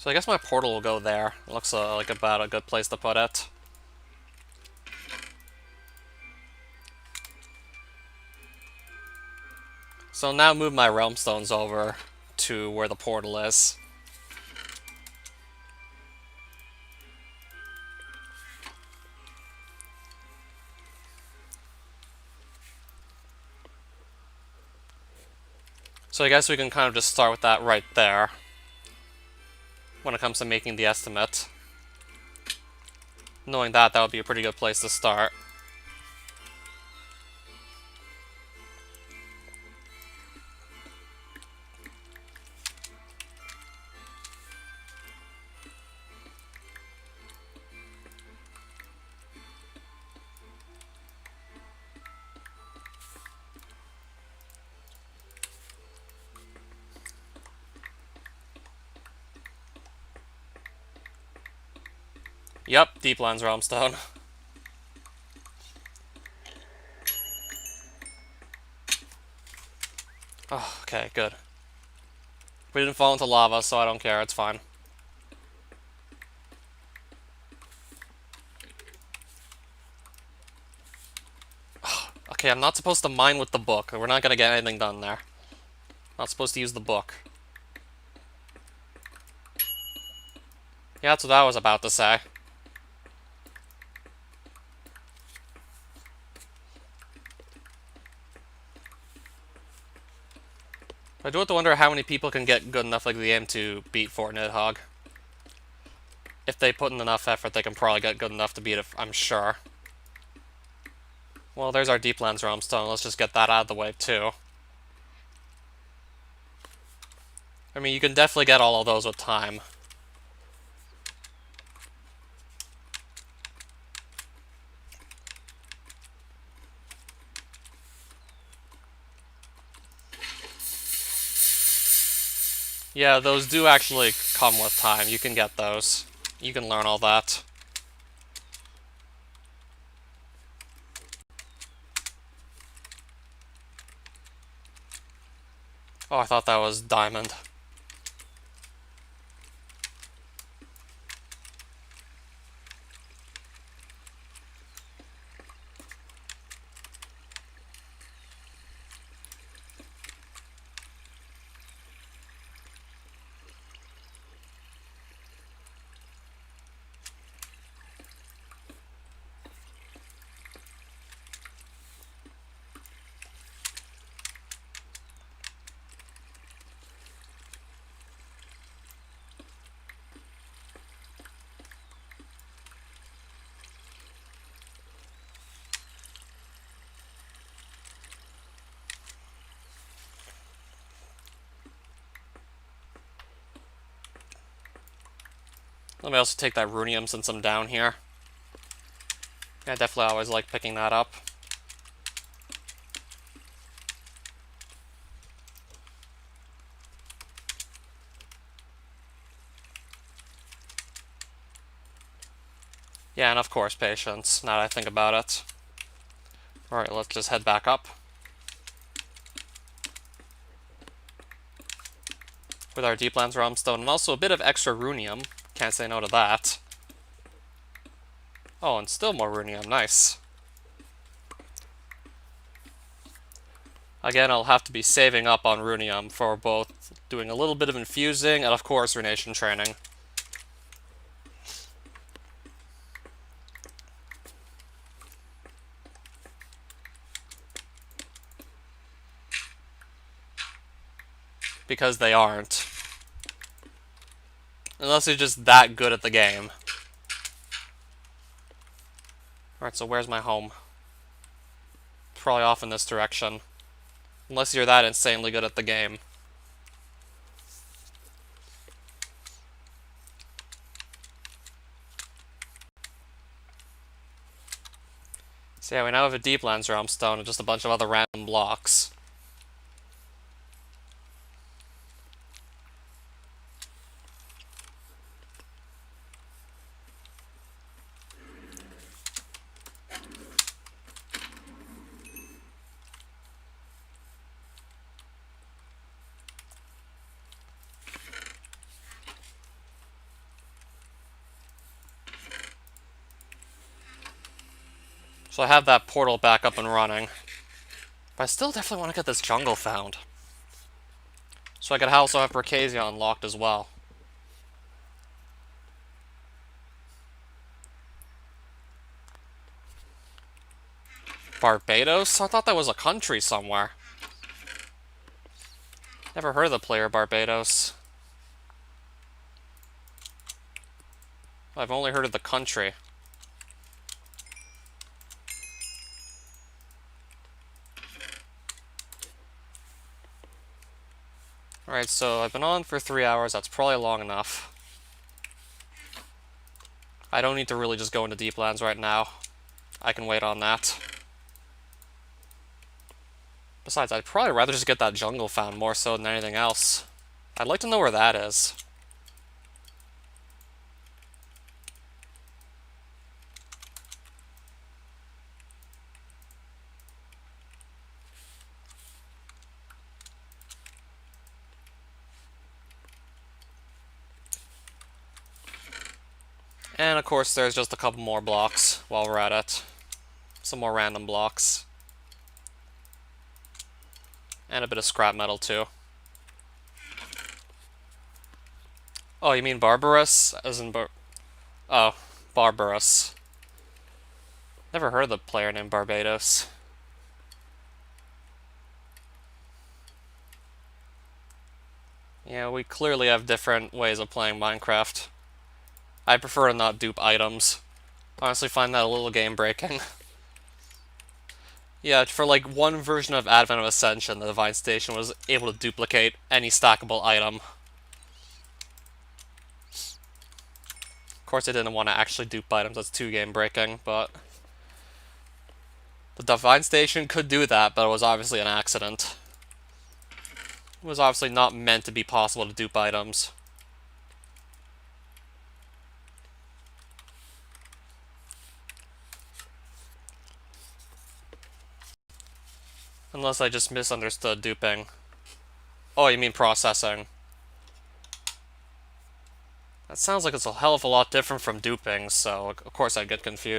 So I guess my portal will go there. It looks like about a good place to put it. So now move my realm stones over to where the portal is. So I guess we can kind of just start with that right there when it comes to making the estimate. Knowing that, that would be a pretty good place to start. Yep, Deeplands Realmstone. Oh, okay, good. We didn't fall into lava, so I don't care, it's fine. Okay, I'm not supposed to mine with the book. We're not gonna get anything done there. Not supposed to use the book. Yeah, that's what I was about to say. I do have to wonder how many people can get good enough like the game to beat Fortnite Hog. If they put in enough effort, they can probably get good enough to beat it, I'm sure. Well, there's our Deeplands Realmstone. Let's just get that out of the way, too. I mean, you can definitely get all of those with time. Yeah, those do actually come with time. You can get those. You can learn all that. Oh, I thought that was diamond. Let me also take that runium since I'm down here. Yeah, I definitely always like picking that up. Yeah, and of course, patience, now that I think about it. Alright, let's just head back up. With our Deeplands Realmstone, and also a bit of extra runium. Can't say no to that. Oh, and still more runium, nice. Again, I'll have to be saving up on runium for both doing a little bit of infusing and, of course, Runation training. Because they aren't. Unless you're just that good at the game. Alright, so where's my home? Probably off in this direction. Unless you're that insanely good at the game. So yeah, we now have a Deeplands Realmstone and just a bunch of other random blocks. So I have that portal back up and running. But I still definitely want to get this jungle found. So I could also have Berkazia unlocked as well. Barbados? I thought that was a country somewhere. Never heard of the player Barbados. I've only heard of the country. Alright, so I've been on for 3 hours. That's probably long enough. I don't need to really just go into Deeplands right now. I can wait on that. Besides, I'd probably rather just get that jungle found more so than anything else. I'd like to know where that is. And of course, there's just a couple more blocks while we're at it. Some more random blocks. And a bit of scrap metal, too. Oh, you mean Barbarous? As in Oh, Barbarous. Never heard of the player named Barbados. Yeah, we clearly have different ways of playing Minecraft. I prefer to not dupe items. Honestly, find that a little game breaking. Yeah, for like one version of Advent of Ascension, the Divine Station was able to duplicate any stackable item. Of course, I didn't want to actually dupe items, that's too game breaking, but the Divine Station could do that, but it was obviously an accident. It was obviously not meant to be possible to dupe items. Unless I just misunderstood duping. Oh, you mean processing. That sounds like it's a hell of a lot different from duping, so of course I'd get confused.